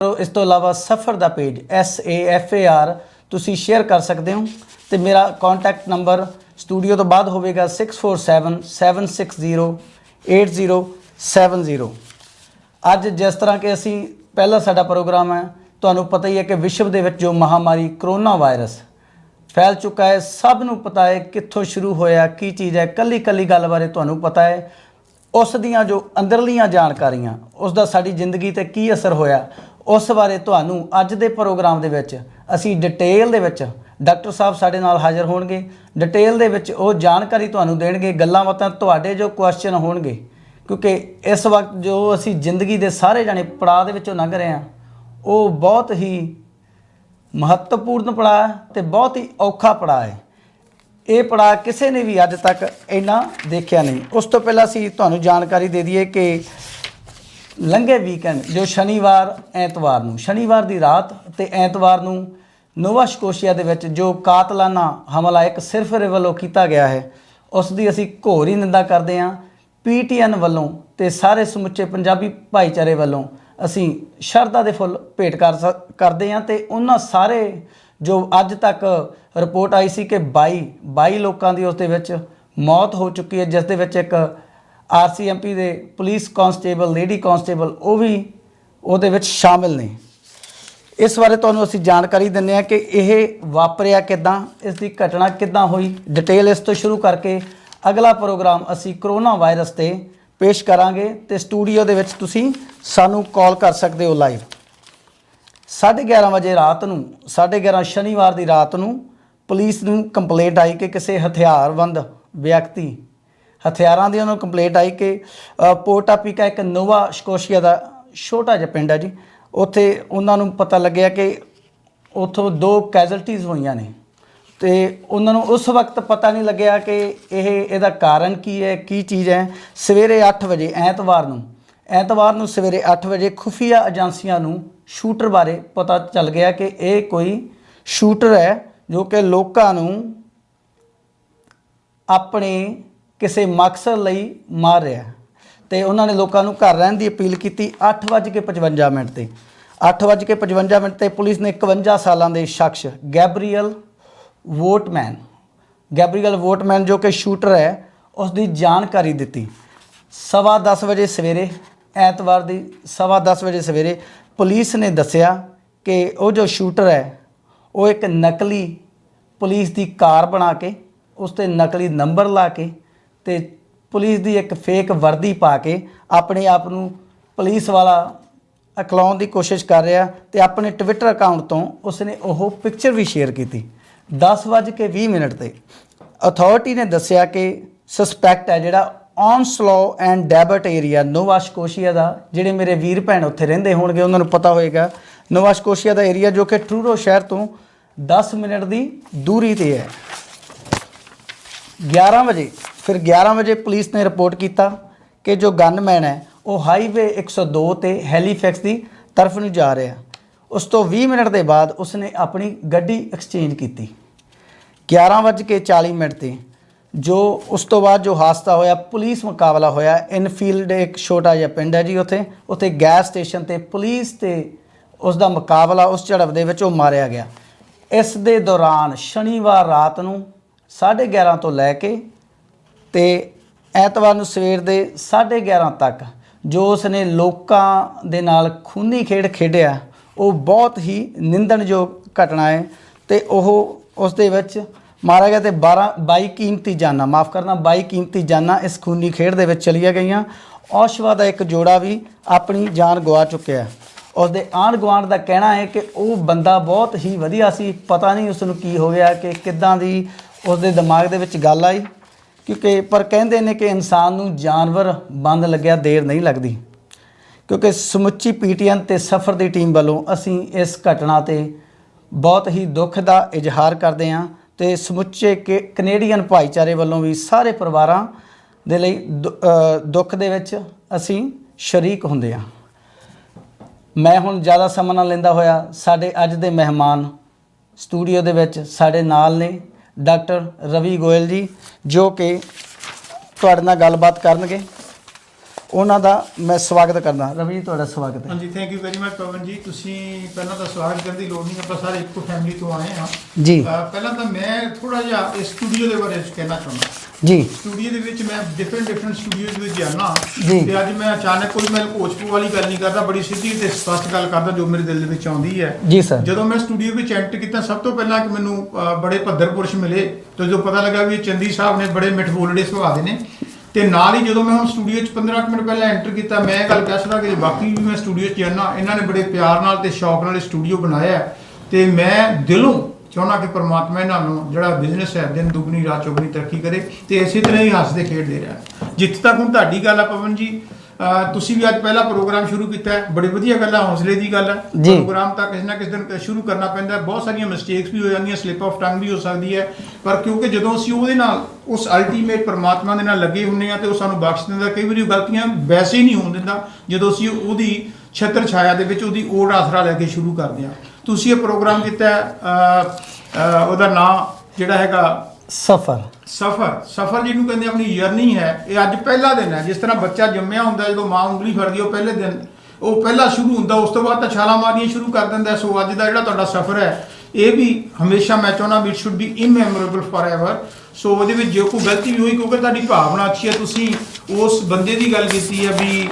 इस तो इलावा सफ़र का पेज SAFAR तुसी शेयर कर सकते हो। तो मेरा कॉन्टैक्ट नंबर स्टूडियो तो बाद होगा 6477608070। अज जिस तरह के असी पहला साडा प्रोग्राम है, तुहानू पता ही है कि विश्व के जो महामारी करोना वायरस फैल चुका है, सब नू पता है कित्थों शुरू होया, की चीज़ है, कली कली गल बारे तुहानू पता है। उस दियां जो अंदरलियां जानकारियां, उसका साडी जिंदगी ते की असर होया, उस बारे तुहानू अज दे प्रोग्राम दे विच असी डिटेल दे विच डॉक्टर साहब साडे नाल हाज़र होणगे। डिटेल दे विच वो जानकारी तुहानू देणगे, गल्लां बातां तुहाडे जो क्वेश्चन होणगे, क्योंकि इस वक्त जो असी जिंदगी के सारे जाने पड़ाव दे विचों लंघ रहे हैं, वो बहुत ही महत्वपूर्ण पड़ाव है तो बहुत ही औखा पड़ाव है। ये पड़ाव किसी ने भी अज तक इन्ना देखा नहीं। उस तो पहला असी तुहानू जानकारी दे दईए कि लंघे वीकेंड जो शनिवार ऐतवार नूं, शनिवार की रात तो ऐतवार नूं नोवा स्कोशिया दे विच जो कातलाना हमला एक सिरफिरे वालों किया गया है, उसकी असी घोर ही निंदा करते हैं। PTN वालों तो सारे समुचे पंजाबी भाईचारे वालों असी शरधा के फुल भेंट करते हैं। तो उन्होंने सारे जो अज तक रिपोर्ट आई सी कि 22 लोगों की उस मौत हो चुकी है, जिस दे विच एक RCMP के पुलिस कांस्टेबल, लेडी कांस्टेबल वो भी उहदे विच शामिल ने। इस बारे तुहानू असी जानकारी दिंदे हां कि यह वापरिया किदां, इसकी घटना किदां हुई। डिटेल इस तो शुरू करके अगला प्रोग्राम असी करोना वायरस ते पेश करांगे। तो स्टूडियो दे विच तुसी सानू कॉल कर सकते हो लाइव 11:30 बजे रात नूं, 11:30 शनिवार की रात नूं पुलिस नूं कंप्लेंट आई कि किसी हथियारबंद व्यक्ति हथियारां दी उन्होंने कंप्लेंट आई कि पोर्टापीका एक नोवा स्कोशिया का छोटा जिहा पिंड है जी, उत्थे उन्होंने पता लग्या कि उत्थों 2 कैजुअल्टीज़ हुई ने। तो उन्होंने उस वक्त पता नहीं लग्या कि यदा कारण की है, की चीज़ है। सवेरे 8 बजे ऐतवार नूं सवेरे 8 बजे खुफिया एजेंसियां नूं शूटर बारे पता चल गया कि यह कोई शूटर है जो कि लोगों नूं अपने किसी मकसद लई मार रहा है। तो उन्होंने लोगों को घर रहने की अपील की। 8:55 पर 8:55 पर पुलिस ने 51 सालों के शख्स गैब्रीअल वोटमैन जो कि शूटर है उसकी जानकारी दी। 10:15 बजे सवेरे ऐतवार की 10:15 बजे सवेरे पुलिस ने दसिया कि वो जो शूटर है वो एक नकली पुलिस की कार बना के उस पर नकली नंबर ला के ते पुलिस की एक फेक वर्दी पा के अपने आप को पुलिस वाला अखलाउण की कोशिश कर रहा। तो अपने ट्विटर अकाउंट तो उसने वो पिक्चर भी शेयर की। 10:20 पर अथॉरिटी ने दसिया कि सस्पैक्ट है जिहड़ा Onslow and Debert area Nova Scotia का, जिहड़े मेरे वीर भैन उत्थे रहिंदे होणगे उन्हां नूं पता होएगा, नोवा स्कोशिया का एरिया जो कि ट्रूरो शहर तो 10 मिनट की दूरी पर है। 11 बजे पुलिस ने रिपोर्ट किया कि जो गनमैन है वो हाईवे 102 ते हैलीफैक्स की तरफ नूं जा रहा है। उस तो 20 मिनट के बाद उसने अपनी गड्डी एक्सचेंज की। 11:40 पर जो उस तो बाद जो हादसा होया, पुलिस मुकाबला होया इनफील्ड एक छोटा जिहा पिंड है जी, उत्थे गैस स्टेशन ते पुलिस ते उसका मुकाबला उस झड़प दे विच मारिया गया। इस दे दौरान शनिवार रात नूं 11:30 तो लैके ते ऐतवार नूं सवेर दे 11:30 तक जो उसने लोकां दे नाल खूनी खेड खेडिया वो बहुत ही निंदणयोग घटना है। तो उस दे विच मारा गया तो 22 कीमती जाना, माफ़ करना 22 कीमती जाना इस खूनी खेड दे विच चलिया गईयां। औशवा का एक जोड़ा भी अपनी जान गवा चुकिया है। उसके आंढ गुआंढ का कहना है कि वो बंदा बहुत ही वधिया सी, पता नहीं उसनूं की हो गया कि किद्दां दी उसके दिमाग दे विच गल आई, क्योंकि पर कहते हैं कि इंसान नूं जानवर बंद लग्या देर नहीं लगती। क्योंकि समुची PTN ते सफ़र की टीम वालों असी इस घटना ते बहुत ही दुख का इजहार करते हैं। तो समुचे कनेडियन भाईचारे वालों भी सारे परिवारां दे लई दुख दे विच असी शरीक हुंदे हां। मैं हुण ज़्यादा समा ना लैंदा होया साडे अज दे मेहमान स्टूडियो दे विच साडे नाल ने डॉक्टर रवि गोयल जी, जो कि तुहाडे नाल गलबात करनगे। ਉਹਨਾਂ ਦਾ ਮੈਂ ਸਵਾਗਤ ਕਰਦਾ। ਰਵੀ ਜੀ ਤੁਹਾਡਾ ਸਵਾਗਤ ਹੈ। ਹਾਂਜੀ, ਥੈਂਕ ਯੂ ਵੈਰੀ ਮਚ ਪਵਨ ਜੀ। ਤੁਸੀਂ ਪਹਿਲਾਂ ਤਾਂ ਸਵਾਗਤ ਕਰਨ ਦੀ ਲੋੜ ਨਹੀਂ, ਆਪਾਂ ਸਾਰੇ ਇੱਕੋ ਫੈਮਿਲੀ ਤੋਂ ਆਏ ਹਾਂ ਜੀ। ਪਹਿਲਾਂ ਤਾਂ ਮੈਂ ਥੋੜਾ ਜਿਹਾ ਇਸ ਸਟੂਡੀਓ ਦੇ ਬਾਰੇ ਕਹਿਣਾ ਚਾਹੁੰਦਾ ਜੀ। ਸਟੂਡੀਓ ਦੇ ਵਿੱਚ ਮੈਂ ਡਿਫਰੈਂਟ ਸਟੂਡੀਓਜ਼ ਵਿੱਚ ਜਾਣਾ ਜੀ। ਤੇ ਅੱਜ ਮੈਂ ਅਚਾਨਕ ਕੋਈ ਮੈਂ ਕੋਚਪੂ ਵਾਲੀ ਗੱਲ ਨਹੀਂ ਕਰਦਾ, ਬੜੀ ਸਿੱਧੀ ਤੇ ਸਪਸ਼ਟ ਗੱਲ ਕਰਦਾ ਜੋ ਮੇਰੇ ਦਿਲ ਦੇ ਵਿੱਚ ਆਉਂਦੀ ਹੈ। ਜੀ ਸਰ। ਜਦੋਂ ਮੈਂ ਸਟੂਡੀਓ ਵਿੱਚ ਐਂਟਰ ਕੀਤਾ, ਸਭ ਤੋਂ ਪਹਿਲਾਂ ਕਿ ਮੈਨੂੰ ਬੜੇ ਭੱਦਰ ਪੁਰਸ਼ ਮਿਲੇ ਤੇ ਜੋ ਪਤਾ ਲੱਗਾ ਵੀ ਚੰਦੀ ਸਾਹਿਬ ਨੇ ਬੜੇ ਮਿੱਠ ਬੋਲੜੇ ਸੁਭਾਅ ਦੇ ਨੇ। ਤੇ ਨਾਲ ਹੀ ਜਦੋਂ ਮੈਂ ਹੁਣ ਸਟੂਡੀਓ 'ਚ 15 ਮਿੰਟ ਪਹਿਲਾਂ ਐਂਟਰ ਕੀਤਾ, ਮੈਂ ਇਹ ਗੱਲ ਕਹਿ ਸਕਦਾ ਕਿ ਬਾਕੀ ਵੀ ਮੈਂ ਸਟੂਡੀਓ 'ਚ ਜਾਣਾ, ਇਹਨਾਂ ਨੇ ਬੜੇ ਪਿਆਰ ਨਾਲ ਤੇ ਸ਼ੌਕ ਨਾਲ ਸਟੂਡੀਓ ਬਣਾਇਆ ਤੇ ਮੈਂ ਦਿਲੋਂ ਚਾਹੁੰਦਾ ਕਿ ਪਰਮਾਤਮਾ ਇਹਨਾਂ ਨੂੰ ਜਿਹੜਾ ਬਿਜ਼ਨਸ ਹੈ ਦਿਨ ਦੁਗਣੀ ਰਾਤ ਚੌਗੁਣੀ ਤਰੱਕੀ ਕਰੇ ਤੇ ਇਸੇ ਤਰ੍ਹਾਂ ਹੀ ਹੱਸਦੇ ਖੇਡਦੇ ਰਹਿਣ। ਜਿੱਥੇ ਤੱਕ ਹੁਣ ਤੁਹਾਡੀ ਗੱਲ ਆ ਪਵਨ ਜੀ, ਤੁਸੀਂ ਵੀ ਅੱਜ ਪਹਿਲਾ ਪ੍ਰੋਗਰਾਮ ਸ਼ੁਰੂ ਕੀਤਾ ਹੈ, ਬੜੀ ਵਧੀਆ ਗੱਲ ਹੈ, ਹੌਸਲੇ ਦੀ ਗੱਲ ਹੈ। ਪ੍ਰੋਗਰਾਮ ਤਾਂ ਕਿਸੇ ਨਾ ਕਿਸੇ ਦਿਨ ਸ਼ੁਰੂ ਕਰਨਾ ਪੈਂਦਾ, ਬਹੁਤ ਸਾਰੀਆਂ ਮਿਸਟੇਕਸ ਵੀ ਹੋ ਜਾਂਦੀਆਂ, ਸਲਿਪ ਆਫ ਟੰਗ ਵੀ ਹੋ ਸਕਦੀ ਹੈ, ਪਰ ਕਿਉਂਕਿ ਜਦੋਂ ਅਸੀਂ ਉਹਦੇ ਨਾਲ ਉਸ ਅਲਟੀਮੇਟ ਪਰਮਾਤਮਾ ਦੇ ਨਾਲ ਲੱਗੇ ਹੁੰਦੇ ਹਾਂ ਤੇ ਉਹ ਸਾਨੂੰ ਬਖਸ਼ ਦਿੰਦਾ। ਕਈ ਵਾਰੀ ਗਲਤੀਆਂ ਵੈਸੇ ਹੀ ਨਹੀਂ ਹੋਣ ਦਿੰਦਾ ਜਦੋਂ ਅਸੀਂ ਉਹਦੀ ਛਤਰ ਛਾਇਆ ਦੇ ਵਿੱਚ ਉਹਦੀ ਓਟ ਆਸਰਾ ਲੈ ਕੇ ਸ਼ੁਰੂ ਕਰਦੇ ਹਾਂ। ਤੁਸੀਂ ਇਹ ਪ੍ਰੋਗਰਾਮ ਕੀਤਾ, ਉਹਦਾ ਨਾਂ ਜਿਹੜਾ ਹੈਗਾ ਸਫਰ ਜਿਹਨੂੰ ਕਹਿੰਦੇ ਆਪਣੀ ਜਰਨੀ ਹੈ, ਇਹ ਅੱਜ ਪਹਿਲਾ ਦਿਨ ਹੈ। ਜਿਸ ਤਰ੍ਹਾਂ ਬੱਚਾ ਜੰਮਿਆ ਹੁੰਦਾ, ਜਦੋਂ ਮਾਂ ਉਂਗਲੀ ਫੜਦੀ ਉਹ ਪਹਿਲੇ ਦਿਨ ਉਹ ਪਹਿਲਾ ਸ਼ੁਰੂ ਹੁੰਦਾ, ਉਸ ਤੋਂ ਬਾਅਦ ਤਾਂ ਛਾਲਾਂ ਮਾਰਨੀਆਂ ਸ਼ੁਰੂ ਕਰ ਦਿੰਦਾ। ਸੋ ਅੱਜ ਦਾ ਜਿਹੜਾ ਤੁਹਾਡਾ ਸਫ਼ਰ ਹੈ ਇਹ ਵੀ ਹਮੇਸ਼ਾ ਮੈਂ ਚਾਹੁੰਦਾ ਵੀ it should be immemorable forever. So ਉਹਦੇ ਵਿੱਚ ਜੇ ਕੋਈ ਗਲਤੀ ਵੀ ਹੋਈ, ਕਿਉਂਕਿ ਤੁਹਾਡੀ ਭਾਵਨਾ ਅੱਛੀ ਹੈ, ਤੁਸੀਂ ਉਸ ਬੰਦੇ ਦੀ ਗੱਲ ਕੀਤੀ ਹੈ ਵੀ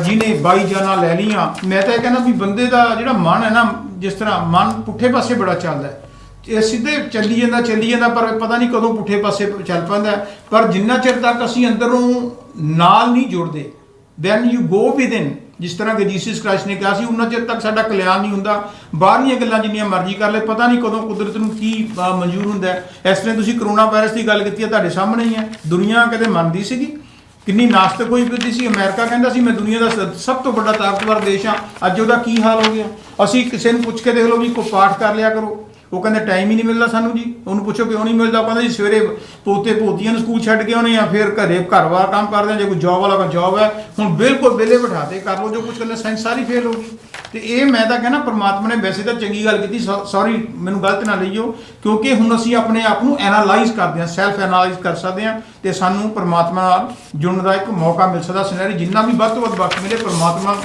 ਜਿਹਨੇ 22 ਜਾਨਾਂ ਲੈ ਲਈਆਂ। ਮੈਂ ਤਾਂ ਇਹ ਕਹਿੰਦਾ ਵੀ ਬੰਦੇ ਦਾ ਜਿਹੜਾ ਮਨ ਹੈ ਨਾ, ਜਿਸ ਤਰ੍ਹਾਂ ਮਨ ਪੁੱਠੇ ਪਾਸੇ ਬੜਾ ਚੱਲਦਾ ਹੈ, ਇਹ ਸਿੱਧੇ ਚੱਲੀ ਜਾਂਦਾ ਪਰ ਪਤਾ ਨਹੀਂ ਕਦੋਂ ਪੁੱਠੇ ਪਾਸੇ ਚੱਲ ਪੈਂਦਾ। ਪਰ ਜਿੰਨਾ ਚਿਰ ਤੱਕ ਅਸੀਂ ਅੰਦਰੋਂ ਨਾਲ ਨਹੀਂ ਜੁੜਦੇ, ਦੈਨ ਯੂ ਗੋ ਵਿਦਿਨ, ਜਿਸ ਤਰ੍ਹਾਂ ਕਿ ਜੀਸਸ ਕ੍ਰਾਈਸਟ ਨੇ ਕਿਹਾ ਸੀ, ਉਹਨਾਂ ਚਿਰ ਤੱਕ ਸਾਡਾ ਕਲਿਆਣ ਨਹੀਂ ਹੁੰਦਾ। ਬਾਹਰਲੀਆਂ ਗੱਲਾਂ ਜਿੰਨੀਆਂ ਮਰਜ਼ੀ ਕਰ ਲੈ, ਪਤਾ ਨਹੀਂ ਕਦੋਂ ਕੁਦਰਤ ਨੂੰ ਕੀ ਮਨਜ਼ੂਰ ਹੁੰਦਾ। ਇਸ ਤਰ੍ਹਾਂ ਤੁਸੀਂ ਕਰੋਨਾ ਵਾਇਰਸ ਦੀ ਗੱਲ ਕੀਤੀ ਹੈ, ਤੁਹਾਡੇ ਸਾਹਮਣੇ ਹੀ ਹੈ। ਦੁਨੀਆ ਕਦੇ ਮੰਨਦੀ ਸੀਗੀ, ਕਿੰਨੀ ਨਾਸਤਕ ਹੋਈ ਫਿਰਦੀ ਸੀ। ਅਮਰੀਕਾ ਕਹਿੰਦਾ ਸੀ ਮੈਂ ਦੁਨੀਆ ਦਾ ਸਭ ਤੋਂ ਵੱਡਾ ਤਾਕਤਵਰ ਦੇਸ਼ ਹਾਂ, ਅੱਜ ਉਹਦਾ ਕੀ ਹਾਲ ਹੋ ਗਿਆ। ਅਸੀਂ ਕਿਸੇ ਨੂੰ ਪੁੱਛ ਕੇ ਦੇਖ ਲਓ ਵੀ ਕੋਈ ਪਾਠ ਕਰ ਲਿਆ ਕਰੋ, ਉਹ ਕਹਿੰਦੇ ਟਾਈਮ ਹੀ ਨਹੀਂ ਮਿਲਦਾ ਸਾਨੂੰ ਜੀ। ਉਹਨੂੰ ਪੁੱਛੋ ਕਿਉਂ ਨਹੀਂ ਮਿਲਦਾ, ਉਹ ਕਹਿੰਦਾ ਜੀ ਸਵੇਰੇ ਪੋਤੇ ਪੋਤੀਆਂ ਨੂੰ ਸਕੂਲ ਛੱਡ ਕੇ ਆਉਣੇ ਆ, ਫਿਰ ਘਰ-ਬਾਰ ਕੰਮ ਕਰਦੇ ਆ, ਜੇ ਕੋਈ ਜੋਬ ਵਾਲਾ ਜੋਬ ਹੈ, ਹੁਣ ਬਿਲਕੁਲ ਵਿਹਲੇ ਬਿਠਾ ਦੇ ਕਰ ਲਓ ਜੋ ਕੁਝ ਕਰਨਾ, ਸਾਇੰਸ ਸਾਰੀ ਫੇਲ ਹੋ ਗਈ। ਤੇ ਇਹ ਮੈਂ ਤਾਂ ਕਹਿੰਦਾ ਪਰਮਾਤਮਾ ਨੇ ਵੈਸੇ ਤਾਂ ਚੰਗੀ ਗੱਲ ਕੀਤੀ, ਸੌਰੀ ਮੈਨੂੰ ਗਲਤ ਨਾ ਲਈਓ, ਕਿਉਂਕਿ ਹੁਣ ਅਸੀਂ ਆਪਣੇ ਆਪ ਨੂੰ ਐਨਾਲਾਈਜ਼ ਕਰਦੇ ਹਾਂ, ਸੈਲਫ ਐਨਾਲਾਈਜ਼ ਕਰ ਸਕਦੇ ਹਾਂ ਤੇ ਸਾਨੂੰ ਪਰਮਾਤਮਾ ਨਾਲ ਜੁੜਨ ਦਾ ਇੱਕ ਮੌਕਾ ਮਿਲ ਸਕਦਾ। ਸਿਨੈਰੀ ਜਿੰਨਾ ਵੀ ਵੱਧ ਤੋਂ ਵੱਧ ਵਕਤ ਮਿਲੇ ਪਰਮਾਤਮਾ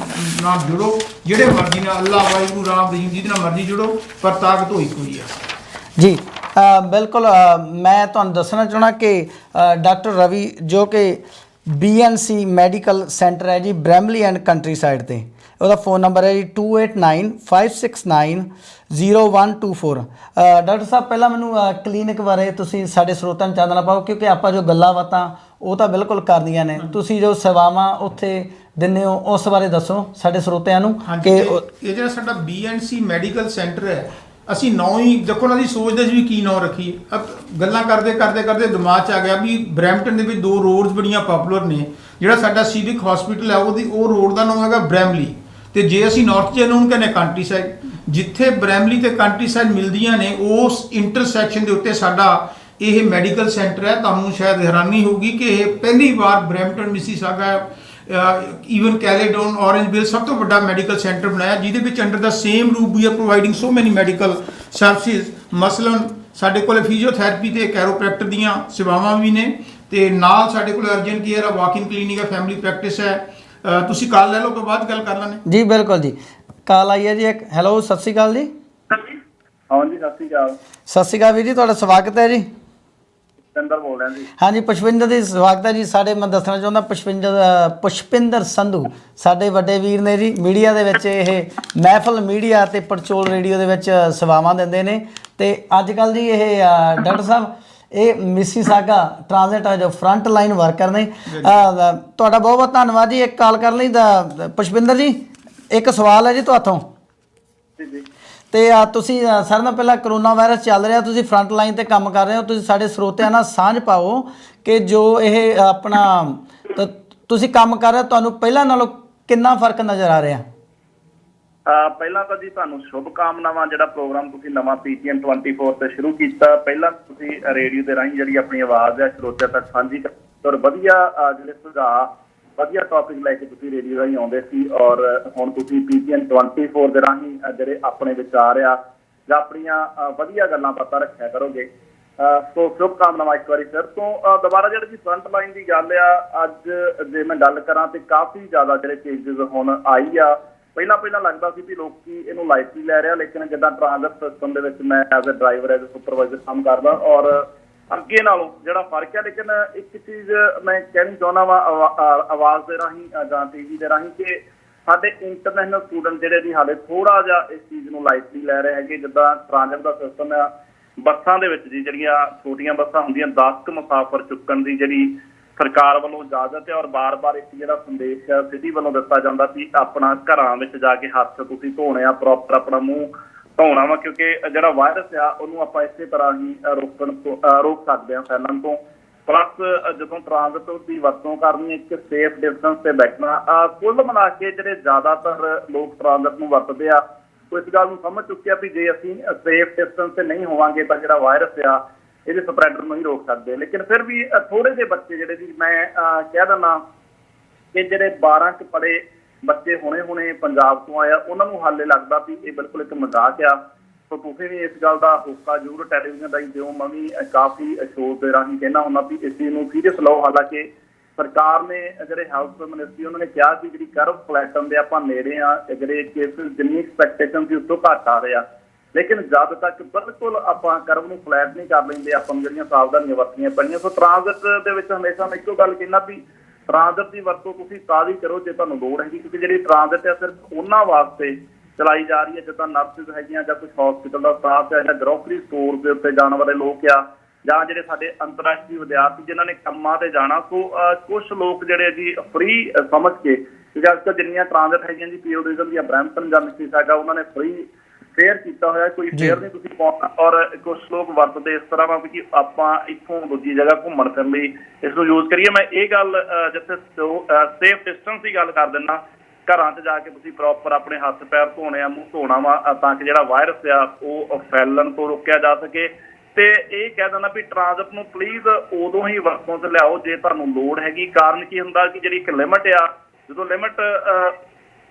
ਨਾਲ ਜੁੜੋ, ਜਿਹੜੇ ਮਰਜ਼ੀ ਨਾਲ, ਅੱਲਾ ਵਾਹਿਗੁਰੂ ਰਾਮ ਰਹੀਮ ਜਿਹਦੇ ਨਾਲ ਮਰਜ਼ੀ ਜੁੜੋ, ਪਰ ਤਾਕਤ ਹੋਈ ਕੋਈ ਹੈ ਜੀ। ਬਿਲਕੁਲ ਮੈਂ ਤੁਹਾਨੂੰ ਦੱਸਣਾ ਚਾਹਣਾ ਕਿ ਡਾਕਟਰ ਰਵੀ ਜੋ ਕਿ BNC ਮੈਡੀਕਲ ਸੈਂਟਰ ਹੈ ਜੀ, ਬ੍ਰੈਮਲੀ ਐਂਡ ਕੰਟਰੀ ਸਾਈਡ 'ਤੇ, ਉਹਦਾ फ़ोन ਨੰਬਰ ਹੈ ਜੀ 2895690124। ਡਾਕਟਰ ਸਾਹਿਬ ਪਹਿਲਾਂ ਮੈਨੂੰ ਕਲੀਨਿਕ ਬਾਰੇ ਤੁਸੀਂ ਸਾਡੇ ਸਰੋਤਿਆਂ ਨੂੰ ਚਾਨਣਾ ਪਾਓ, ਕਿਉਂਕਿ ਆਪਾਂ ਜੋ ਗੱਲਾਂ ਬਾਤਾਂ ਉਹ ਤਾਂ ਬਿਲਕੁਲ ਕਰਦੀਆਂ ਨੇ, ਤੁਸੀਂ ਜੋ ਸੇਵਾਵਾਂ ਉੱਥੇ ਦਿੰਦੇ ਹੋ ਉਸ ਬਾਰੇ ਦੱਸੋ ਸਾਡੇ ਸਰੋਤਿਆਂ ਨੂੰ। ਕਿ ਇਹ ਜਿਹੜਾ ਸਾਡਾ BNC ਮੈਡੀਕਲ ਸੈਂਟਰ ਹੈ, ਅਸੀਂ ਨਾਂ ਹੀ ਦੇਖੋ ਨਾ, ਅਸੀਂ ਸੋਚਦੇ ਸੀ ਵੀ ਕੀ ਨਾਂ ਰੱਖੀਏ। ਗੱਲਾਂ ਕਰਦੇ ਦਿਮਾਗ 'ਚ ਆ ਗਿਆ ਵੀ ਬਰੈਂਪਟਨ ਦੇ ਵਿੱਚ 2 ਰੋਡਸ ਬੜੀਆਂ ਪਪੂਲਰ ਨੇ। ਜਿਹੜਾ ਸਾਡਾ ਸਿਵਿਕ ਹਸਪੀਟਲ ਹੈ ਉਹ ਰੋਡ ਦਾ ਨਾਮ ਹੈਗਾ ਬ੍ਰੈਮਲੀ, ਤੇ ਜੇ ਅਸੀਂ ਨਾਰਥ 'ਚ ਉਹਨੂੰ ਕਹਿੰਦੇ ਕੰਟਰੀ ਸਾਈਡ। ਜਿੱਥੇ ਬ੍ਰੈਮਲੀ ਤੇ ਕੰਟਰੀ ਸਾਈਡ ਮਿਲਦੀਆਂ ਨੇ, ਉਸ ਇੰਟਰਸੈਕਸ਼ਨ ਦੇ ਉੱਤੇ ਸਾਡਾ ਇਹ ਮੈਡੀਕਲ ਸੈਂਟਰ ਹੈ। ਤੁਹਾਨੂੰ ਸ਼ਾਇਦ ਹੈਰਾਨੀ ਹੋਊਗੀ ਕਿ ਇਹ ਪਹਿਲੀ ਵਾਰ Brampton Mississauga even Caledon Orangeville ਸਭ ਤੋਂ ਵੱਡਾ ਮੈਡੀਕਲ ਸੈਂਟਰ ਬਣਾਇਆ, ਜਿਹਦੇ ਵਿੱਚ under the same roof we are providing so many medical services. ਮਸਲਨ ਸਾਡੇ ਕੋਲ ਫਿਜ਼ੀਓਥੈਰੇਪੀ ਤੇ ਕੈਰੋਪ੍ਰੈਕਟਰ ਦੀਆਂ ਸੇਵਾਵਾਂ ਵੀ ਨੇ, ਤੇ ਨਾਲ ਸਾਡੇ ਕੋਲ ਅਰਜੈਂਟ ਕੇਅਰ ਆ, ਵਾਕਿੰਗ ਕਲੀਨਿਕ ਹੈ, ਫੈਮਿਲੀ ਪ੍ਰੈਕਟਿਸ ਹੈ। ਤੁਸੀਂ ਕਾਲ ਲੈ ਲਓ, ਤੋਂ ਬਾਅਦ ਗੱਲ ਕਰ ਲਾਂਗੇ ਜੀ। ਬਿਲਕੁਲ ਜੀ, ਕਾਲ ਆਈ ਹੈ ਜੀ ਇੱਕ। ਹੈਲੋ, ਸਤਿ ਸ਼੍ਰੀ ਅਕਾਲ ਜੀ। ਹਾਂ ਜੀ, ਸਤਿ ਸ਼੍ਰੀ ਅਕਾਲ। ਸਤਿ ਸ਼੍ਰੀ ਅਕਾਲ ਵੀਰ ਜੀ, ਤੁਹਾਡਾ ਸਵਾਗਤ ਹੈ ਜੀ। ਪੁਸ਼ਪਿੰਦਰ ਬੋਲ ਰਿਹਾ ਜੀ। ਹਾਂਜੀ, ਪੁਸ਼ਪਿੰਦਰ ਜੀ ਸਵਾਗਤ ਹੈ ਜੀ। ਸਾਡੇ ਮੈਂ ਦੱਸਣਾ ਚਾਹੁੰਦਾ ਪੁਸ਼ਪਿੰਦਰ ਸੰਧੂ ਸਾਡੇ ਵੱਡੇ ਵੀਰ ਨੇ ਜੀ। ਮੀਡੀਆ ਦੇ ਵਿੱਚ ਇਹ ਮਹਿਫਲ ਮੀਡੀਆ ਤੇ ਪੜਚੋਲ ਰੇਡੀਓ ਦੇ ਵਿੱਚ ਸੇਵਾਵਾਂ ਦਿੰਦੇ ਨੇ। ਤੇ ਅੱਜ ਕੱਲ੍ਹ ਜੀ ਇਹ ਡਾਕਟਰ ਸਾਹਿਬ ਇਹ ਮਿਸੀਸਾਗਾ ਟ੍ਰਾਂਜ਼ਿਟ ਆ ਜੋ ਫਰੰਟ ਲਾਈਨ ਵਰਕਰ ਨੇ। ਤੁਹਾਡਾ ਬਹੁਤ ਬਹੁਤ ਧੰਨਵਾਦ ਜੀ ਇੱਕ ਕਾਲ ਕਰਨ ਲਈ। ਪੁਸ਼ਪਿੰਦਰ ਜੀ ਇੱਕ ਸਵਾਲ ਹੈ ਜੀ ਤੁਹਾਥੋਂ। ਤੇ ਤੁਸੀਂ ਸਾਰਿਆਂ ਨਾਲੋਂ ਪਹਿਲਾਂ ਕਰੋਨਾ ਵਾਇਰਸ ਚੱਲ ਰਿਹਾ, ਤੁਸੀਂ ਫਰੰਟ ਲਾਈਨ ਤੇ ਕੰਮ ਕਰ ਰਹੇ ਹੋ, ਤੁਸੀਂ ਸਾਡੇ ਸਰੋਤਿਆਂ ਨਾਲ ਸਾਂਝ ਪਾਓ ਕਿ ਜੋ ਇਹ ਆਪਣਾ ਤੁਸੀਂ ਕੰਮ ਕਰ ਰਹੇ ਹੋ, ਤੁਹਾਨੂੰ ਪਹਿਲਾਂ ਨਾਲੋਂ ਕਿੰਨਾ ਫਰਕ ਨਜ਼ਰ ਆ ਰਿਹਾ? ਪਹਿਲਾਂ ਤਾਂ ਜੀ ਤੁਹਾਨੂੰ ਸ਼ੁਭ ਕਾਮਨਾਵਾਂ। ਜਿਹੜਾ ਪ੍ਰੋਗਰਾਮ ਤੁਸੀਂ ਨਵਾਂ PGN 24 ਤੇ ਸ਼ੁਰੂ ਕੀਤਾ, ਪਹਿਲਾਂ ਤੁਸੀਂ ਰੇਡੀਓ ਦੇ ਰਾਹੀਂ ਜਿਹੜੀ ਆਪਣੀ ਆਵਾਜ਼ ਹੈ ਸਰੋਤਿਆਂ ਤੱਕ ਸਾਂਝੀ ਕਰ, ਔਰ ਵਧੀਆ ਜਿਹੜੇ ਸੁਝਾਅ, ਵਧੀਆ ਟੌਪਿਕ ਲੈ ਕੇ ਤੁਸੀਂ ਰੇਡੀਓ ਰਾਹੀਂ ਆਉਂਦੇ ਸੀ, ਔਰ ਹੁਣ ਤੁਸੀਂ PGN 24 ਦੇ ਰਾਹੀਂ ਜਿਹੜੇ ਆਪਣੇ ਵਿਚਾਰ ਆ ਜਾਂ ਆਪਣੀਆਂ ਵਧੀਆ ਗੱਲਾਂ ਬਾਤਾਂ ਰੱਖਿਆ ਕਰੋਗੇ। ਸੋ ਸ਼ੁਭਕਾਮਨਾਵਾਂ ਇੱਕ ਵਾਰੀ ਫਿਰ ਤੋਂ। ਦੁਬਾਰਾ ਜਿਹੜੀ ਜੀ ਫਰੰਟ ਲਾਈਨ ਦੀ ਗੱਲ ਆ, ਅੱਜ ਜੇ ਮੈਂ ਗੱਲ ਕਰਾਂ ਤੇ ਕਾਫੀ ਜ਼ਿਆਦਾ ਜਿਹੜੇ ਚੇਂਜਸ ਹੁਣ ਆਈ ਆ। ਪਹਿਲਾਂ ਲੱਗਦਾ ਸੀ ਵੀ ਲੋਕੀ ਇਹਨੂੰ ਲਾਈਟਲੀ ਲੈ ਰਿਹਾ, ਲੇਕਿਨ ਜਿੱਦਾਂ ਟ੍ਰਾਂਜ਼ਿਟ ਸਿਸਟਮ ਦੇ ਵਿੱਚ ਮੈਂ as a driver as a supervisor ਕੰਮ ਕਰਦਾ ਔਰ ਅੱਗੇ ਨਾਲੋਂ ਜਿਹੜਾ ਫਰਕ ਹੈ। ਲੇਕਿਨ ਇੱਕ ਚੀਜ਼ ਮੈਂ ਕਹਿਣੀ ਚਾਹੁੰਦਾ ਵਾ ਆਵਾਜ਼ ਦੇ ਰਾਹੀਂ ਜਾਂ ਟੀਵੀ ਦੇ ਰਾਹੀਂ ਕਿ ਸਾਡੇ ਇੰਟਰਨੈਸ਼ਨਲ ਸਟੂਡੈਂਟ ਜਿਹੜੇ ਜੀ ਹਾਲੇ ਥੋੜਾ ਜਿਹਾ ਇਸ ਚੀਜ਼ ਨੂੰ ਲਾਈਟਲੀ ਲੈ ਰਹੇ ਹੈਗੇ। ਜਿੱਦਾਂ ਟ੍ਰਾਂਜ਼ਿਟ ਦਾ ਸਿਸਟਮ ਆ, ਬੱਸਾਂ ਦੇ ਵਿੱਚ ਜੀ ਜਿਹੜੀਆਂ ਛੋਟੀਆਂ ਬੱਸਾਂ ਹੁੰਦੀਆਂ 10 ਕੁ ਮੁਸਾਫਰ ਚੁੱਕਣ ਦੀ ਜਿਹੜੀ ਸਰਕਾਰ ਵੱਲੋਂ ਇਜਾਜ਼ਤ ਹੈ, ਔਰ ਬਾਰ-ਬਾਰ ਇੱਕ ਜਿਹੜਾ ਸੰਦੇਸ਼ ਹੈ ਸਿਟੀ ਵੱਲੋਂ ਦਿੱਤਾ ਜਾਂਦਾ ਵੀ ਆਪਣਾ ਘਰਾਂ ਵਿੱਚ ਜਾ ਕੇ ਹੱਥ ਤੁਸੀਂ ਧੋਣੇ ਆ, ਪ੍ਰੋਪਰ ਆਪਣਾ ਮੂੰਹ ਧੋਣਾ ਵਾ, ਕਿਉਂਕਿ ਜਿਹੜਾ ਵਾਇਰਸ ਆ ਉਹਨੂੰ ਆਪਾਂ ਇਸੇ ਤਰ੍ਹਾਂ ਹੀ ਰੋਕ ਸਕਦੇ ਹਾਂ ਫੈਲਣ ਤੋਂ। ਪਲੱਸ ਜਦੋਂ ਟ੍ਰਾਂਜ਼ਿਟ ਦੀ ਵਰਤੋਂ ਕਰਨੀ, ਇੱਕ ਸੇਫ ਡਿਸਟੈਂਸ ਤੇ ਬੈਠਣਾ। ਕੁੱਲ ਮਿਲਾ ਕੇ ਜਿਹੜੇ ਜ਼ਿਆਦਾਤਰ ਲੋਕ ਟ੍ਰਾਂਜ਼ਿਟ ਨੂੰ ਵਰਤਦੇ ਆ ਉਹ ਇਸ ਗੱਲ ਨੂੰ ਸਮਝ ਚੁੱਕਿਆ ਵੀ ਜੇ ਅਸੀਂ ਸੇਫ ਡਿਸਟੈਂਸ ਤੇ ਨਹੀਂ ਹੋਵਾਂਗੇ ਤਾਂ ਜਿਹੜਾ ਵਾਇਰਸ ਆ ਇਹਦੇ ਸਪਰੈਡਰ ਨੂੰ ਹੀ ਰੋਕ ਸਕਦੇ। ਲੇਕਿਨ ਫਿਰ ਵੀ ਥੋੜੇ ਜਿਹੇ ਬੱਚੇ ਜਿਹੜੇ ਜੀ ਮੈਂ ਕਹਿ ਦਿੰਦਾ ਕਿ ਜਿਹੜੇ 12 ਚ ਪੜ੍ਹੇ ਬੱਚੇ ਹੁਣੇ ਪੰਜਾਬ ਤੋਂ ਆਏ ਆ, ਉਹਨਾਂ ਨੂੰ ਹਾਲੇ ਲੱਗਦਾ ਵੀ ਇਹ ਬਿਲਕੁਲ ਇੱਕ ਮਜ਼ਾਕ ਆ। ਸੋ ਤੁਸੀਂ ਵੀ ਇਸ ਗੱਲ ਦਾ ਹੋਕਾ ਜ਼ਰੂਰ ਟੈਲੀਵਿਜ਼ਨ ਰਾਹੀਂ ਦਿਓ। ਮੈਂ ਵੀ ਕਾਫੀ ਸ਼ੋਅ ਦੇ ਰਾਹੀਂ ਕਹਿਣਾ ਹੁੰਦਾ ਵੀ ਇਸ ਚੀਜ਼ ਨੂੰ ਸੀਰੀਅਸ ਲਓ। ਹਾਲਾਂਕਿ ਸਰਕਾਰ ਨੇ ਜਿਹੜੇ ਹੈਲਥ ਮਿਨਿਸਟਰੀ ਉਹਨਾਂ ਨੇ ਕਿਹਾ ਕਿ ਜਿਹੜੀ ਕਰਵ ਫਲੈਟਨ ਦੇ ਆਪਾਂ ਨੇੜੇ ਆ, ਜਿਹੜੇ ਕੇਸਿਸ ਜਿੰਨੀ ਐਕਸਪੈਕਟੇਸ਼ਨ ਸੀ ਉਸ ਤੋਂ ਘੱਟ ਆ ਰਹੇ ਆ, ਲੇਕਿਨ ਜਦ ਤੱਕ ਬਿਲਕੁਲ ਆਪਾਂ ਕਰਵ ਨੂੰ ਫਲੈਟ ਨਹੀਂ ਕਰ ਲੈਂਦੇ, ਆਪਾਂ ਨੂੰ ਜਿਹੜੀਆਂ ਸਾਵਧਾਨੀਆਂ ਵਰਤਣੀਆਂ ਪੈਣੀਆਂ। ਸੋ ਟ੍ਰਾਂਜ਼ਿਟ ਦੇ ਵਿੱਚ ਹਮੇਸ਼ਾ ਮੈਂ ਇੱਕੋ ਗੱਲ ਕਹਿੰਦਾ ਵੀ ਟ੍ਰਾਂਜ਼ਿਟ ਦੀ ਵਰਤੋਂ ਤੁਸੀਂ ਤਾਂ ਹੀ ਕਰੋ ਜੇ ਤੁਹਾਨੂੰ ਲੋੜ ਹੈਗੀ, ਕਿਉਂਕਿ ਜਿਹੜੀ ਟ੍ਰਾਂਜ਼ਿਟ ਹੈ ਸਿਰਫ ਉਹਨਾਂ ਵਾਸਤੇ ਚਲਾਈ ਜਾ ਰਹੀ ਹੈ ਜਿੱਦਾਂ ਨਰਸਿਸ ਹੈਗੀਆਂ ਜਾਂ ਕੁਝ ਹਸਪੀਟਲ ਦਾ ਸਟਾਫ ਹੈ ਜਾਂ ਗਰੋਸਰੀ ਸਟੋਰ ਦੇ ਉੱਤੇ ਜਾਣ ਵਾਲੇ ਲੋਕ ਆ, ਜਾਂ ਜਿਹੜੇ ਸਾਡੇ ਅੰਤਰਰਾਸ਼ਟਰੀ ਵਿਦਿਆਰਥੀ ਜਿਨ੍ਹਾਂ ਨੇ ਕੰਮਾਂ ਤੇ ਜਾਣਾ। ਸੋ ਕੁਛ ਲੋਕ ਜਿਹੜੇ ਜੀ ਫ੍ਰੀ ਸਮਝ ਕੇ, ਕਿਉਂਕਿ ਅੱਜ ਕੱਲ੍ਹ ਜਿੰਨੀਆਂ ਟ੍ਰਾਂਜ਼ਿਟ ਹੈਗੀਆਂ ਜੀ ਪੀਓਡੀਜ਼ਮ ਦੀਆਂ ਬਰੈਂਪਟਨ ਜਾਂ ਮਿਸੀਸਾਗਾ ਉਹਨਾਂ ਨੇ ਫ੍ਰੀ ਫੇਅਰ ਕੀਤਾ ਹੋਇਆ, ਕੋਈ ਫੇਅਰ ਨਹੀਂ ਤੁਸੀਂ ਪਾਉਣਾ। ਔਰ ਕੁਛ ਲੋਕ ਵਰਤਦੇ ਇਸ ਤਰ੍ਹਾਂ ਵਾ ਕਿ ਆਪਾਂ ਇੱਥੋਂ ਦੂਜੀ ਜਗ੍ਹਾ ਘੁੰਮਣ ਫਿਰਨ ਲਈ ਇਸ ਨੂੰ ਯੂਜ਼ ਕਰੀਏ। ਮੈਂ ਇਹ ਗੱਲ ਜਿੱਥੇ ਸੇਫ ਡਿਸਟੈਂਸ ਦੀ ਗੱਲ ਕਰ ਦਿੰਦਾ, ਘਰਾਂ 'ਚ ਜਾ ਕੇ ਤੁਸੀਂ ਪ੍ਰੋਪਰ ਆਪਣੇ ਹੱਥ ਪੈਰ ਧੋਣੇ ਆ, ਮੂੰਹ ਧੋਣਾ ਵਾ, ਤਾਂ ਕਿ ਜਿਹੜਾ ਵਾਇਰਸ ਆ ਉਹ ਫੈਲਣ ਤੋਂ ਰੋਕਿਆ ਜਾ ਸਕੇ। ਤੇ ਇਹ ਕਹਿ ਦਿੰਦਾ ਵੀ ਟ੍ਰਾਂਜ਼ਿਟ ਨੂੰ ਪਲੀਜ਼ ਉਦੋਂ ਹੀ ਵਰਤੋਂ 'ਚ ਲਿਆਓ ਜੇ ਤੁਹਾਨੂੰ ਲੋੜ ਹੈਗੀ। ਕਾਰਨ ਕੀ ਹੁੰਦਾ ਕਿ ਜਿਹੜੀ ਇੱਕ ਲਿਮਟ ਆ, ਜਦੋਂ ਲਿਮਟ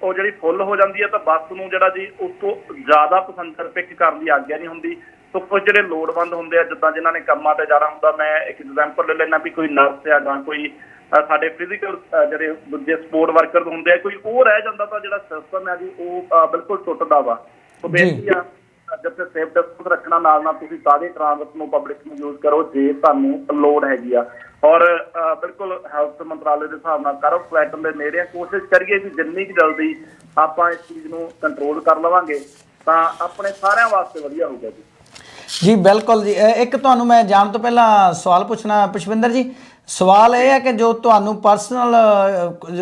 ਉਹ ਜਿਹੜੀ ਫੁੱਲ ਹੋ ਜਾਂਦੀ ਹੈ ਤਾਂ ਬੱਸ ਨੂੰ ਜਿਹੜਾ ਜੀ ਉਸ ਤੋਂ ਜ਼ਿਆਦਾ ਪੈਸੰਜਰ ਪਿਕ ਕਰਨ ਦੀ ਆਗਿਆ ਨਹੀਂ ਹੁੰਦੀ। ਸੋ ਕੁਝ ਜਿਹੜੇ ਲੋੜਵੰਦ ਹੁੰਦੇ ਆ, ਜਿੱਦਾਂ ਜਿਨ੍ਹਾਂ ਨੇ ਕੰਮਾਂ ਤੇ ਜਾਣਾ ਹੁੰਦਾ, ਮੈਂ ਇੱਕ ਐਗਜ਼ਾਮਪਲ ਲੈ ਲੈਣਾ ਵੀ ਕੋਈ ਨਰਸ ਆ ਜਾਂ ਕੋਈ ਸਾਡੇ ਫਿਜ਼ੀਕਲ ਜਿਹੜੇ ਦੂਜੇ ਸਪੋਰਟ ਵਰਕਰ ਹੁੰਦੇ ਆ, ਕੋਈ ਉਹ ਰਹਿ ਜਾਂਦਾ ਤਾਂ ਜਿਹੜਾ ਸਿਸਟਮ ਹੈ ਜੀ ਉਹ ਬਿਲਕੁਲ ਟੁੱਟਦਾ ਵਾ। ਸੋ ਬੇਨਤੀ ਆ ਜਿੱਥੇ ਸੇਫ ਡਿਸਟੈਂਸ ਰੱਖਣਾ, ਨਾਲ ਤੁਸੀਂ ਸਾਰੇ ਟ੍ਰਾਂਜ਼ਿਟ ਨੂੰ ਪਬਲਿਕ ਨੂੰ ਯੂਜ਼ ਕਰੋ ਜੇ ਤੁਹਾਨੂੰ ਲੋੜ ਹੈਗੀ ਆ। ਔਰ ਬਿਲਕੁਲ ਹੈਲਥ ਮੰਤਰਾਲੇ ਦੇ ਹਿਸਾਬ ਨਾਲ ਕਰਵ ਫਲੈਟਨ ਦੇ ਨੇੜੇ ਕੋਸ਼ਿਸ਼ ਕਰੀਏ ਕਿ ਜਿੰਨੀ ਕੁ ਜਲਦੀ ਆਪਾਂ ਇਸ ਚੀਜ਼ ਨੂੰ ਕੰਟਰੋਲ ਕਰ ਲਵਾਂਗੇ ਤਾਂ ਆਪਣੇ ਸਾਰਿਆਂ ਵਾਸਤੇ ਵਧੀਆ ਹੋਊਗਾ ਜੀ। ਜੀ ਬਿਲਕੁਲ ਜੀ। ਇੱਕ ਤੁਹਾਨੂੰ ਮੈਂ ਜਾਣ ਤੋਂ ਪਹਿਲਾਂ ਸਵਾਲ ਪੁੱਛਣਾ ਪੁਸ਼ਪਿੰਦਰ ਜੀ। ਸਵਾਲ ਇਹ ਹੈ ਕਿ ਜੋ ਤੁਹਾਨੂੰ ਪਰਸਨਲ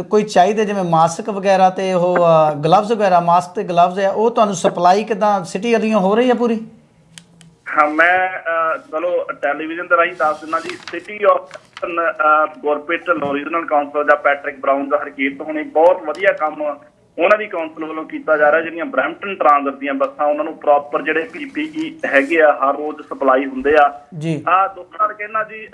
ਕੋਈ ਚਾਹੀਦੇ, ਜਿਵੇਂ ਮਾਸਕ ਵਗੈਰਾ ਤੇ ਉਹ ਗਲਵਜ਼ ਵਗੈਰਾ, ਮਾਸਕ ਤੇ ਗਲਵਜ਼ ਹੈ, ਉਹ ਤੁਹਾਨੂੰ ਸਪਲਾਈ ਕਿੱਦਾਂ ਸਿਟੀ ਵੱਲੋਂ ਹੋ ਰਹੀ ਹੈ ਪੂਰੀ? ਹਾਂ, ਮੈਂ ਚਲੋ ਟੈਲੀਵਿਜ਼ਨ ਦੇ ਰਾਹੀਂ ਦੱਸ ਦਿੰਦਾ ਜੀ। City of Gurpreet regional council ਜਾਂ ਪੈਟਰਿਕ ਬਰਾਊਨ ਦਾ ਹਰਕੀਰਤ ਹੋਣੀ ਬਹੁਤ ਵਧੀਆ ਕੰਮ ਉਹਨਾਂ ਦੀ ਕਾਉਂਸਲ ਵੱਲੋਂ ਕੀਤਾ ਜਾ ਰਿਹਾ। ਜਿਹੜੀਆਂ ਬਰੈਂਪਟਨ ਟ੍ਰਾਂਜ਼ਿਟ ਦੀਆਂ ਬੱਸਾਂ ਉਹਨਾਂ ਨੂੰ ਪ੍ਰੋਪਰ ਜਿਹੜੇ PPE ਹੈਗੇ ਆ ਹਰ ਰੋਜ਼ ਸਪਲਾਈ ਹੁੰਦੇ ਆ ਜੀ। ਦੁੱਖ ਨਾਲ ਕਹਿਣਾ ਜੀ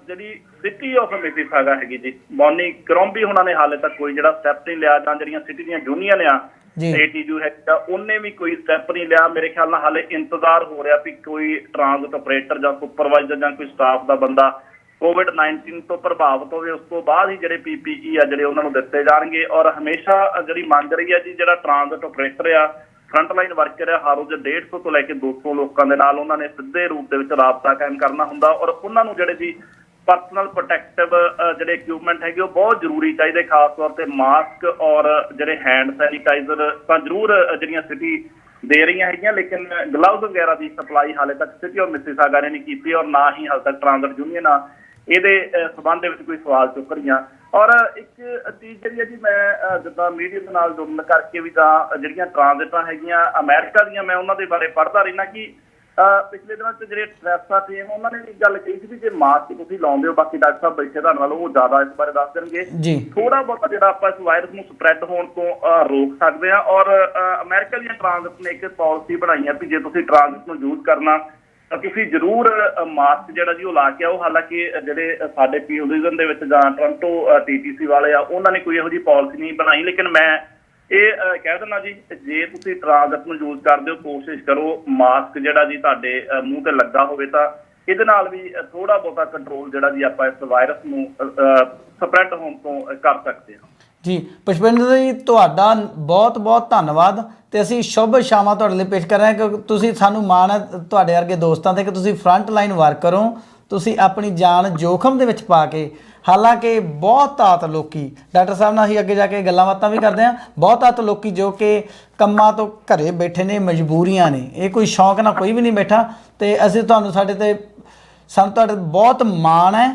ਜਿਹੜੀ ਸਿਟੀ ਆਫ ਮਿਸੀਸਾਗਾ ਹੈਗੀ ਜੀ, ਬੌਨੀ ਕਰੋਂਬੀ ਉਹਨਾਂ ਨੇ ਹਾਲੇ ਤੱਕ ਕੋਈ ਜਿਹੜਾ ਸਟੈਪ ਨਹੀਂ ਲਿਆ, ਜਾਂ ਜਿਹੜੀਆਂ ਸਿਟੀ ਦੀਆਂ ਯੂਨੀਅਨ ਆ ATU ਹੈਗਾ ਉਹਨੇ ਵੀ ਕੋਈ ਸਟੈਪ ਨਹੀਂ ਲਿਆ। ਮੇਰੇ ਖਿਆਲ ਨਾਲ ਹਾਲੇ ਇੰਤਜ਼ਾਰ ਹੋ ਰਿਹਾ ਵੀ ਕੋਈ ਟ੍ਰਾਂਜ਼ਿਟ ਆਪਰੇਟਰ ਜਾਂ ਸੁਪਰਵਾਈਜ਼ਰ ਜਾਂ ਕੋਈ ਸਟਾਫ ਦਾ ਬੰਦਾ COVID-19 ਤੋਂ ਪ੍ਰਭਾਵਿਤ ਹੋਵੇ, ਉਸ ਤੋਂ ਬਾਅਦ ਹੀ ਜਿਹੜੇ PPE ਆ ਜਿਹੜੇ ਉਹਨਾਂ ਨੂੰ ਦਿੱਤੇ ਜਾਣਗੇ। ਔਰ ਹਮੇਸ਼ਾ ਜਿਹੜੀ ਮੰਗ ਰਹੀ ਹੈ ਜੀ, ਜਿਹੜਾ ਟ੍ਰਾਂਜ਼ਿਟ ਆਪਰੇਟਰ ਆ, ਫਰੰਟ ਲਾਈਨ ਵਰਕਰ ਆ, ਹਰ ਰੋਜ਼ 150 ਤੋਂ ਲੈ ਕੇ 200 ਲੋਕਾਂ ਦੇ ਨਾਲ ਉਹਨਾਂ ਨੇ ਸਿੱਧੇ ਰੂਪ ਦੇ ਵਿੱਚ ਰਾਬਤਾ ਕਾਇਮ ਕਰਨਾ ਹੁੰਦਾ। ਔਰ ਉਹਨਾਂ ਨੂੰ ਜਿਹੜੇ ਜੀ ਪਰਸਨਲ ਪ੍ਰੋਟੈਕਟਿਵ ਜਿਹੜੇ ਇਕਵਿਪਮੈਂਟ ਹੈਗੇ ਉਹ ਬਹੁਤ ਜ਼ਰੂਰੀ ਚਾਹੀਦੇ, ਖਾਸ ਤੌਰ ਤੇ ਮਾਸਕ ਔਰ ਜਿਹੜੇ ਹੈਂਡ ਸੈਨੀਟਾਈਜ਼ਰ ਤਾਂ ਜ਼ਰੂਰ ਜਿਹੜੀਆਂ ਸਿਟੀ ਦੇ ਰਹੀਆਂ ਹੈਗੀਆਂ, ਲੇਕਿਨ ਗਲਵਜ਼ ਵਗੈਰਾ ਦੀ ਸਪਲਾਈ ਹਾਲੇ ਤੱਕ ਸਿਟੀ ਆਫ ਮਿਸੀਸਾਗਾ ਨੇ ਨਹੀਂ ਕੀਤੀ, ਔਰ ਨਾ ਹੀ ਹਾਲੇ ਤੱਕ ਟ੍ਰਾਂਜ਼ਿਟ ਯੂਨੀਅਨ ਆ ਇਹਦੇ ਸਬੰਧ ਦੇ ਵਿੱਚ ਕੋਈ ਸਵਾਲ ਚੁੱਕ ਰਹੀਆਂ। ਔਰ ਇੱਕ ਚੀਜ਼ ਜਿਹੜੀ ਹੈ ਜੀ, ਮੈਂ ਜਿੱਦਾਂ ਮੀਡੀਆ ਦੇ ਨਾਲ ਜੁੜਨ ਕਰਕੇ ਵੀ ਤਾਂ ਜਿਹੜੀਆਂ ਟ੍ਰਾਂਜ਼ਿਟਾਂ ਹੈਗੀਆਂ ਅਮਰੀਕਾ ਦੀਆਂ, ਮੈਂ ਉਹਨਾਂ ਦੇ ਬਾਰੇ ਪੜ੍ਹਦਾ ਰਹਿਣਾ ਕਿ ਪਿਛਲੇ ਦਿਨਾਂ 'ਚ ਜਿਹੜੇ ਟਰੈਸਾ ਟੀਮ ਉਹਨਾਂ ਨੇ ਵੀ ਗੱਲ ਕਹੀ ਸੀ ਵੀ ਜੇ ਮਾਸਕ ਤੁਸੀਂ ਲਾਉਂਦੇ ਹੋ, ਬਾਕੀ ਡਾਕਟਰ ਸਾਹਿਬ ਬੈਠੇ ਤੁਹਾਡੇ ਨਾਲ ਉਹ ਜ਼ਿਆਦਾ ਇਸ ਬਾਰੇ ਦੱਸ ਦੇਣਗੇ, ਥੋੜਾ ਬਹੁਤਾ ਜਿਹੜਾ ਆਪਾਂ ਇਸ ਵਾਇਰਸ ਨੂੰ ਸਪਰੈਡ ਹੋਣ ਤੋਂ ਰੋਕ ਸਕਦੇ ਹਾਂ। ਔਰ ਅਮਰੀਕਾ ਦੀਆਂ ਟ੍ਰਾਂਜ਼ਿਟ ਨੇ ਇੱਕ ਪਾਲਿਸੀ ਬਣਾਈ ਆ ਵੀ ਜੇ ਤੁਸੀਂ ਟ੍ਰਾਂਜ਼ਿਟ ਨੂੰ ਯੂਜ਼ ਕਰਨਾ ਤਾਂ ਤੁਸੀਂ ਜ਼ਰੂਰ ਮਾਸਕ ਜਿਹੜਾ ਜੀ ਉਹ ਲਾ ਕੇ ਆਓ। ਹਾਲਾਂਕਿ ਜਿਹੜੇ ਸਾਡੇ ਪੀਓਡੀਜ਼ਮ ਦੇ ਵਿੱਚ ਜਾਂ ਟੋਰਾਂਟੋ TTC ਵਾਲੇ ਆ ਉਹਨਾਂ ਨੇ ਕੋਈ ਇਹੋ ਜਿਹੀ ਪਾਲਿਸੀ ਨਹੀਂ ਬਣਾਈ, ਲੇਕਿਨ ਮੈਂ ਇਹ ਕਹਿ ਦਿੰਦਾ ਜੀ ਜੇ ਤੁਸੀਂ ਟ੍ਰਾਂਜ਼ਿਟ ਨੂੰ ਯੂਜ਼ ਕਰਦੇ ਹੋ ਕੋਸ਼ਿਸ਼ ਕਰੋ ਮਾਸਕ ਜਿਹੜਾ ਜੀ ਤੁਹਾਡੇ ਮੂੰਹ ਤੇ ਲੱਗਾ ਹੋਵੇ ਤਾਂ ਇਹਦੇ ਨਾਲ ਵੀ ਥੋੜਾ ਬਹੁਤਾ ਕੰਟਰੋਲ ਜਿਹੜਾ ਜੀ ਆਪਾਂ ਇਸ ਵਾਇਰਸ ਨੂੰ ਸਪਰੈਡ ਹੋਣ ਤੋਂ ਕਰ ਸਕਦੇ ਹਾਂ। ਜੀ ਪੁਸ਼ਪਿੰਦਰ ਜੀ, ਤੁਹਾਡਾ ਬਹੁਤ ਬਹੁਤ ਧੰਨਵਾਦ ਤੇ ਅਸੀਂ ਸ਼ੁਭ ਸ਼ਾਮਾਂ ਤੁਹਾਡੇ ਲਈ ਪੇਸ਼ ਕਰ ਰਹੇ ਹਾਂ, ਕਿਉਂਕਿ ਤੁਸੀਂ ਸਾਨੂੰ ਮਾਣ ਹੈ ਤੁਹਾਡੇ ਵਰਗੇ ਦੋਸਤਾਂ 'ਤੇ ਕਿ ਤੁਸੀਂ ਫਰੰਟ ਲਾਈਨ ਵਰਕਰ ਹੋ। ਤੁਸੀਂ ਆਪਣੀ ਜਾਨ ਜੋਖਮ ਦੇ ਵਿੱਚ ਪਾ ਕੇ, ਹਾਲਾਂਕਿ ਬਹੁਤਾਤ ਲੋਕੀ, ਡਾਕਟਰ ਸਾਹਿਬ ਨਾਲ ਅਸੀਂ ਅੱਗੇ ਜਾ ਕੇ ਗੱਲਾਂ ਬਾਤਾਂ ਵੀ ਕਰਦੇ ਹਾਂ, ਬਹੁਤਾਤ ਲੋਕੀ ਜੋ ਕਿ ਕੰਮਾਂ ਤੋਂ ਘਰੇ ਬੈਠੇ ਨੇ, ਮਜਬੂਰੀਆਂ ਨੇ, ਇਹ ਕੋਈ ਸ਼ੌਂਕ ਨਾਲ ਕੋਈ ਵੀ ਨਹੀਂ ਬੈਠਾ। ਤੇ ਅਸੀਂ ਤੁਹਾਨੂੰ ਸਾਡੇ ਤੇ ਸਾਨੂੰ ਤੁਹਾਡੇ ਬਹੁਤ ਮਾਣ ਹੈ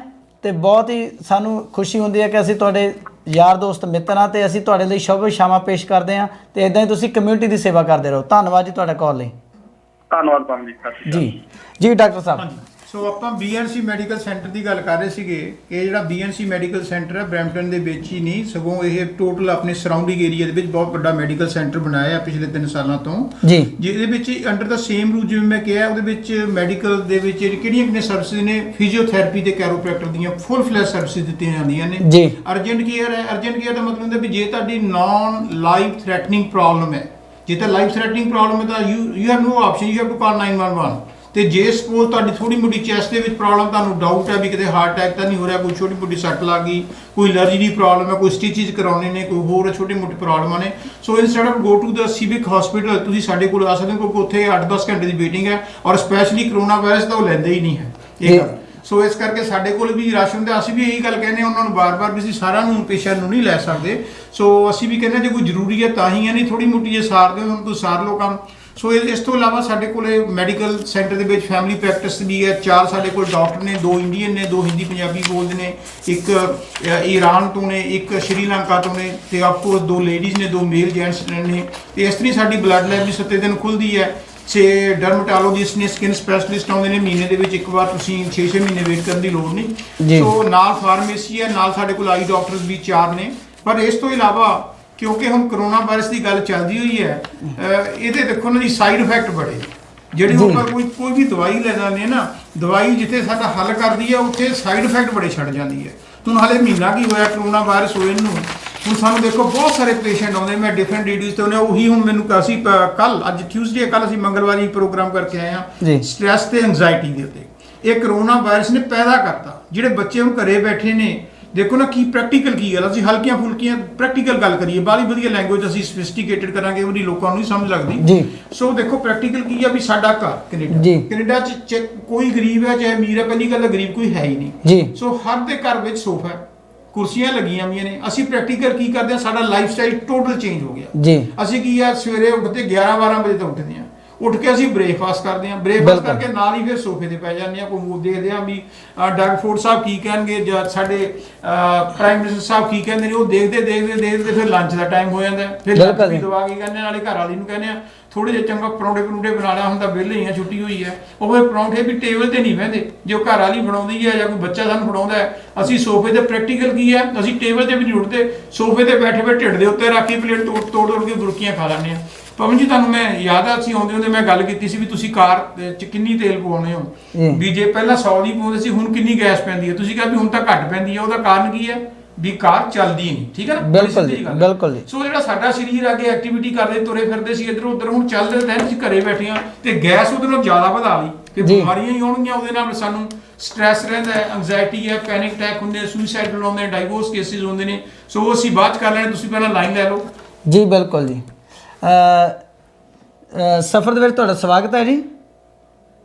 ਤੇ ਬਹੁਤ ਹੀ ਸਾਨੂੰ ਖੁਸ਼ੀ ਹੁੰਦੀ ਹੈ ਕਿ ਅਸੀਂ ਤੁਹਾਡੇ ਯਾਰ ਦੋਸਤ ਮਿੱਤਰ ਹਾਂ ਤੇ ਅਸੀਂ ਤੁਹਾਡੇ ਲਈ ਸ਼ੁਭ ਸ਼ਾਮਾਂ ਪੇਸ਼ ਕਰਦੇ ਹਾਂ ਤੇ ਇਦਾਂ ਹੀ ਤੁਸੀਂ ਕਮਿਊਨਿਟੀ ਦੀ ਸੇਵਾ ਕਰਦੇ ਰਹੋ। ਧੰਨਵਾਦ ਜੀ ਤੁਹਾਡਾ ਕਾਲ ਲਈ। ਧੰਨਵਾਦ ਪਾਮ ਜੀ, ਸਤਿ ਸ਼੍ਰੀ ਅਕਾਲ ਜੀ ਡਾਕਟਰ ਸਾਹਿਬ। ਹਾਂਜੀ, ਸੋ ਆਪਾਂ BNC ਮੈਡੀਕਲ ਸੈਂਟਰ ਦੀ ਗੱਲ ਕਰ ਰਹੇ ਸੀਗੇ। ਇਹ ਜਿਹੜਾ BNC ਮੈਡੀਕਲ ਸੈਂਟਰ ਹੈ ਬਰੈਂਪਟਨ ਦੇ ਵਿੱਚ ਹੀ ਨਹੀਂ, ਸਗੋਂ ਇਹ ਟੋਟਲ ਆਪਣੇ ਸਰਾਊਂਡਿੰਗ ਏਰੀਆ ਦੇ ਵਿੱਚ ਬਹੁਤ ਵੱਡਾ ਮੈਡੀਕਲ ਸੈਂਟਰ ਬਣਾਇਆ ਹੈ ਪਿਛਲੇ 3 ਸਾਲਾਂ ਤੋਂ ਜੀ। ਜਿਹਦੇ ਵਿੱਚ ਅੰਡਰ ਦਾ ਸੇਮ ਰੂਲ, ਜਿਵੇਂ ਮੈਂ ਕਿਹਾ, ਉਹਦੇ ਵਿੱਚ ਮੈਡੀਕਲ ਦੇ ਵਿੱਚ ਕਿਹੜੀਆਂ ਸਰਵਿਸਿਜ਼ ਨੇ, ਫਿਜ਼ੀਓਥੈਰੇਪੀ ਤੇ ਕੈਰੋਪ੍ਰੈਕਟਰ ਦੀਆਂ ਫੁੱਲ ਫਲੈਸ਼ ਸਰਵਿਸਿਜ਼ ਦਿੱਤੀਆਂ ਜਾਂਦੀਆਂ ਨੇ ਜੀ। ਅਰਜੈਂਟ ਕੇਅਰ ਹੈ। ਅਰਜੈਂਟ ਕੇਅਰ ਦਾ ਮਤਲਬ ਹੁੰਦਾ ਵੀ ਜੇ ਤੁਹਾਡੀ ਨਾਨ ਲਾਈਫ ਥ੍ਰੈਟਨਿੰਗ ਪ੍ਰੋਬਲਮ ਹੈ, ਜੇ ਤਾਂ ਲਾਈਫ ਥ੍ਰੈਟਨਿੰਗ ਪ੍ਰੋਬਲਮ ਹੈ ਤਾਂ you have no option, you have to call 911। ਤੇ ਜੇ ਸਪੋਜ਼ ਤੁਹਾਡੀ ਥੋੜੀ ਮੋਟੀ ਚੈਸਟ ਦੇ ਵਿੱਚ ਪ੍ਰੋਬਲਮ, ਤੁਹਾਨੂੰ ਡਾਊਟ ਹੈ ਵੀ ਕਿਤੇ ਹਾਰਟ ਅਟੈਕ ਤਾਂ ਨਹੀਂ ਹੋ ਰਿਹਾ, ਕੋਈ ਛੋਟੀ ਮੋਟੀ ਸੱਟ ਲੱਗ ਗਈ, ਕੋਈ ਅਲਰਜੀ ਦੀ ਪ੍ਰੋਬਲਮ ਹੈ, ਕੋਈ ਸਟਿਚਿਸ ਕਰਾਉਣੇ ਨੇ, ਕੋਈ ਹੋਰ ਛੋਟੀ ਮੋਟੀ ਪ੍ਰੋਬਲਮਾਂ ਨੇ, so instead of go to the Civic Hospital ਤੁਸੀਂ ਸਾਡੇ ਕੋਲ ਆ ਸਕਦੇ ਹੋ, ਕਿਉਂਕਿ ਉੱਥੇ 8-10 ਘੰਟੇ ਦੀ ਵੇਟਿੰਗ ਹੈ ਔਰ ਸਪੈਸ਼ਲੀ ਕਰੋਨਾ ਵਾਇਰਸ ਤਾਂ ਉਹ ਲੈਂਦੇ ਹੀ ਨਹੀਂ ਹੈ ਇਹ ਗੱਲ। ਸੋ ਇਸ ਕਰਕੇ ਸਾਡੇ ਕੋਲ ਵੀ ਰਸ਼ ਹੁੰਦਾ। ਅਸੀਂ ਵੀ ਇਹੀ ਗੱਲ ਕਹਿੰਦੇ ਹਾਂ ਉਹਨਾਂ ਨੂੰ ਬਾਰ-ਬਾਰ ਵੀ ਅਸੀਂ ਸਾਰਿਆਂ ਨੂੰ ਪੇਸ਼ੈਂਟ ਨੂੰ ਨਹੀਂ ਲੈ ਸਕਦੇ। ਸੋ ਅਸੀਂ ਵੀ ਕਹਿੰਦੇ ਜੇ ਕੋਈ ਜ਼ਰੂਰੀ ਹੈ ਤਾਂ ਹੀ ਹੈ, ਨਹੀਂ ਥੋੜੀ ਮੋਟੀ ਜੇ ਸਾਰਦੇ ਹੋ ਤੁਸੀਂ ਸਾਰ ਲਓ ਕੰਮ। ਸੋ ਇਸ ਤੋਂ ਇਲਾਵਾ ਸਾਡੇ ਕੋਲ ਮੈਡੀਕਲ ਸੈਂਟਰ ਦੇ ਵਿੱਚ ਫੈਮਿਲੀ ਪ੍ਰੈਕਟਿਸ ਵੀ ਹੈ। 4 ਸਾਡੇ ਕੋਲ ਡਾਕਟਰ ਨੇ, 2 ਇੰਡੀਅਨ ਨੇ, 2 ਹਿੰਦੀ ਪੰਜਾਬੀ ਬੋਲਦੇ ਨੇ, 1 ਈਰਾਨ ਤੋਂ ਨੇ, 1 ਸ਼੍ਰੀਲੰਕਾ ਤੋਂ ਨੇ, ਤੇ ਆਪਕੋ 2 ਲੇਡੀਜ਼ ਨੇ, 2 ਮੇਲ ਜੈਂਟਸ ਨੇ। ਤੇ ਇਸ ਤਰ੍ਹਾਂ ਸਾਡੀ ਬਲੱਡ ਲੈਬ ਵੀ 7 ਦਿਨ ਖੁੱਲ੍ਹਦੀ ਹੈ। 6 ਡਰਮਟੋਲੋਜਿਸਟ ਨੇ, ਸਕਿਨ ਸਪੈਸ਼ਲਿਸਟ ਆਉਂਦੇ ਨੇ ਮਹੀਨੇ ਦੇ ਵਿੱਚ ਇੱਕ ਵਾਰ, ਤੁਸੀਂ 6-6 ਮਹੀਨੇ ਵੇਟ ਕਰਨ ਦੀ ਲੋੜ ਨਹੀਂ। ਸੋ ਨਾਲ ਫਾਰਮੇਸੀ ਹੈ, ਨਾਲ ਸਾਡੇ ਕੋਲ ਆਈ ਡਾਕਟਰਸ ਵੀ 4 ਨੇ। ਪਰ ਇਸ ਤੋਂ ਇਲਾਵਾ ਕਿਉਂਕਿ ਹੁਣ ਕਰੋਨਾ ਵਾਇਰਸ ਦੀ ਗੱਲ ਚੱਲਦੀ ਹੋਈ ਹੈ, ਇਹਦੇ ਦੇਖੋ ਨਾ ਜੀ ਸਾਈਡ ਇਫੈਕਟ ਬੜੇ, ਜਿਹੜੀ ਆਪਾਂ ਕੋਈ ਵੀ ਦਵਾਈ ਲੈ ਜਾਂਦੇ ਨਾ, ਦਵਾਈ ਜਿੱਥੇ ਸਾਡਾ ਹੱਲ ਕਰਦੀ ਹੈ ਉੱਥੇ ਸਾਈਡ ਇਫੈਕਟ ਬੜੇ ਛੱਡ ਜਾਂਦੀ ਹੈ। ਹੁਣ ਹਾਲੇ ਮਹੀਨਾ ਕੀ ਹੋਇਆ ਕਰੋਨਾ ਵਾਇਰਸ ਹੋਏ ਨੂੰ, ਹੁਣ ਸਾਨੂੰ ਦੇਖੋ ਬਹੁਤ ਸਾਰੇ ਪੇਸ਼ੈਂਟ ਆਉਂਦੇ, ਮੈਂ ਡਿਫਰੈਂਟ ਰੇਡੀਓਜ਼ ਤੇ ਉਹਨੇ ਉਹੀ ਹੁਣ ਮੈਨੂੰ ਅਸੀਂ ਕੱਲ, ਅੱਜ ਟਿਊਜ਼ਡੇ, ਕੱਲ ਅਸੀਂ ਮੰਗਲਵਾਰੀ ਪ੍ਰੋਗਰਾਮ ਕਰਕੇ ਆਏ ਹਾਂ ਸਟ੍ਰੈਸ ਤੇ ਐਂਗਜ਼ਾਇਟੀ ਦੇ ਉੱਤੇ। ਇਹ ਕਰੋਨਾ ਵਾਇਰਸ ਨੇ ਪੈਦਾ ਕਰਤਾ। ਜਿਹੜੇ ਬੱਚੇ ਹੁਣ ਘਰੇ ਬੈਠੇ ਨੇ, ਦੇਖੋ ਨਾ ਕੀ ਪ੍ਰੈਕਟੀਕਲ ਕੀ ਗੱਲ, ਅਸੀਂ ਹਲਕੀਆਂ ਫੁਲਕੀਆਂ ਪ੍ਰੈਕਟੀਕਲ ਗੱਲ ਕਰੀਏ, ਬਾਹਲੀ ਵਧੀਆ ਲੈਂਗੁਏਜ ਅਸੀਂ ਸਫਿਸਟੀਕੇਟਡ ਕਰਾਂਗੇ, ਉਹਦੀ ਲੋਕਾਂ ਨੂੰ ਨਹੀਂ ਸਮਝ ਲੱਗਦੀ। ਸੋ ਦੇਖੋ ਪ੍ਰੈਕਟੀਕਲ ਕੀ ਆ ਵੀ ਸਾਡਾ ਘਰ ਕੈਨੇਡਾ 'ਚ ਕੋਈ ਗਰੀਬ ਹੈ ਚਾਹੇ ਅਮੀਰ ਹੈ, ਪਹਿਲੀ ਗੱਲ ਤਾਂ ਗਰੀਬ ਕੋਈ ਹੈ ਹੀ ਨਹੀਂ। ਸੋ ਹਰ ਦੇ ਘਰ ਵਿੱਚ ਸੋਫਾ, ਕੁਰਸੀਆਂ ਲੱਗੀਆਂ ਹੋਈਆਂ ਨੇ। ਅਸੀਂ ਪ੍ਰੈਕਟੀਕਲ ਕੀ ਕਰਦੇ ਹਾਂ, ਸਾਡਾ ਲਾਈਫ ਸਟਾਈਲ ਟੋਟਲ ਚੇਂਜ ਹੋ ਗਿਆ। ਅਸੀਂ ਕੀ ਆ, ਸਵੇਰੇ ਉੱਠਦੇ 11-12 ਵਜੇ ਤੋਂ ਉੱਠਦੇ ਹਾਂ, ਉੱਠ ਕੇ ਅਸੀਂ ਬ੍ਰੇਕਫਾਸਟ ਕਰਦੇ ਹਾਂ, ਬ੍ਰੇਕਫਾਸਟ ਕਰਕੇ ਨਾਲ ਹੀ ਫਿਰ ਸੋਫੇ ਤੇ ਪੈ ਜਾਂਦੇ ਹਾਂ, ਕੋਈ ਮੂਵ ਦੇਖਦੇ ਹਾਂ ਵੀ ਡਾਕਟਰ ਫੋਰਡ ਸਾਹਿਬ ਕੀ ਕਹਿਣਗੇ ਜਾਂ ਸਾਡੇ ਪ੍ਰਾਈਮ ਮਿਨਿਸਟਰ ਸਾਹਿਬ ਕੀ ਕਹਿੰਦੇ ਨੇ, ਉਹ ਦੇਖਦੇ ਫਿਰ ਲੰਚ ਦਾ ਟਾਈਮ ਹੋ ਜਾਂਦਾ। ਫਿਰ ਲੰਚ ਵੀ ਦਵਾ ਕੇ ਕਹਿੰਦੇ, ਨਾਲੇ ਘਰ ਵਾਲੀ ਨੂੰ ਕਹਿੰਦੇ ਆ ਥੋੜੇ ਜਿਹੇ ਚੰਗਾ ਪਰੌਂਠੇ ਬਣਾ ਲਿਆ ਹੁੰਦਾ, ਵਿਹਲੇ ਹੀ ਆ, ਛੁੱਟੀ ਹੋਈ ਹੈ। ਉਹ ਫਿਰ ਪਰੌਂਠੇ ਵੀ ਟੇਬਲ ਤੇ ਨਹੀਂ ਬਹਿੰਦੇ, ਜੇ ਉਹ ਘਰ ਵਾਲੀ ਬਣਾਉਂਦੀ ਹੈ ਜਾਂ ਕੋਈ ਬੱਚਾ ਸਾਨੂੰ ਫੜਾਉਂਦਾ ਹੈ, ਅਸੀਂ ਸੋਫੇ ਤੇ ਪ੍ਰੈਕਟੀਕਲ ਕੀ ਹੈ, ਅਸੀਂ ਟੇਬਲ ਤੇ ਵੀ ਨਹੀਂ ਉੱਠਦੇ, ਸੋਫੇ ਤੇ ਬੈਠੇ ਢਿੱਡ ਦੇ ਉੱਤੇ ਰੱਖ ਕੇ ਪਲੇਟ ਤੋੜ ਕੇ ਬੁਰਕੀਆਂ ਖਾ ਲੈਂਦੇ ਹਾਂ। ਪਵਨ ਜੀ, ਤੁਹਾਨੂੰ ਮੈਂ ਯਾਦ ਆ ਅਸੀਂ ਆਉਂਦੇ ਮੈਂ ਗੱਲ ਕੀਤੀ ਸੀ ਵੀ ਤੁਸੀਂ ਕਾਰ 'ਚ ਕਿੰਨੀ ਤੇਲ ਪਵਾਉਂਦੇ ਹੋ, ਵੀ ਜੇ ਪਹਿਲਾਂ 100 ਦੀ ਪਾਉਂਦੇ ਸੀ ਹੁਣ ਕਿੰਨੀ ਗੈਸ ਪੈਂਦੀ ਹੈ, ਤੁਸੀਂ ਕਿਹਾ ਵੀ ਹੁਣ ਤਾਂ ਘੱਟ ਪੈਂਦੀ ਹੈ। ਉਹਦਾ ਕਾਰਨ ਕੀ ਹੈ ਵੀ ਕਾਰ ਚੱਲਦੀ ਨਹੀਂ, ਠੀਕ ਹੈ ਨਾ? ਬਿਲਕੁਲ। ਸੋ ਜਿਹੜਾ ਸਾਡਾ ਸਰੀਰ ਅੱਗੇ ਐਕਟੀਵਿਟੀ ਕਰਦੇ ਤੁਰੇ ਫਿਰਦੇ ਸੀ ਇੱਧਰ ਉੱਧਰ, ਹੁਣ ਚੱਲਦੇ ਤਾਂ ਅਸੀਂ ਘਰੇ ਬੈਠੇ ਹਾਂ ਤੇ ਗੈਸ ਉਹਦੇ ਨਾਲ ਜ਼ਿਆਦਾ ਵਧਾ ਲਈ ਕਿ ਬਿਮਾਰੀਆਂ ਹੀ ਆਉਣਗੀਆਂ ਉਹਦੇ ਨਾਲ। ਸਾਨੂੰ ਸਟ੍ਰੈਸ ਰਹਿੰਦਾ ਹੈ, ਐਂਗਜ਼ਾਇਟੀ ਹੈ, ਪੈਨਿਕ ਅਟੈਕ ਹੁੰਦੇ, ਸੁਸਾਈਡਲ ਹੁੰਦੇ, ਡਾਈਵੋਰਸ ਕੇਸਿਸ ਹੁੰਦੇ ਨੇ। ਸੋ ਅਸੀਂ ਬਾਅਦ 'ਚ ਕਰ ਲੈਣੇ, ਤੁਸੀਂ ਪਹਿਲਾਂ ਲਾਈਨ ਲੈ ਲਓ। ਜੀ ਬਿਲਕੁਲ ਜੀ। ਸਫ਼ਰ ਦੇ ਵਿੱਚ ਤੁਹਾਡਾ ਸਵਾਗਤ ਹੈ ਜੀ।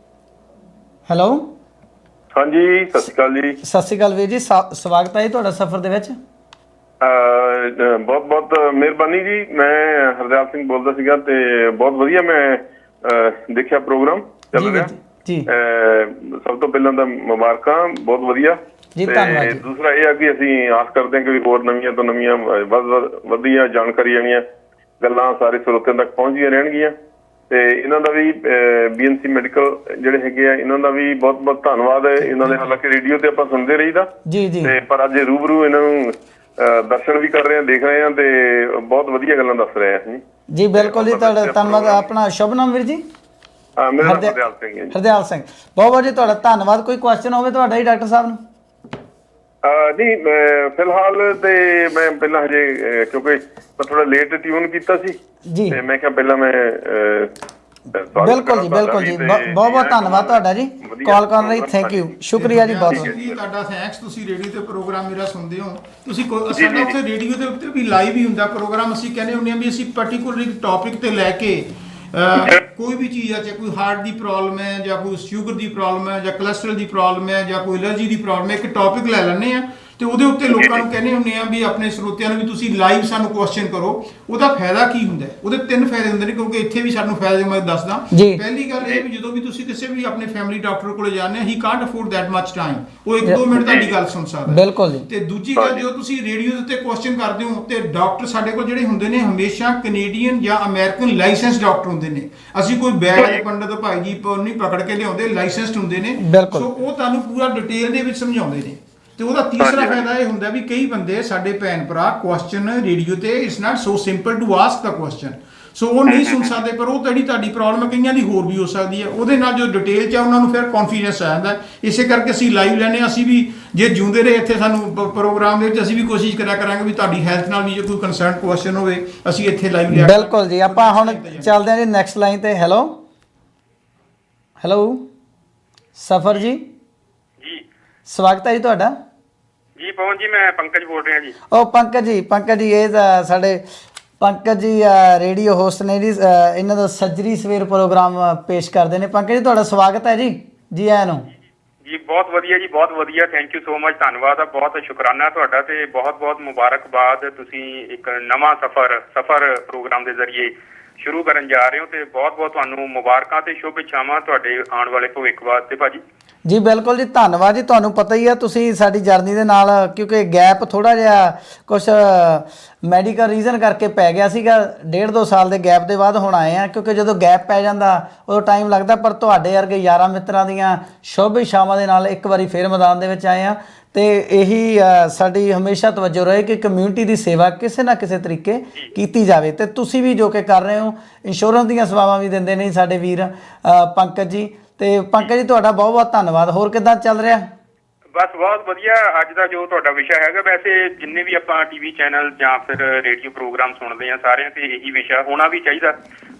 ਹੈਲੋ, ਹਾਂਜੀ, ਸਤਿ ਸ਼੍ਰੀ ਅਕਾਲ ਜੀ। ਸਤਿ ਸ਼੍ਰੀ ਅਕਾਲ ਵੀਰ ਜੀ, ਸਵਾਗਤ ਹੈ ਜੀ ਤੁਹਾਡਾ ਸਫ਼ਰ ਦੇ ਵਿੱਚ। ਬਹੁਤ ਬਹੁਤ ਮਿਹਰਬਾਨੀ ਜੀ। ਮੈਂ ਹਰਦਿਆਲ ਸਿੰਘ ਬੋਲਦਾ ਸੀਗਾ ਤੇ ਬਹੁਤ ਵਧੀਆ ਮੈਂ ਦੇਖਿਆ ਪ੍ਰੋਗਰਾਮ ਚੱਲ ਰਿਹਾ ਜੀ। ਸਭ ਤੋਂ ਪਹਿਲਾਂ ਤਾਂ ਮੁਬਾਰਕਾਂ, ਬਹੁਤ ਵਧੀਆ ਜੀ, ਧੰਨਵਾਦ ਜੀ। ਦੂਸਰਾ ਇਹ ਆ ਕਿ ਅਸੀਂ ਆਸ ਕਰਦੇ ਹਾਂ ਕਿ ਹੋਰ ਨਵੀਆਂ ਤੋਂ ਨਵੀਆਂ ਵਧੀਆ ਜਾਣਕਾਰੀ ਵਾਲੀਆਂ ਗੱਲਾਂ ਸਾਰੇ ਸਰੋਤਿਆਂ ਤੱਕ ਪਹੁੰਚਦੀਆਂ ਰਹਿਣਗੀਆਂ। ਤੇ ਇਹਨਾਂ ਦਾ ਵੀ BNC ਮੈਡੀਕਲ ਜਿਹੜੇ ਹੈਗੇ ਆ, ਇਹਨਾਂ ਦਾ ਵੀ ਬਹੁਤ ਬਹੁਤ ਧੰਨਵਾਦ ਹੈ। ਇਹਨਾਂ ਦੇ ਹਾਲਾਂਕਿ ਰੇਡੀਓ ਤੇ ਆਪਾਂ ਸੁਣਦੇ ਰਹੀਦਾ ਤੇ ਪਰ ਅੱਜ ਰੂਬਰੂ ਇਹਨਾਂ ਨੂੰ ਦਰਸ਼ਨ ਵੀ ਕਰ ਰਹੇ ਹਾਂ, ਦੇਖ ਰਹੇ ਹਾਂ ਤੇ ਬਹੁਤ ਵਧੀਆ ਗੱਲਾਂ ਦੱਸ ਰਹੇ ਆ ਜੀ। ਬਿਲਕੁਲ ਜੀ, ਤੁਹਾਡਾ ਧੰਨਵਾਦ। ਆਪਣਾ ਸ਼ੁਭ ਨਾਮ ਵੀਰ ਜੀ? ਮੇਰਾ ਨਾਮ ਹਰਦਿਆਲ ਸਿੰਘ ਹੈ। ਹਰਦਿਆਲ ਸਿੰਘ, ਬਹੁਤ ਬਹੁਤ ਜੀ ਤੁਹਾਡਾ ਧੰਨਵਾਦ। ਕੋਈ ਕੁਐਸਚਨ ਹੋਵੇ ਤੁਹਾਡਾ ਹੀ ਡਾਕਟਰ ਸਾਹਿਬ ਨੂੰ? ਨਹੀਂ, ਫਿਲਹਾਲ ਤੇ ਮੈਂ ਪਹਿਲਾਂ ਹਜੇ ਕਿਉਂਕਿ ਮੈਂ ਥੋੜਾ ਲੇਟ ਟਿਊਨ ਕੀਤਾ ਸੀ ਜੀ, ਤੇ ਮੈਂ ਕਿਹਾ ਪਹਿਲਾਂ ਮੈਂ ਬਿਲਕੁਲ ਜੀ, ਬਿਲਕੁਲ ਜੀ, ਬਹੁਤ ਬਹੁਤ ਧੰਨਵਾਦ ਤੁਹਾਡਾ ਜੀ। ਕਾਲ ਕਰਨ ਲਈ ਥੈਂਕ ਯੂ, ਸ਼ੁਕਰੀਆ ਜੀ ਬਹੁਤ ਜੀ ਬਹੁਤ। ਤੁਹਾਡਾ ਥੈਂਕਸ, ਤੁਸੀਂ ਰੇਡੀਓ ਤੇ ਪ੍ਰੋਗਰਾਮ ਮੇਰਾ ਸੁਣਦੇ ਹੋ। ਤੁਸੀਂ ਸਾਡਾ ਉੱਥੇ ਰੇਡੀਓ ਦੇ ਉੱਤੇ ਵੀ ਲਾਈਵ ਹੀ ਹੁੰਦਾ ਪ੍ਰੋਗਰਾਮ। ਅਸੀਂ ਕਹਿੰਦੇ ਹੁੰਦੇ ਹਾਂ ਵੀ ਅਸੀਂ ਪਾਰਟਿਕੂਲਰ ਇੱਕ ਟੌਪਿਕ ਤੇ ਲੈ ਕੇ ਕੋਈ ਵੀ ਚੀਜ਼ ਆ, ਚਾਹੇ ਕੋਈ ਹਾਰਟ ਦੀ ਪ੍ਰੋਬਲਮ ਹੈ ਜਾਂ ਕੋਈ ਸ਼ੂਗਰ ਦੀ ਪ੍ਰੋਬਲਮ ਹੈ ਜਾਂ ਕੋਲੇਸਟ੍ਰੋਲ ਦੀ ਪ੍ਰੋਬਲਮ ਹੈ ਜਾਂ ਕੋਈ ਐਲਰਜੀ ਦੀ ਪ੍ਰੋਬਲਮ ਹੈ, ਇੱਕ ਟੌਪਿਕ ਲੈ ਲੈਂਦੇ ਆ ਤੇ ਉਹਦੇ ਉੱਤੇ ਲੋਕਾਂ ਨੂੰ ਕਹਿੰਦੇ ਹੁੰਦੇ ਆ ਵੀ ਆਪਣੇ ਸਰੋਤਿਆਂ ਨੂੰ ਵੀ ਤੁਸੀਂ ਲਾਈਵ ਸਾਨੂੰ ਕੁਐਸਚਨ ਕਰੋ। ਉਹਦਾ ਫਾਇਦਾ ਕੀ ਹੁੰਦਾ? ਉਹਦੇ 3 ਫਾਇਦੇ ਹੁੰਦੇ ਨੇ, ਕਿਉਂਕਿ ਇੱਥੇ ਵੀ ਸਾਨੂੰ ਫਾਇਦੇ ਮੈਂ ਦੱਸਦਾ। ਪਹਿਲੀ ਗੱਲ ਇਹ ਵੀ ਜਦੋਂ ਵੀ ਤੁਸੀਂ ਕਿਸੇ ਵੀ ਆਪਣੇ ਫੈਮਿਲੀ ਡਾਕਟਰ ਕੋਲ ਜਾਂਦੇ he can't afford that much time, ਉਹ 1-2 ਮਿੰਟ ਤੁਹਾਡੀ ਗੱਲ ਸੁਣ ਸਕਦਾ। ਬਿਲਕੁਲ ਜੀ। ਤੇ ਦੂਜੀ ਗੱਲ, ਜਦੋਂ ਤੁਸੀਂ ਰੇਡੀਓ ਦੇ ਉੱਤੇ ਕੁਐਸਚਨ ਕਰਦੇ ਹੋ ਤੇ ਡਾਕਟਰ ਸਾਡੇ ਕੋਲ ਜਿਹੜੇ ਹੁੰਦੇ ਨੇ ਹਮੇਸ਼ਾ ਕੈਨੇਡੀਅਨ ਜਾਂ ਅਮਰੀਕਨ ਲਾਇਸੈਂਸ ਡਾਕਟਰ ਹੁੰਦੇ ਨੇ। ਅਸੀਂ ਕੋਈ ਬੈਗ ਪੰਡਤ ਭਾਈ ਜੀ ਨਹੀਂ ਪਕੜ ਕੇ ਲਿਆਉਂਦੇ, ਲਾਇਸੈਂਸਡ ਹੁੰਦੇ ਨੇ। ਸੋ ਉਹ ਤੁਹਾਨੂੰ ਪੂਰਾ ਡਿਟੇਲ ਦੇ ਵਿੱਚ ਸਮਝਾਉਂਦੇ ਨੇ। ਤੇ ਉਹਦਾ ਤੀਸਰਾ ਫਾਇਦਾ ਇਹ ਹੁੰਦਾ ਵੀ ਕਈ ਬੰਦੇ ਸਾਡੇ ਭੈਣ ਭਰਾ ਕੁਐਸਚਨ ਰੇਡੀਓ ਤੇ it's not so simple to ask the question, so ਉਹ ਨਹੀਂ ਸੁਣ ਸਕਦੇ, ਪਰ ਉਹ ਤੁਹਾਡੀ ਪ੍ਰੋਬਲਮ ਕਈਆਂ ਦੀ ਹੋਰ ਵੀ ਹੋ ਸਕਦੀ ਹੈ। ਉਹਦੇ ਨਾਲ ਜੋ ਡਿਟੇਲ 'ਚ ਆ ਉਹਨਾਂ ਨੂੰ ਫਿਰ ਕੌਨਫੀਡੈਂਸ ਆ ਜਾਂਦਾ। ਇਸੇ ਕਰਕੇ ਅਸੀਂ ਲਾਈਵ ਲੈਂਦੇ ਹਾਂ। ਅਸੀਂ ਵੀ ਜੇ ਜਿਉਂਦੇ ਰਹੇ ਇੱਥੇ ਸਾਨੂੰ ਪ੍ਰੋਗਰਾਮ ਦੇ ਵਿੱਚ ਅਸੀਂ ਵੀ ਕੋਸ਼ਿਸ਼ ਕਰਿਆ ਕਰਾਂਗੇ ਵੀ ਤੁਹਾਡੀ ਹੈਲਥ ਨਾਲ ਵੀ ਜੇ ਕੋਈ ਕੰਸਰਨ ਕੁਐਸਚਨ ਹੋਵੇ ਅਸੀਂ ਇੱਥੇ ਲਾਈਵ ਲਿਆ। ਬਿਲਕੁਲ ਜੀ। ਆਪਾਂ ਹੁਣ ਚੱਲਦੇ ਹਾਂ ਜੀ ਨੈਕਸਟ ਲਾਈਨ ਤੇ। ਹੈਲੋ ਸਫਰ ਜੀ, ਸਵਾਗਤ ਹੈ ਜੀ ਤੁਹਾਡਾ। ਜੀ ਪਵਨ ਜੀ, ਮੈਂ ਪੰਕਜ ਬੋਲ ਰਿਹਾ ਜੀ। ਉਹ ਪੰਕਜ ਜੀ ਇਹ ਤਾਂ ਸਾਡੇ ਪੰਕਜ ਜੀ ਰੇਡੀਓ ਹੋਸਟ ਨੇ ਜੀ। ਇਹਨਾਂ ਦਾ ਸੱਜਰੀ ਸਵੇਰ ਪ੍ਰੋਗਰਾਮ ਪੇਸ਼ ਕਰਦੇ ਨੇ। ਪੰਕਜ ਜੀ ਤੁਹਾਡਾ ਸਵਾਗਤ ਹੈ ਜੀ ਆਇਆਂ ਨੂੰ। ਜੀ ਬਹੁਤ ਵਧੀਆ ਜੀ, ਬਹੁਤ ਵਧੀਆ, ਥੈਂਕ ਯੂ ਸੋ ਮਚ, ਧੰਨਵਾਦ ਆ, ਬਹੁਤ ਸ਼ੁਕਰਾਨਾ ਤੁਹਾਡਾ ਤੇ ਬਹੁਤ ਬਹੁਤ ਮੁਬਾਰਕਬਾਦ। ਤੁਸੀਂ ਇੱਕ ਨਵਾਂ ਸਫ਼ਰ ਪ੍ਰੋਗਰਾਮ ਦੇ ਜ਼ਰੀਏ ਸ਼ੁਰੂ ਕਰਨ ਜਾ ਰਹੇ ਹੋ ਤੇ ਬਹੁਤ ਬਹੁਤ ਤੁਹਾਨੂੰ ਮੁਬਾਰਕਾਂ ਤੇ ਸ਼ੁਭ ਇੱਛਾਵਾਂ ਤੁਹਾਡੇ ਆਉਣ ਵਾਲੇ ਭਵਿੱਖ ਵਾਸਤੇ ਭਾਜੀ। ਜੀ ਬਿਲਕੁਲ ਜੀ, ਧੰਨਵਾਦ ਜੀ। ਤੁਹਾਨੂੰ ਪਤਾ ਹੀ ਆ ਤੁਸੀਂ ਸਾਡੀ ਜਰਨੀ ਦੇ ਨਾਲ, ਕਿਉਂਕਿ ਗੈਪ ਥੋੜਾ ਜਿਹਾ ਕੁਛ ਮੈਡੀਕਲ ਰੀਜ਼ਨ ਕਰਕੇ ਪੈ ਗਿਆ ਸੀਗਾ। 1.5-2 ਸਾਲ ਦੇ ਗੈਪ ਦੇ ਬਾਅਦ ਹੁਣ ਆਏ ਆ, ਕਿਉਂਕਿ ਜਦੋਂ ਗੈਪ ਪੈ ਜਾਂਦਾ ਉਦੋਂ ਟਾਈਮ ਲੱਗਦਾ। ਪਰ ਤੁਹਾਡੇ ਵਰਗੇ ਯਾਰਾਂ ਮਿੱਤਰਾਂ ਦੀਆਂ ਸ਼ੁਭ ਇੱਛਾਵਾਂ ਦੇ ਨਾਲ ਇੱਕ ਵਾਰੀ ਫੇਰ ਮੈਦਾਨ ਦੇ ਵਿੱਚ ਆਏ ਆ। ਤੇ ਇਹੀ ਸਾਡੀ ਹਮੇਸ਼ਾ ਤਵੱਜੋ ਰਹੇ ਕਿ ਕਮਿਊਨਿਟੀ ਦੀ ਸੇਵਾ ਕਿਸੇ ਨਾ ਕਿਸੇ ਤਰੀਕੇ ਕੀਤੀ ਜਾਵੇ। ਤੇ ਤੁਸੀਂ ਵੀ ਜੋ ਕਿ ਕਰ ਰਹੇ ਹੋ, ਇੰਸ਼ੋਰੈਂਸ ਦੀਆਂ ਸੇਵਾਵਾਂ ਵੀ ਦਿੰਦੇ ਨੇ ਸਾਡੇ ਵੀਰ ਪੰਕਜ ਜੀ। ਤੇ ਪੰਕਜ ਜੀ ਤੁਹਾਡਾ ਬਹੁਤ ਬਹੁਤ ਧੰਨਵਾਦ। ਹੋਰ ਕਿੱਦਾਂ ਚੱਲ ਰਿਹਾ? ਬਸ ਬਹੁਤ ਵਧੀਆ। ਅੱਜ ਦਾ ਜੋ ਤੁਹਾਡਾ ਵਿਸ਼ਾ ਹੈਗਾ, ਵੈਸੇ ਜਿੰਨੇ ਵੀ ਆਪਾਂ ਟੀਵੀ ਚੈਨਲ ਜਾਂ ਫਿਰ ਰੇਡੀਓ ਪ੍ਰੋਗਰਾਮ ਸੁਣਦੇ ਆ ਸਾਰਿਆਂ ਤੇ ਇਹੀ ਵਿਸ਼ਾ ਹੋਣਾ ਵੀ ਚਾਹੀਦਾ।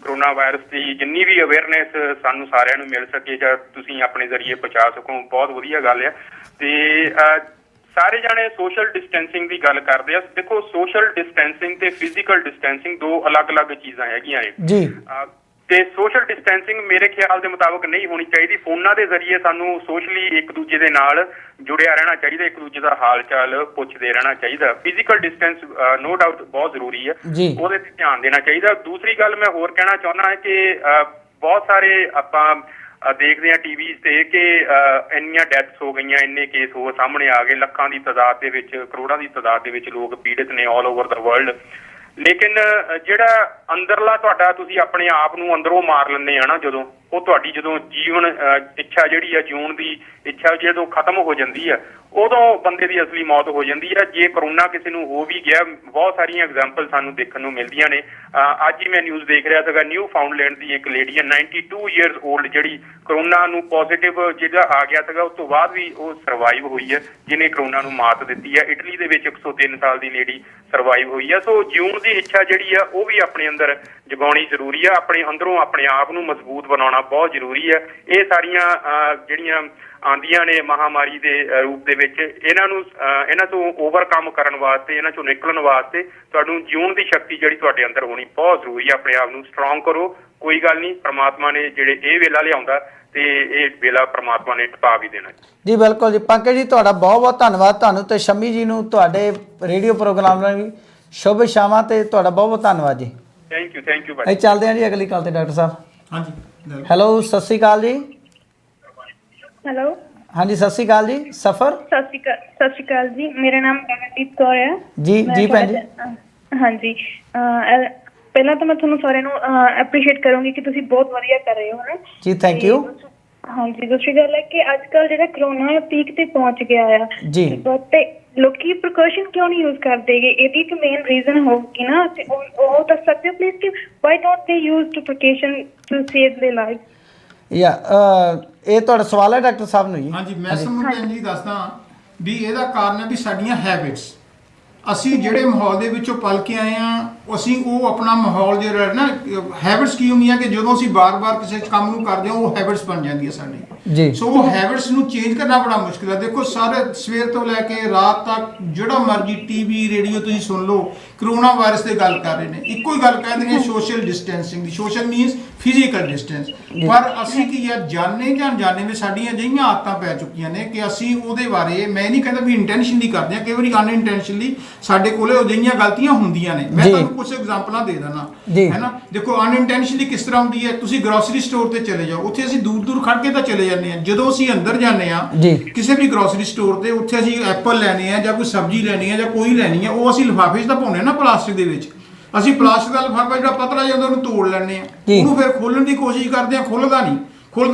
ਕਰੋਨਾ ਵਾਇਰਸ ਦੀ ਜਿੰਨੀ ਵੀ ਅਵੇਅਰਨੈਸ ਸਾਨੂੰ ਸਾਰਿਆਂ ਨੂੰ ਮਿਲ ਸਕੇ ਜਾਂ ਤੁਸੀਂ ਆਪਣੇ ਜ਼ਰੀਏ ਪਹੁੰਚਾ ਸਕੋ, ਬਹੁਤ ਵਧੀਆ ਗੱਲ ਆ। ਤੇ ਸਾਰੇ ਜਾਣੇ ਸੋਸ਼ਲ ਡਿਸਟੈਂਸਿੰਗ ਦੀ ਗੱਲ ਕਰਦੇ ਆ। ਦੇਖੋ, ਸੋਸ਼ਲ ਡਿਸਟੈਂਸਿੰਗ ਤੇ ਫਿਜ਼ੀਕਲ ਡਿਸਟੈਂਸਿੰਗ 2 ਅਲੱਗ-ਅਲੱਗ ਚੀਜ਼ਾਂ ਹੈਗੀਆਂ ਜੀ। ਤੇ ਸੋਸ਼ਲ ਡਿਸਟੈਂਸਿੰਗ ਮੇਰੇ ਖਿਆਲ ਦੇ ਮੁਤਾਬਕ ਨਹੀਂ ਹੋਣੀ ਚਾਹੀਦੀ। ਫੋਨਾਂ ਦੇ ਜ਼ਰੀਏ ਸਾਨੂੰ ਸੋਸ਼ਲੀ ਇੱਕ ਦੂਜੇ ਦੇ ਨਾਲ ਜੁੜਿਆ ਰਹਿਣਾ ਚਾਹੀਦਾ, ਇੱਕ ਦੂਜੇ ਦਾ ਹਾਲ ਚਾਲ ਪੁੱਛਦੇ ਰਹਿਣਾ ਚਾਹੀਦਾ। ਫਿਜ਼ੀਕਲ ਡਿਸਟੈਂਸ ਨੋ ਡਾਊਟ ਬਹੁਤ ਜ਼ਰੂਰੀ ਹੈ, ਉਹਦੇ ਤੇ ਧਿਆਨ ਦੇਣਾ ਚਾਹੀਦਾ। ਦੂਸਰੀ ਗੱਲ ਮੈਂ ਹੋਰ ਕਹਿਣਾ ਚਾਹੁੰਦਾ ਹਾਂ ਕਿ ਬਹੁਤ ਸਾਰੇ ਆਪਾਂ ਦੇਖਦੇ ਹਾਂ ਟੀਵੀ ਤੇ ਕਿ ਇੰਨੀਆਂ ਡੈਥਸ ਹੋ ਗਈਆਂ, ਇੰਨੇ ਕੇਸ ਹੋ ਸਾਹਮਣੇ ਆ ਗਏ, ਲੱਖਾਂ ਦੀ ਤਾਦਾਦ ਦੇ ਵਿੱਚ, ਕਰੋੜਾਂ ਦੀ ਤਾਦਾਦ ਦੇ ਵਿੱਚ ਲੋਕ ਪੀੜਿਤ ਨੇ ਆਲ ਓਵਰ ਦਾ ਵਰਲਡ। ਲੇਕਿਨ ਜਿਹੜਾ ਅੰਦਰਲਾ ਤੁਹਾਡਾ, ਤੁਸੀਂ ਆਪਣੇ ਆਪ ਨੂੰ ਅੰਦਰੋਂ ਮਾਰ ਲੈਂਦੇ ਆ ਨਾ ਜਦੋਂ, ਉਹ ਤੁਹਾਡੀ ਜਦੋਂ ਜੀਵਨ ਇੱਛਾ ਜਿਹੜੀ ਆ, ਜਿਉਣ ਦੀ ਇੱਛਾ ਜਦੋਂ ਖਤਮ ਹੋ ਜਾਂਦੀ ਆ, ਉਦੋਂ ਬੰਦੇ ਦੀ ਅਸਲੀ ਮੌਤ ਹੋ ਜਾਂਦੀ ਆ। ਜੇ ਕਰੋਨਾ ਕਿਸੇ ਨੂੰ ਹੋ ਵੀ ਗਿਆ, ਬਹੁਤ ਸਾਰੀਆਂ ਐਗਜ਼ਾਮਪਲ ਸਾਨੂੰ ਦੇਖਣ ਨੂੰ ਮਿਲਦੀਆਂ ਨੇ। ਅੱਜ ਹੀ ਮੈਂ ਨਿਊਜ਼ ਦੇਖ ਰਿਹਾ ਸੀਗਾ, ਨਿਊ ਫਾਊਂਡਲੈਂਡ ਦੀ ਇੱਕ ਲੇਡੀ ਹੈ 92 ਇਅਰਸ ਓਲਡ, ਜਿਹੜੀ ਕਰੋਨਾ ਨੂੰ ਪੋਜ਼ਿਟਿਵ ਜਿਹੜਾ ਆ ਗਿਆ ਸੀਗਾ, ਉਸ ਤੋਂ ਬਾਅਦ ਵੀ ਉਹ ਸਰਵਾਈਵ ਹੋਈ ਹੈ, ਜਿਹਨੇ ਕਰੋਨਾ ਨੂੰ ਮਾਤ ਦਿੱਤੀ ਹੈ। ਇਟਲੀ ਦੇ ਵਿੱਚ 103 ਸਾਲ ਦੀ ਲੇਡੀ ਸਰਵਾਈਵ ਹੋਈ ਹੈ। ਸੋ ਜਿਉਣ ਦੀ ਇੱਛਾ ਜਿਹੜੀ ਆ ਉਹ ਵੀ ਆਪਣੇ ਅੰਦਰ ਜਗਾਉਣੀ ਜ਼ਰੂਰੀ ਆ। ਆਪਣੇ ਅੰਦਰੋਂ ਆਪਣੇ ਆਪ ਨੂੰ ਮਜ਼ਬੂਤ ਬਣਾਉਣਾ ਬਹੁਤ ਜ਼ਰੂਰੀ ਹੈ। ਇਹ ਸਾਰੀਆਂ ਜਿਹੜੀਆਂ ਆਉਂਦੀਆਂ ਨੇ ਮਹਾਮਾਰੀ ਦੇ ਰੂਪ ਦੇ ਵਿੱਚ, ਇਹਨਾਂ ਤੋਂ ਓਵਰਕਮ ਕਰਨ ਵਾਸਤੇ, ਇਹਨਾਂ ਚੋਂ ਨਿਕਲਣ ਵਾਸਤੇ ਤੁਹਾਨੂੰ ਜਿਉਣ ਦੀ ਸ਼ਕਤੀ ਜਿਹੜੀ ਤੁਹਾਡੇ ਅੰਦਰ ਹੋਣੀ ਬਹੁਤ ਜ਼ਰੂਰੀ ਹੈ। ਆਪਣੇ ਆਪ ਨੂੰ ਸਟਰੋਂਗ ਕਰੋ। ਕੋਈ ਗੱਲ ਨਹੀਂ, ਪ੍ਰਮਾਤਮਾ ਨੇ ਜਿਹੜੇ ਇਹ ਵੇਲਾ ਲਿਆਉਂਦਾ ਤੇ ਇਹ ਵੇਲਾ ਪ੍ਰਮਾਤਮਾ ਨੇ ਟਪਾ ਵੀ ਦੇਣਾ ਜੀ। ਬਿਲਕੁਲ ਜੀ। ਪੰਕਜ ਜੀ ਤੁਹਾਡਾ ਬਹੁਤ ਬਹੁਤ ਧੰਨਵਾਦ। ਤੁਹਾਨੂੰ ਤੇ ਸ਼ਮੀ ਜੀ ਨੂੰ ਤੁਹਾਡੇ ਰੇਡੀਓ ਪ੍ਰੋਗਰਾਮ ਨਾਲ ਵੀ ਸ਼ੁਭ ਇੱਛਾਵਾਂ ਤੇ ਤੁਹਾਡਾ ਬਹੁਤ ਬਹੁਤ ਧੰਨਵਾਦ ਜੀ। ਥੈਂਕ ਯੂ ਭਾਈ। ਚੱਲਦੇ ਹਾਂ ਜੀ ਅਗਲੀ ਕਾਲ ਤੇ ਡਾਕਟਰ ਸਾਹਿਬ। ਹਾਂਜੀ ਹੈਲੋ, ਸਤਿ ਸ਼੍ਰੀ ਅਕਾਲ ਜੀ। ਹੈਲੋ, ਹਾਂਜੀ ਸਤਿ ਸ਼੍ਰੀ ਅਕਾਲ ਜੀ। ਸਫਰ ਸਤਿ ਸ਼੍ਰੀ ਅਕਾਲ ਜੀ। ਮੇਰਾ ਨਾਮ ਗਗਨਦੀਪ ਕੌਰ ਹੈ ਜੀ ਭੈਣ ਜੀ। ਹਾਂਜੀ, ਪਹਿਲਾਂ ਤਾਂ ਮੈਂ ਤੁਹਾਨੂੰ ਸਾਰਿਆਂ ਨੂੰ ਐਪਰੀਸ਼ੀਏਟ ਕਰੂੰਗੀ ਕਿ ਤੁਸੀਂ ਬਹੁਤ ਵਧੀਆ ਕਰ ਰਹੇ ਹੋ ਨਾ ਜੀ। Thank you. ਹਾਂਜੀ, ਦੂਸਰੀ ਗੱਲ ਹੈ ਕਿ ਅੱਜ ਕੱਲ ਜਿਹੜਾ ਕਰੋਨਾ ਹੈ ਪੀਕ ਤੇ ਪਹੁੰਚ ਗਿਆ ਆ ਜੀ, ਤੇ ਲੋਕੀ ਪ੍ਰੀਕਾਸ਼ਨ ਕਿਉਂ ਨਹੀਂ ਯੂਜ਼ ਕਰਦੇਗੇ? ਇਹਦੀ ਇੱਕ ਮੇਨ ਰੀਜ਼ਨ ਹੋਊਗੀ ਨਾ, ਤੇ ਉਹ ਦੱਸ ਸਕਦੇ ਹੋ ਪਲੀਜ਼ ਕਿ why don't they use to precaution to save the life? ਇਹ ਤੁਹਾਡਾ ਸਵਾਲ ਹੈ ਡਾਕਟਰ ਸਾਹਿਬ ਨੂੰ ਜੀ? ਹਾਂਜੀ, ਮੈਂ ਤੁਹਾਨੂੰ ਜੀ ਦੱਸਦਾ ਵੀ ਇਹਦਾ ਕਾਰਨ ਹੈ ਵੀ ਸਾਡੀਆਂ ਹੈਬਿਟਸ। ਅਸੀਂ ਜਿਹੜੇ ਮਾਹੌਲ ਦੇ ਵਿੱਚੋਂ ਪਲ ਕੇ ਆਏ ਆ, ਅਸੀਂ ਉਹ ਆਪਣਾ ਮਾਹੌਲ ਜਿਹੜਾ ਨਾ, ਹੈਬਿਟਸ ਕੀ ਹੁੰਦੀਆਂ ਕਿ ਜਦੋਂ ਅਸੀਂ ਬਾਰ-ਬਾਰ ਕਿਸੇ ਕੰਮ ਨੂੰ ਕਰਦੇ ਹਾਂ ਉਹ ਹੈਬਿਟਸ ਬਣ ਜਾਂਦੀ ਹੈ ਸਾਡੀ। ਜੀ। ਸੋ ਉਹ ਹੈਬਿਟਸ ਨੂੰ ਚੇਂਜ ਕਰਨਾ ਬੜਾ ਮੁਸ਼ਕਿਲ ਹੈ। ਦੇਖੋ ਸਾਰੇ ਸਵੇਰ ਤੋਂ ਲੈ ਕੇ ਰਾਤ ਤੱਕ ਜਿਹੜਾ ਮਰਜ਼ੀ ਟੀਵੀ ਰੇਡੀਓ ਤੁਸੀਂ ਸੁਣ ਲਓ, ਕਰੋਨਾ ਵਾਇਰਸ ਤੇ ਗੱਲ ਕਰ ਰਹੇ ਨੇ, ਇੱਕੋ ਹੀ ਗੱਲ ਕਹਿੰਦੇ ਨੇ ਸੋਸ਼ਲ ਡਿਸਟੈਂਸਿੰਗ ਦੀ। Social means physical distance. ਪਰ ਅਸੀਂ ਕੀ ਆ, ਜਾਣੇ ਜਾਂ ਅਣਜਾਣੇ ਵਿੱਚ ਸਾਡੀਆਂ ਅਜਿਹੀਆਂ ਆਦਤਾਂ ਪੈ ਚੁੱਕੀਆਂ ਨੇ ਕਿ ਅਸੀਂ ਉਹਦੇ ਬਾਰੇ, ਮੈਂ ਨਹੀਂ ਕਹਿੰਦਾ ਵੀ ਇੰਟੈਂਸ਼ਨਲੀ ਕਰਦੇ ਹਾਂ, ਕਈ ਵਾਰੀ ਅਨਇੰਟੈਂਸ਼ਨਲੀ ਸਾਡੇ ਕੋਲੇ ਅਜਿਹੀਆਂ ਗਲਤੀਆਂ ਹੁੰਦੀਆਂ ਨੇ। ਮੈਂ ਤੁਹਾਨੂੰ ਕੁਝ ਐਗਜ਼ਾਮਪਲਾਂ ਦੇ ਦਿੰਦਾ ਹੈ ਨਾ। ਦੇਖੋ ਅਨਇੰਟੈਂਸ਼ਨਲੀ ਕਿਸ ਤਰ੍ਹਾਂ ਹੁੰਦੀ ਹੈ, ਤੁਸੀਂ ਗਰੋਸਰੀ ਸਟੋਰ ਤੇ ਚਲੇ ਜਾਓ, ਉੱਥੇ ਅਸੀਂ ਦੂਰ ਦੂਰ ਖੜ ਕੇ ਤਾਂ ਚਲੇ ਜਾਂਦੇ ਹਾਂ। ਜਦੋਂ ਅਸੀਂ ਅੰਦਰ ਜਾਂਦੇ ਹਾਂ ਕਿਸੇ ਵੀ ਗਰੋਸਰੀ ਸਟੋਰ ਤੇ, ਉੱਥੇ ਅਸੀਂ ਐਪਲ ਲੈਣੇ ਆ ਜਾਂ ਕੋਈ ਸਬਜ਼ੀ ਲੈਣੀ ਹੈ ਜਾਂ ਕੋਈ ਲੈਣੀ ਹੈ, ਉਹ ਅਸੀਂ ਲਿਫਾਫੇ 'ਚ ਤਾਂ ਪਾਉਂਦੇ ਨਾ ਪਲਾਸਟਿਕ ਦੇ ਵਿੱਚ। ਅਸੀਂ ਪਲਾਸਟਿਕ ਦਾ ਲਿਫਾਫਾ ਜਿਹੜਾ ਪਤਲਾ ਜਾਂਦਾ ਉਹਨੂੰ ਤੋੜ ਲੈਂਦੇ ਆ, ਉਹਨੂੰ ਫਿਰ ਖੋਲਣ ਦੀ ਕੋਸ਼ਿਸ਼ ਕਰਦੇ ਆ, ਖੁੱਲਦਾ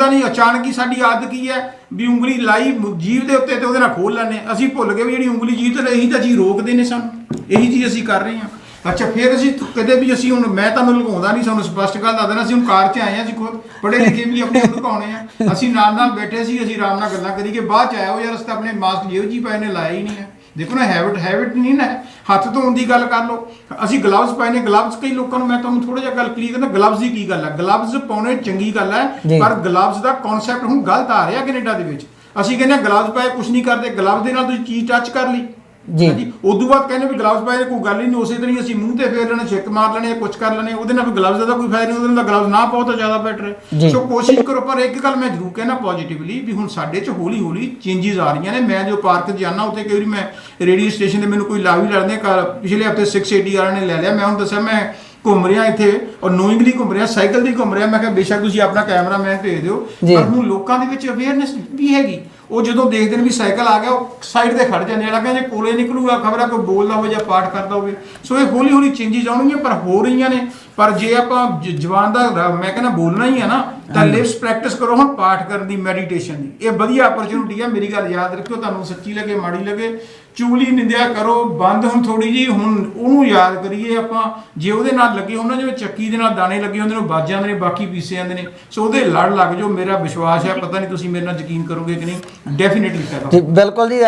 ਨਹੀਂ। ਅਚਾਨਕ ਹੀ ਸਾਡੀ ਆਦਤ ਕੀ ਹੈ ਵੀ ਉਂਗਲੀ ਲਾਈ ਜੀਭ ਦੇ ਉੱਤੇ ਤੇ ਉਹਦੇ ਨਾਲ ਖੋਲ ਲੈਂਦੇ ਆ। ਅਸੀਂ ਭੁੱਲ ਗਏ ਵੀ ਜਿਹੜੀ ਉਂਗਲੀ ਜੀਭ ਤੇ ਇਹੀ ਤਾਂ ਚੀਜ਼ ਰੋਕਦੇ ਨੇ ਸਾਨੂੰ, ਇਹੀ ਚੀਜ਼ ਅਸੀਂ ਕਰ ਰਹੇ ਹਾਂ। ਅੱਛਾ, ਫਿਰ ਅਸੀਂ ਕਦੇ ਵੀ ਅਸੀਂ ਹੁਣ, ਮੈਂ ਤੁਹਾਨੂੰ ਲੁਕਾਉਂਦਾ ਨਹੀਂ, ਸਾਨੂੰ ਸਪਸ਼ਟ ਗੱਲ ਦੱਸ ਦੇਣਾ, ਅਸੀਂ ਹੁਣ ਕਾਰ 'ਚ ਆਏ ਹਾਂ, ਅਸੀਂ ਖੁਦ ਪੜ੍ਹੇ ਲਿਖੇ ਵੀ ਆਪਣੇ ਲੁਕਾਉਣੇ ਆ। ਅਸੀਂ ਨਾਲ ਬੈਠੇ ਸੀ, ਅਸੀਂ ਆਰਾਮ ਨਾਲ ਗੱਲਾਂ ਕਰੀ ਕਿ ਬਾਅਦ 'ਚ ਆਇਆ ਉਹ ਯਾਰ ਅਸੀਂ ਤਾਂ ਆਪਣੇ ਮਾਸਕ ਜੇਬ 'ਚ ਹੀ ਪਏ ਨੇ, ਲਾਇਆ ਹੀ ਨਹੀਂ ਹੈ। ਦੇਖੋ ਨਾ, ਹੈਬਿਟ ਨਹੀਂ ਨਾ। ਹੱਥ ਧੋਣ ਦੀ ਗੱਲ ਕਰ ਲਓ, ਅਸੀਂ ਗਲਵਜ਼ ਪਾਏ ਨੇ। ਗਲਵਜ਼ ਕਈ ਲੋਕਾਂ ਨੂੰ, ਮੈਂ ਤੁਹਾਨੂੰ ਥੋੜਾ ਜਿਹਾ ਗੱਲ ਕਲੀਅਰ ਕਰਨਾ, ਗਲਵਜ਼ ਦੀ ਕੀ ਗੱਲ ਹੈ। ਗਲਵਜ਼ ਪਾਉਣੇ ਚੰਗੀ ਗੱਲ ਹੈ, ਪਰ ਗਲਵਜ਼ ਦਾ ਕਨਸੈਪਟ ਹੁਣ ਗਲਤ ਆ ਰਿਹਾ ਕੈਨੇਡਾ ਦੇ ਵਿੱਚ। ਅਸੀਂ ਕਹਿੰਦੇ ਗਲਵਜ਼ ਪਾਏ ਕੁਝ ਨਹੀਂ ਕਰਦੇ, ਗਲਵਜ਼ ਦੇ ਨਾਲ ਤੁਸੀਂ ਚੀਜ਼ ਟੱਚ ਕਰ ਲਈ ਜੀ। ਉਦੋਂ ਬਾਅਦ ਕਹਿੰਦੇ ਵੀ ਗਲਵਜ਼ ਪਾਏ ਕੋਈ ਗੱਲ ਹੀ ਨਹੀਂ, ਉਸੇ ਤਰ੍ਹਾਂ ਹੀ ਅਸੀਂ ਮੂੰਹ ਤੇ ਫੇਰ ਲੈਣੇ, ਛਿੱਕ ਮਾਰ ਲੈਣੇ, ਕੁਝ ਕਰ ਲੈਣੇ, ਉਹਦੇ ਨਾਲ ਵੀ ਗਲਵਜ਼ ਦਾ ਕੋਈ ਫਾਇਦਾ ਨਹੀਂ, ਉਹਦੇ ਨਾਲ ਗਲਵਜ਼ ਨਾ ਪਾਓ ਤਾਂ ਜ਼ਿਆਦਾ ਬੈਟਰ ਹੈ। ਸੋ ਕੋਸ਼ਿਸ਼ ਕਰੋ। ਪਰ ਇੱਕ ਗੱਲ ਮੈਂ ਜ਼ਰੂਰ ਕਹਿਣਾ ਪੋਜ਼ਿਟਿਵਲੀ, ਵੀ ਹੁਣ ਸਾਡੇ 'ਚ ਹੌਲੀ ਹੌਲੀ ਚੇਂਜਿਸ ਆ ਰਹੀਆਂ ਨੇ। ਮੈਂ ਜੋ ਪਾਰਕ 'ਚ ਜਾਂਦਾ, ਉੱਥੇ ਕਈ ਵਾਰੀ ਮੈਂ ਰੇਡੀਓ ਸਟੇਸ਼ਨ 'ਤੇ ਮੈਨੂੰ ਕੋਈ ਲਾ ਵੀ ਲੜਦੇ, ਪਿਛਲੇ ਹਫ਼ਤੇ 680 ਵਾਲਿਆਂ ਨੇ ਲੈ ਲਿਆ। ਮੈਂ ਹੁਣ ਦੱਸਿਆ ਮੈਂ ਘੁੰਮ ਰਿਹਾ ਇੱਥੇ ਔਰ ਨੋਇੰਗਲੀ ਘੁੰਮ ਰਿਹਾ, ਸਾਈਕਲ ਦੀ ਘੁੰਮ ਰਿਹਾ। ਮੈਂ ਕਿਹਾ ਬੇਸ਼ੱਕ ਤੁਸੀਂ ਆਪਣਾ ਕੈਮਰਾਮੈਨ ਭੇਜ ਦਿਓ, ਪਰ ਹੁਣ ਲੋਕਾਂ ਦੇ ਵਿੱਚ ਅਵੇਅਰਨੈਸ ਵੀ ਹੈਗੀ। ਉਹ ਜਦੋਂ ਦੇਖਦੇ ਨੇ ਵੀ ਸਾਈਕਲ ਆ ਗਿਆ, ਉਹ ਸਾਈਡ ਤੇ ਖੜ ਜਾਂਦੇ ਆ, ਲੱਗਾ ਜੇ ਕੋਲੇ ਨਿਕਲੂਗਾ, ਖਬਰ ਆ ਕੋਈ ਬੋਲਦਾ ਹੋਵੇ ਜਾਂ ਪਾਠ ਕਰਦਾ ਹੋਵੇ। ਸੋ ਇਹ ਹੌਲੀ ਹੌਲੀ ਚੇਂਜਿਸ ਆਉਣਗੀਆਂ, ਪਰ ਹੋ ਰਹੀਆਂ ਨੇ। ਪਰ ਜੇ ਆਪਾਂ ਜਵਾਨ ਦਾ ਮੈਂ ਕਹਿੰਦਾ ਬੋਲਣਾ ਹੀ ਆ ਨਾ, ਤਾਂ ਲਿਪਸ ਪ੍ਰੈਕਟਿਸ ਕਰੋ ਹੁਣ ਪਾਠ ਕਰਨ ਦੀ, ਮੈਡੀਟੇਸ਼ਨ ਦੀ। ਇਹ ਵਧੀਆ ਅਪਰਚੁਨਿਟੀ ਆ। ਮੇਰੀ ਗੱਲ ਯਾਦ ਰੱਖਿਓ, ਤੁਹਾਨੂੰ ਸੱਚੀ ਲੱਗੇ ਮਾੜੀ ਲੱਗੇ, ਚੁਗਲੀ ਨਿੰਦਿਆ ਕਰੋ ਬੰਦ ਹੁਣ ਥੋੜੀ ਜੀ। ਹੁਣ ਉਹਨੂੰ ਯਾਦ ਕਰੀਏ ਆਪਾਂ, ਜੇ ਉਹਦੇ ਨਾਲ ਲੱਗੇ ਉਹਨਾਂ, ਜਿਵੇਂ ਚੱਕੀ ਦੇ ਨਾਲ ਦਾਣੇ ਲੱਗੇ ਹੁੰਦੇ ਨੇ, ਵੱਜ ਜਾਂਦੇ ਨੇ, ਬਾਕੀ ਪੀਸੇ ਜਾਂਦੇ ਨੇ। ਸੋ ਉਹਦੇ ਲੜ ਲੱਗ ਜਾਓ। ਮੇਰਾ ਵਿਸ਼ਵਾਸ ਹੈ, ਪਤਾ ਨਹੀਂ ਤੁਸੀਂ ਮੇਰੇ ਨਾਲ ਯਕੀਨ ਕਰੋਗੇ ਕਿ ਨਹੀਂ, ਡੈਫੀਨੇਟਲੀ ਜੀ ਬਿਲਕੁਲ ਜੀ।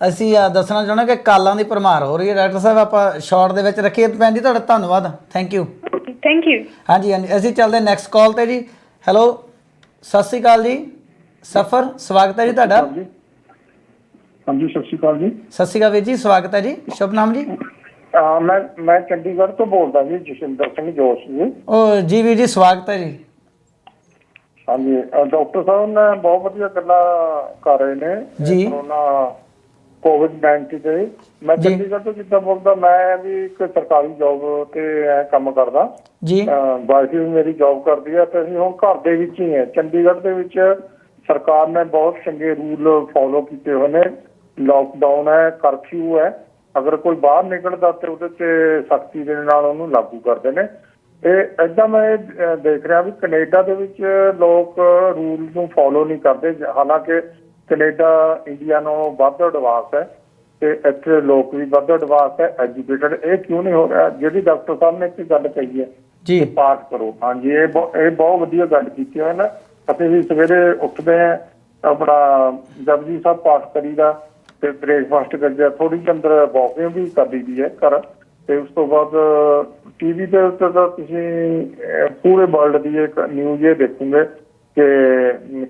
ਅਸੀਂ ਦੱਸਣਾ ਚਾਹੁੰਦੇ ਕਿ ਕਾਲਾਂ ਦੀ ਭਰਮਾਰ ਹੋ ਰਹੀ ਹੈ। ਡਾਕਟਰ ਸਾਹਿਬ ਆਪਾਂ ਸ਼ਾਰਟ ਦੇ ਵਿੱਚ ਰੱਖੀਏ। ਭੈਣ ਜੀ ਤੁਹਾਡਾ ਧੰਨਵਾਦ, ਥੈਂਕ ਯੂ। ਹਾਂਜੀ, ਅਸੀਂ ਚੱਲਦੇ ਨੈਕਸਟ ਕਾਲ ਤੇ ਜੀ। ਹੈਲੋ, ਸਤਿ ਸ਼੍ਰੀ ਅਕਾਲ ਜੀ। ਸਫਰ, ਸਵਾਗਤ ਹੈ ਜੀ ਤੁਹਾਡਾ। ਹਾਂਜੀ, ਸਤਿ ਸ਼੍ਰੀ ਅਕਾਲ ਜੀ। ਸਤਿ ਸ਼੍ਰੀ ਅਕਾਲ ਵੀਰ ਜੀ, ਸਵਾਗਤ ਹੈ ਜੀ। ਸ਼ੁਭ ਨਾਮ ਜੀ? ਮੈਂ ਚੰਡੀਗੜ੍ਹ ਤੋਂ ਬੋਲਦਾ ਜੀ, ਜਸ਼ਿੰਦਰ ਸਿੰਘ ਜੋਸ਼ ਜੀ। ਉਹ ਜੀ ਵੀਰ ਜੀ, ਸਵਾਗਤ ਹੈ ਜੀ। ਹਾਂਜੀ, ਡਾਕਟਰ ਸਾਹਿਬ ਨੇ ਬਹੁਤ ਵਧੀਆ ਗੱਲਾਂ ਕਰ ਰਹੇ ਨੇ ਜੀ ਕਰੋਨਾ COVID-19 ਤੇ। ਮੈਂ ਚੰਡੀਗੜ੍ਹ ਤੋਂ ਜਿੱਦਾਂ ਬੋਲਦਾ, ਮੈਂ ਵੀ ਇੱਕ ਸਰਕਾਰੀ ਜੌਬ ਤੇ ਕੰਮ ਕਰਦਾ ਜੀ। ਵਾਈਫ ਵੀ ਮੇਰੀ ਜੌਬ ਕਰਦੀ ਹੈ, ਤੇ ਅਸੀਂ ਹੁਣ ਘਰ ਦੇ ਵਿੱਚ ਹੀ ਹੈ। ਚੰਡੀਗੜ੍ਹ ਦੇ ਵਿੱਚ ਸਰਕਾਰ ਨੇ ਬਹੁਤ ਚੰਗੇ ਰੂਲ ਫੋਲੋ ਕੀਤੇ ਹੋਏ ਨੇ। ਲੋਕਡਾਊਨ ਹੈ, ਕਰਫਿਊ ਹੈ, ਅਗਰ ਕੋਈ ਬਾਹਰ ਨਿਕਲਦਾ ਤੇ ਉਹਦੇ ਤੇ ਸਖਤੀ ਦੇ ਨਾਲ ਉਹਨੂੰ ਲਾਗੂ ਕਰਦੇ ਨੇ। ਇਹ ਏਦਾਂ ਮੈਂ ਦੇਖ ਰਿਹਾ ਵੀ ਕੈਨੇਡਾ ਦੇ ਵਿੱਚ ਲੋਕ ਰੂਲ ਨੂੰ ਫੋਲੋ ਨਹੀਂ ਕਰਦੇ। ਹਾਲਾਂਕਿ ਕੈਨੇਡਾ ਇੰਡੀਆ ਨਾਲੋਂ ਵੱਧ ਐਡਵਾਂਸ ਹੈ, ਤੇ ਇੱਥੇ ਲੋਕ ਵੀ ਵੱਧ ਐਡਵਾਂਸ ਹੈ, ਐਜੂਕੇਟਡ। ਇਹ ਕਿਉਂ ਨਹੀਂ ਹੋ ਰਿਹਾ? ਜਿਹੜੀ ਡਾਕਟਰ ਸਾਹਿਬ ਨੇ ਇੱਕ ਗੱਲ ਕਹੀ ਹੈ ਜੀ, ਪਾਠ ਕਰੋ। ਹਾਂਜੀ, ਇਹ ਬਹੁਤ ਵਧੀਆ ਗੱਲ ਕੀਤੀ ਹੈ ਨਾ। ਅਸੀਂ ਵੀ ਸਵੇਰੇ ਉੱਠਦੇ ਹਾਂ, ਆਪਣਾ ਜਪਜੀ ਸਾਹਿਬ ਪਾਠ ਕਰੀਦਾ, ਤੇ ਬ੍ਰੇਕਫਾਸਟ ਕਰੀਦਾ, ਥੋੜੀ ਜਿਹੀ ਅੰਦਰ ਵਾਕਿੰਗ ਵੀ ਕਰ ਲਈਦੀ ਹੈ ਘਰ। ਤੇ ਉਸ ਤੋਂ ਬਾਅਦ ਟੀਵੀ ਦੇ ਉੱਤੇ ਤਾਂ ਤੁਸੀਂ ਪੂਰੇ ਵਰਲਡ ਦੀ ਇੱਕ ਨਿਊਜ਼ ਇਹ ਦੇਖੋਗੇ ਕਿ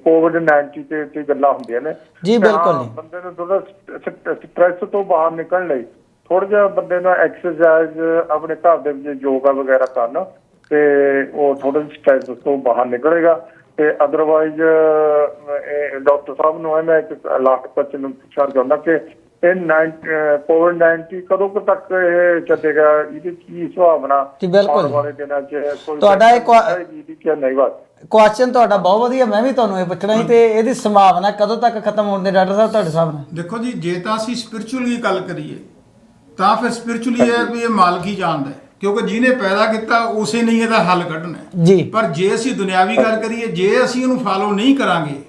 COVID-19 ਤੇ ਗੱਲਾਂ ਹੁੰਦੀਆਂ ਨੇ ਜੀ। ਬਿਲਕੁਲ, ਬੰਦੇ ਨੂੰ ਥੋੜਾ ਸਟ੍ਰੈਸ ਤੋਂ ਬਾਹਰ ਨਿਕਲਣ ਲਈ ਥੋੜਾ ਜਿਹਾ ਬੰਦੇ ਨੂੰ ਐਕਸਰਸਾਈਜ਼, ਆਪਣੇ ਘਰ ਦੇ ਵਿੱਚ ਯੋਗਾ ਵਗੈਰਾ ਕਰਨ, ਤੇ ਉਹ ਥੋੜਾ ਜਿਹਾ ਸਟ੍ਰੈਸ ਤੋਂ ਬਾਹਰ ਨਿਕਲੇਗਾ। ਤੇ ਅਦਰਵਾਈਜ਼ ਡਾਕਟਰ ਸਾਹਿਬ ਨੂੰ ਮੈਂ ਇੱਕ ਲਾਸਟ ਕੁਐਸਚਨ ਪੁੱਛਣਾ ਚਾਹੁੰਦਾ ਕਿ ਇਹ COVID-19 ਕਦੋਂ ਤੱਕ ਇਹ ਚੱਲੇਗਾ? ਇਹਦੀ ਕੀ ਸੰਭਾਵਨਾ ਆਉਣ ਵਾਲੇ ਦਿਨਾਂ 'ਚ? ਤੁਹਾਡਾ ਇਹ ਕੁਐਸਚਨ ਤੁਹਾਡਾ ਬਹੁਤ ਵਧੀਆ। ਮੈਂ ਵੀ ਤੁਹਾਨੂੰ ਇਹ ਪੁੱਛਣਾ ਸੀ, ਤੇ ਇਹਦੀ ਸੰਭਾਵਨਾ ਕਦੋਂ ਤੱਕ ਖਤਮ ਹੋਣ ਦੀ ਡਾਕਟਰ ਸਾਹਿਬ ਤੁਹਾਡੇ ਹਿਸਾਬ ਨਾਲ? ਦੇਖੋ ਜੀ, ਜੇ ਤਾਂ ਅਸੀਂ ਸਪਿਰਚੁਅਲੀ ਗੱਲ ਕਰੀਏ ਤਾਂ ਫਿਰ ਸਪਿਰਚੁਅਲੀ ਹੈ ਵੀ ਇਹ ਮਾਲਕ ਹੀ ਜਾਣਦਾ, ਕਿਉਂਕਿ ਜਿਹਨੇ ਪੈਦਾ ਕੀਤਾ ਉਸੇ ਨੇ ਇਹਦਾ ਹੱਲ ਕੱਢਣਾ ਜੀ। ਪਰ ਜੇ ਅਸੀਂ ਦੁਨਿਆਵੀ ਗੱਲ ਕਰੀਏ, ਜੇ ਅਸੀਂ ਇਹਨੂੰ ਫਾਲੋ ਨਹੀਂ ਕਰਾਂਗੇ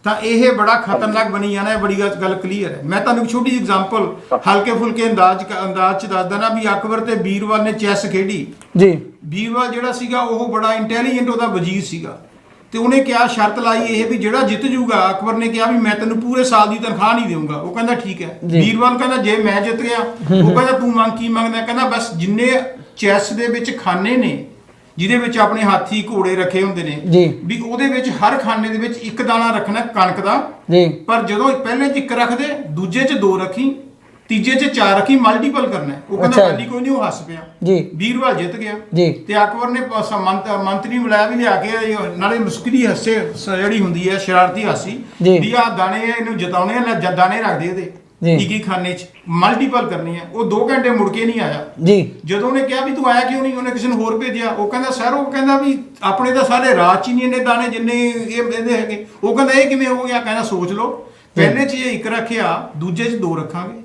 ਤਾਂ ਇਹ ਬੜਾ ਖਤਰਨਾਕ ਬਣੀ ਜਾਣਾ। ਇਹ ਬੜੀ ਗੱਲ ਕਲੀਅਰ ਹੈ। ਮੈਂ ਤੁਹਾਨੂੰ ਇੱਕ ਛੋਟੀ ਜਿਹੀ ਐਗਜ਼ਾਮਪਲ ਹਲਕੇ ਫੁਲਕੇ ਅੰਦਾਜ਼ 'ਚ ਦੱਸਦਾ ਨਾ, ਵੀ ਅਕਬਰ ਤੇ ਬੀਰਬਲ ਨੇ ਚੈਸ ਖੇਡੀ ਜੀ। ਬੀਰਬਲ ਜਿਹੜਾ ਸੀਗਾ ਉਹ ਬੜਾ ਇੰਟੈਲੀਜੈਂਟ ਉਹਦਾ ਵਜ਼ੀਰ ਸੀਗਾ, ਤੇ ਉਹਨੇ ਕਿਹਾ, ਸ਼ਰਤ ਲਾਈ ਇਹ ਵੀ ਜਿਹੜਾ ਜਿੱਤ ਜੂਗਾ, ਅਕਬਰ ਨੇ ਕਿਹਾ ਵੀ ਮੈਂ ਤੈਨੂੰ ਪੂਰੇ ਸਾਲ ਦੀ ਤਨਖਾਹ ਨਹੀਂ ਦੇਵਾਂਗਾ। ਉਹ ਕਹਿੰਦਾ ਠੀਕ ਹੈ। ਬੀਰਬਲ ਕਹਿੰਦਾ ਜੇ ਮੈਂ ਜਿੱਤ ਗਿਆ, ਉਹ ਕਹਿੰਦਾ ਤੂੰ ਮੰਗ ਕੀ ਮੰਗਦਾ? ਕਹਿੰਦਾ ਬਸ ਜਿੰਨੇ ਚੈਸ ਦੇ ਵਿੱਚ ਖਾਨੇ ਨੇ, ਜਿਹਦੇ ਵਿੱਚ ਆਪਣੇ ਹਾਥੀ ਘੋੜੇ ਰੱਖੇ ਹੁੰਦੇ ਨੇ ਜੀ ਵੀ ਉਹਦੇ ਵਿੱਚ ਹਰ ਖਾਨੇ ਦੇ ਵਿੱਚ ਇੱਕ ਦਾਣਾ ਰੱਖਣਾ ਕਣਕ ਦਾ ਜੀ ਪਰ ਜਦੋਂ ਪਹਿਲੇ 'ਚ ਇੱਕ ਰੱਖਦੇ ਦੂਜੇ 'ਚ 2 ਰੱਖੀ ਤੀਜੇ 'ਚ 4 ਰੱਖੀ ਮਲਟੀਪਲ ਕਰਨਾ ਉਹ ਕਹਿੰਦਾ ਅੱਛਾ। ਪਹਿਲੀ ਕੋਈ ਨਹੀਂ ਉਹ ਹੱਸ ਪਿਆ ਜੀ ਵੀਰਵਾਲ ਜਿੱਤ ਗਿਆ ਜੀ ਤੇ ਅਕਬਰ ਨੇ ਮੰਤਰੀ ਨੂੰ ਬੁਲਾਇਆ ਵੀ ਲਿਆ ਕੇ ਨਾਲੇ ਮੁਸਕਰੀ ਹੱਸੇ ਜਿਹੜੀ ਹੁੰਦੀ ਹੈ ਸ਼ਰਾਰਤੀ ਹਾਸੀ ਜੀ। ਵੀ ਆ ਦਾਣੇ ਇਹਨੂੰ ਜਿਤਾਉਣੇ ਆ ਜਾਂ ਦਾਣੇ ਰੱਖਦੇ ਇਹਦੇ ਜੀ। ਇੱਕ ਹੀ ਖਾਨੇ 'ਚ ਮਲਟੀਪਲ ਕਰਨੀ ਹੈ ਉਹ 2 ਘੰਟੇ ਮੁੜ ਕੇ ਨਹੀਂ ਆਇਆ ਜੀ ਜਦੋਂ ਉਹਨੇ ਕਿਹਾ ਵੀ ਤੂੰ ਆਇਆ ਕਿਉਂ ਨਹੀਂ ਉਹਨੇ ਕਿਸੇ ਨੂੰ ਹੋਰ ਭੇਜਿਆ ਉਹ ਕਹਿੰਦਾ ਸਰ ਉਹ ਕਹਿੰਦਾ ਵੀ ਆਪਣੇ ਤਾਂ ਸਾਰੇ ਰਾਜ 'ਚ ਹੀ ਨਹੀਂ ਇੰਨੇ ਦਾਣੇ ਜਿੰਨੇ ਇਹ ਇਹਦੇ ਹੈਗੇ ਉਹ ਕਹਿੰਦਾ ਇਹ ਕਿਵੇਂ ਹੋ ਗਿਆ ਕਹਿੰਦਾ ਸੋਚ ਲਓ ਪਹਿਲੇ 'ਚ ਇੱਕ ਰੱਖਿਆ ਦੂਜੇ 'ਚ 2 ਰੱਖਾਂਗੇ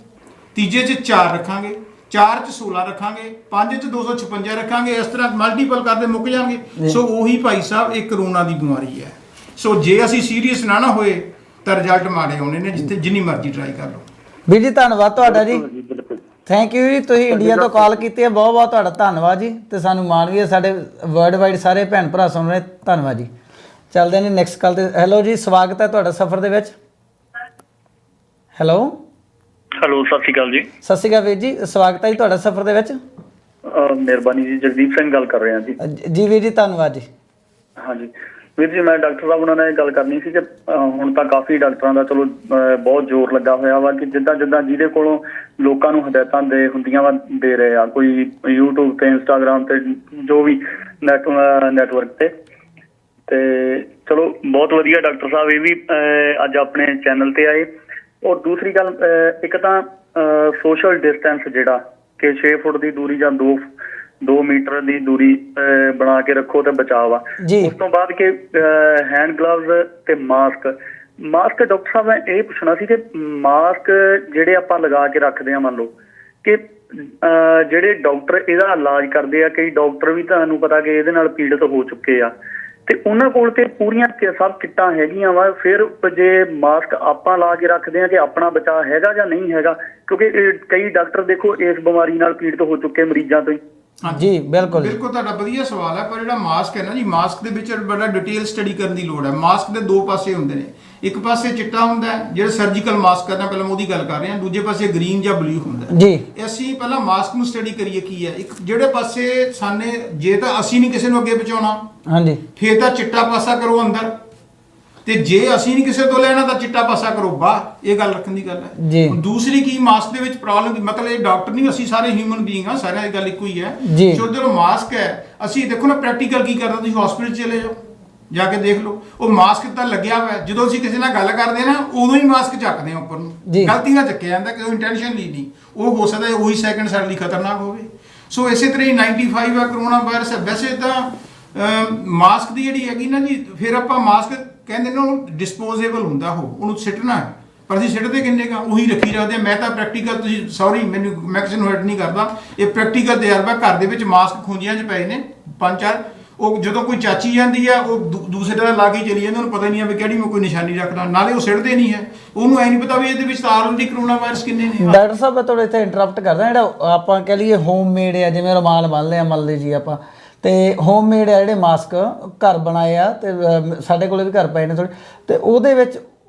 ਤੀਜੇ 'ਚ 4 ਰੱਖਾਂਗੇ 4 'ਚ 16 ਰੱਖਾਂਗੇ 5 'ਚ 256 ਰੱਖਾਂਗੇ ਇਸ ਤਰ੍ਹਾਂ ਮਲਟੀਪਲ ਕਰਦੇ ਮੁੱਕ ਜਾਣਗੇ ਸੋ ਉਹੀ ਭਾਈ ਸਾਹਿਬ ਇਹ ਕਰੋਨਾ ਦੀ ਬਿਮਾਰੀ ਹੈ ਸੋ ਜੇ ਅਸੀਂ ਸੀਰੀਅਸ ਨਾ ਹੋਏ ਤਾਂ ਰਿਜ਼ਲਟ ਮਾੜੇ ਆਉਣੇ ਨੇ ਜਿੱਥੇ ਜਿੰਨੀ ਮਰਜ਼ੀ ਟਰਾਈ ਕਰ ਲਓ ਵੀਰ ਜੀ ਧੰਨਵਾਦ ਤੁਹਾਡਾ ਜੀ ਥੈਂਕ ਯੂ ਜੀ ਤੁਸੀਂ ਇੰਡੀਆ ਤੋਂ ਕਾਲ ਕੀਤੀ ਹੈ ਬਹੁਤ ਬਹੁਤ ਤੁਹਾਡਾ ਧੰਨਵਾਦ ਜੀ ਤੇ ਸਾਨੂੰ ਮਾਣ ਵੀ ਹੈ ਸਾਡੇ ਵਰਲਡ ਵਾਈਡ ਸਾਰੇ ਭੈਣ ਭਰਾ ਸੁਣ ਰਹੇ ਧੰਨਵਾਦ ਜੀ ਚੱਲਦੇ ਨੇ ਨੈਕਸਟ ਕਾਲ ਤੇ ਹੈਲੋ ਜੀ ਸਵਾਗਤ ਹੈ ਤੁਹਾਡਾ ਸਫ਼ਰ ਦੇ ਵਿੱਚ ਹੈਲੋ ਸਤਿ ਸ਼੍ਰੀ ਅਕਾਲ ਜੀ। ਸਤਿ ਸ਼੍ਰੀ ਅਕਾਲ ਵੀਰ ਜੀ ਸਵਾਗਤ ਹੈ ਜੀ ਤੁਹਾਡਾ ਸਫ਼ਰ ਦੇ ਵਿੱਚ ਮਿਹਰਬਾਨੀ ਜੀ ਜਗਦੀਪ ਸਿੰਘ ਗੱਲ ਕਰ ਰਿਹਾ ਜੀ। ਜੀ ਵੀਰ ਜੀ ਧੰਨਵਾਦ ਜੀ। ਹਾਂਜੀ ਵੀਰ ਜੀ ਮੈਂ ਡਾਕਟਰ ਸਾਹਿਬ ਉਹਨਾਂ ਨਾਲ ਇਹ ਗੱਲ ਕਰਨੀ ਸੀ ਕਿ ਹੁਣ ਤਾਂ ਕਾਫੀ ਡਾਕਟਰਾਂ ਦਾ ਚਲੋ ਬਹੁਤ ਜ਼ੋਰ ਲੱਗਾ ਹੋਇਆ ਵਾ ਕਿ ਜਿੱਦਾਂ ਜਿਹਦੇ ਕੋਲੋਂ ਲੋਕਾਂ ਨੂੰ ਹਦਾਇਤਾਂ ਦੇ ਹੁੰਦੀਆਂ ਵਾ ਦੇ ਰਹੇ ਆ ਕੋਈ YouTube ਤੇ Instagram ਤੇ ਜੋ ਵੀ ਨੈਟਵਰਕ ਤੇ ਚਲੋ ਬਹੁਤ ਵਧੀਆ ਡਾਕਟਰ ਸਾਹਿਬ ਇਹ ਵੀ ਅੱਜ ਆਪਣੇ ਚੈਨਲ ਤੇ ਆਏ ਔਰ ਦੂਸਰੀ ਗੱਲ ਇੱਕ ਤਾਂ ਸੋਸ਼ਲ ਡਿਸਟੈਂਸ ਜਿਹੜਾ ਕਿ 6 ਫੁੱਟ ਦੀ ਦੂਰੀ ਜਾਂ 2 ਮੀਟਰ ਦੀ ਦੂਰੀ ਬਣਾ ਕੇ ਰੱਖੋ ਤੇ ਬਚਾਅ ਆ ਉਸ ਤੋਂ ਬਾਅਦ ਕਿ ਹੈਂਡ ਗਲਵਜ਼ ਤੇ ਮਾਸਕ ਡਾਕਟਰ ਸਾਹਿਬ ਮੈਂ ਇਹ ਪੁੱਛਣਾ ਸੀ ਕਿ ਮਾਸਕ ਜਿਹੜੇ ਆਪਾਂ ਲਗਾ ਕੇ ਰੱਖਦੇ ਆ ਮੰਨ ਲਓ ਕਿ ਜਿਹੜੇ ਡਾਕਟਰ ਇਹਦਾ ਇਲਾਜ ਕਰਦੇ ਆ ਕਈ ਡਾਕਟਰ ਵੀ ਤੁਹਾਨੂੰ ਪਤਾ ਕਿ ਇਹਦੇ ਨਾਲ ਪੀੜਤ ਹੋ ਚੁੱਕੇ ਆ ਤੇ ਉਹਨਾਂ ਕੋਲ ਤੇ ਪੂਰੀਆਂ ਸਭ ਕਿੱਟਾਂ ਹੈਗੀਆਂ ਵਾ ਫਿਰ ਜੇ ਮਾਸਕ ਆਪਾਂ ਲਾ ਕੇ ਰੱਖਦੇ ਆ ਕਿ ਆਪਣਾ ਬਚਾਅ ਹੈਗਾ ਜਾਂ ਨਹੀਂ ਹੈਗਾ ਕਿਉਂਕਿ ਕਈ ਡਾਕਟਰ ਦੇਖੋ ਇਸ ਬਿਮਾਰੀ ਨਾਲ ਪੀੜਤ ਹੋ ਚੁੱਕੇ ਮਰੀਜ਼ਾਂ ਤੋਂ ਜੀ ਬਿਲਕੁਲ ਤੁਹਾਡਾ ਵਧੀਆ ਸਵਾਲ ਹੈ ਪਰ ਜਿਹੜਾ ਮਾਸਕ ਹੈ ਨਾ ਜੀ ਮਾਸਕ ਦੇ ਵਿੱਚ ਬੜਾ ਡਿਟੇਲ ਸਟੱਡੀ ਕਰਨ ਦੀ ਲੋੜ ਹੈ ਮਾਸਕ ਦੇ 2 ਪਾਸੇ ਹੁੰਦੇ ਨੇ ਇੱਕ ਪਾਸੇ ਚਿੱਟਾ ਹੁੰਦਾ ਹੈ ਜਿਹੜਾ ਸਰਜੀਕਲ ਮਾਸਕ ਕਰਨਾ ਪਹਿਲਾਂ ਉਹਦੀ ਗੱਲ ਕਰ ਰਹੇ ਹਾਂ ਦੂਜੇ ਪਾਸੇ ਗ੍ਰੀਨ ਜਾਂ ਬਲੂ ਹੁੰਦਾ ਜੀ ਅਸੀਂ ਪਹਿਲਾਂ ਮਾਸਕ ਨੂੰ ਸਟੱਡੀ ਕਰੀਏ ਕੀ ਹੈ ਇੱਕ ਜਿਹੜੇ ਪਾਸੇ ਸਾਨੇ ਜੇ ਤਾਂ ਅਸੀਂ ਨਹੀਂ ਕਿਸੇ ਨੂੰ ਅੱਗੇ ਪਹੁੰਚਾਉਣਾ ਹਾਂਜੀ ਫੇਰ ਤਾਂ ਚਿੱਟਾ ਪਾਸਾ ਕਰੋ ਅੰਦਰ ਤੇ ਜੇ ਅਸੀਂ ਨਹੀਂ ਕਿਸੇ ਤੋਂ ਲੈਣਾ ਤਾਂ ਚਿੱਟਾ ਪਾਸਾ ਕਰੋ ਬਾਹਰ ਇਹ ਗੱਲ ਰੱਖਣ ਦੀ ਗੱਲ ਹੈ ਦੂਸਰੀ ਕੀ ਮਾਸਕ ਦੇ ਵਿੱਚ ਪ੍ਰੋਬਲਮ ਦੀ ਮਤਲਬ ਇਹ ਡਾਕਟਰ ਨਹੀਂ ਅਸੀਂ ਸਾਰੇ ਹਿਊਮਨ ਬੀਇੰਗ ਆ ਸਾਰਿਆਂ ਦੀ ਗੱਲ ਇੱਕੋ ਹੀ ਹੈ ਜੋ ਜਦੋਂ ਮਾਸਕ ਹੈ ਅਸੀਂ ਦੇਖੋ ਨਾ ਪ੍ਰੈਕਟੀਕਲ ਕੀ ਕਰਦਾ ਤੁਸੀਂ ਹਸਪੀਟਲ ਚਲੇ ਜਾਓ ਜਾ ਕੇ ਦੇਖ ਲਓ ਉਹ ਮਾਸਕ ਤਾਂ ਲੱਗਿਆ ਹੋਇਆ ਜਦੋਂ ਅਸੀਂ ਕਿਸੇ ਨਾਲ ਗੱਲ ਕਰਦੇ ਨਾ ਉਦੋਂ ਹੀ ਮਾਸਕ ਚੱਕਦੇ ਆ ਉੱਪਰ ਨੂੰ ਗਲਤੀ ਨਾਲ ਚੱਕਿਆ ਜਾਂਦਾ ਕਿ ਉਹ ਇੰਟੈਂਸ਼ਨਲੀ ਨਹੀਂ ਉਹ ਹੋ ਸਕਦਾ ਉਹੀ ਸੈਕਿੰਡ ਸਾਡੇ ਲਈ ਖਤਰਨਾਕ ਹੋਵੇ ਸੋ ਇਸੇ ਤਰ੍ਹਾਂ ਹੀ 95 ਆ ਕਰੋਨਾ ਵਾਇਰਸ ਹੈ ਵੈਸੇ ਤਾਂ ਮਾਸਕ ਦੀ ਜਿਹੜੀ ਹੈਗੀ ਨਾ ਜੀ ਫਿਰ ਆਪਾਂ ਮਾਸਕ ਕਹਿੰਦੇ ਨੇ ਉਹਨੂੰ ਡਿਸਪੋਜ਼ੇਬਲ ਹੁੰਦਾ ਉਹਨੂੰ ਸਿੱਟਣਾ ਪਰ ਅਸੀਂ ਸਿੱਟਦੇ ਕਿੰਨੇ ਕਾ ਉਹੀ ਰੱਖੀ ਰੱਖਦੇ ਮੈਂ ਤਾਂ ਪ੍ਰੈਕਟੀਕਲ ਤੁਸੀਂ ਸੌਰੀ ਮੈਂ ਕਿਸੇ ਨੂੰ ਹਰਟ ਨਹੀਂ ਕਰਦਾ ਇਹ ਪ੍ਰੈਕਟੀਕਲ ਤਜਰਬਾ ਘਰ ਦੇ ਵਿੱਚ ਮਾਸਕ ਖੂੰਜੀਆਂ 'ਚ ਪਏ ਨੇ 5-4 ਉਹ ਜਦੋਂ ਕੋਈ ਚਾਚੀ ਜਾਂਦੀ ਆ ਉਹ ਦੂਸਰੇ ਦਾ ਲਾ ਕੇ ਚਲੀ ਜਾਂਦੀ ਉਹਨੂੰ ਪਤਾ ਨਹੀਂ ਆ ਵੀ ਕਿਹੜੀ ਮੈਂ ਕੋਈ ਨਿਸ਼ਾਨੀ ਰੱਖਦਾ ਨਾਲੇ ਉਹ ਸਿੱਟਦੇ ਨਹੀਂ ਹੈ ਉਹਨੂੰ ਐ ਨਹੀਂ ਪਤਾ ਵੀ ਇਹਦੇ ਵਿੱਚ ਤਾਂ ਆਲਰੇਡੀ ਕਰੋਨਾ ਵਾਇਰਸ ਕਿੰਨੇ ਨੇ ਡਾਕਟਰ ਸਾਹਿਬ ਮੈਂ ਤੁਹਾਡੇ ਇੱਥੇ ਇੰਟਰਰਪਟ ਕਰਦਾ ਜਿਹੜਾ ਆਪਾਂ ਕਹਿ ਲਈਏ ਹੋਮਮੇਡ ਆ ਜਿਵੇਂ ਰੁਮਾਲ ਬੰਨ ਲਿਆ ਮੰਨ ਲਈ ਜੀ ਆਪਾਂ ਤੇ ਹੋਮਮੇਡ ਆ ਜਿਹੜੇ ਮਾਸਕ ਘਰ ਬਣਾਏ ਆ ਤੇ ਸਾਡੇ ਕੋਲੇ ਵੀ ਘਰ ਪਏ ਨੇ ਥੋੜੇ ਤੇ ਉਹਦੇ ਵਿੱਚ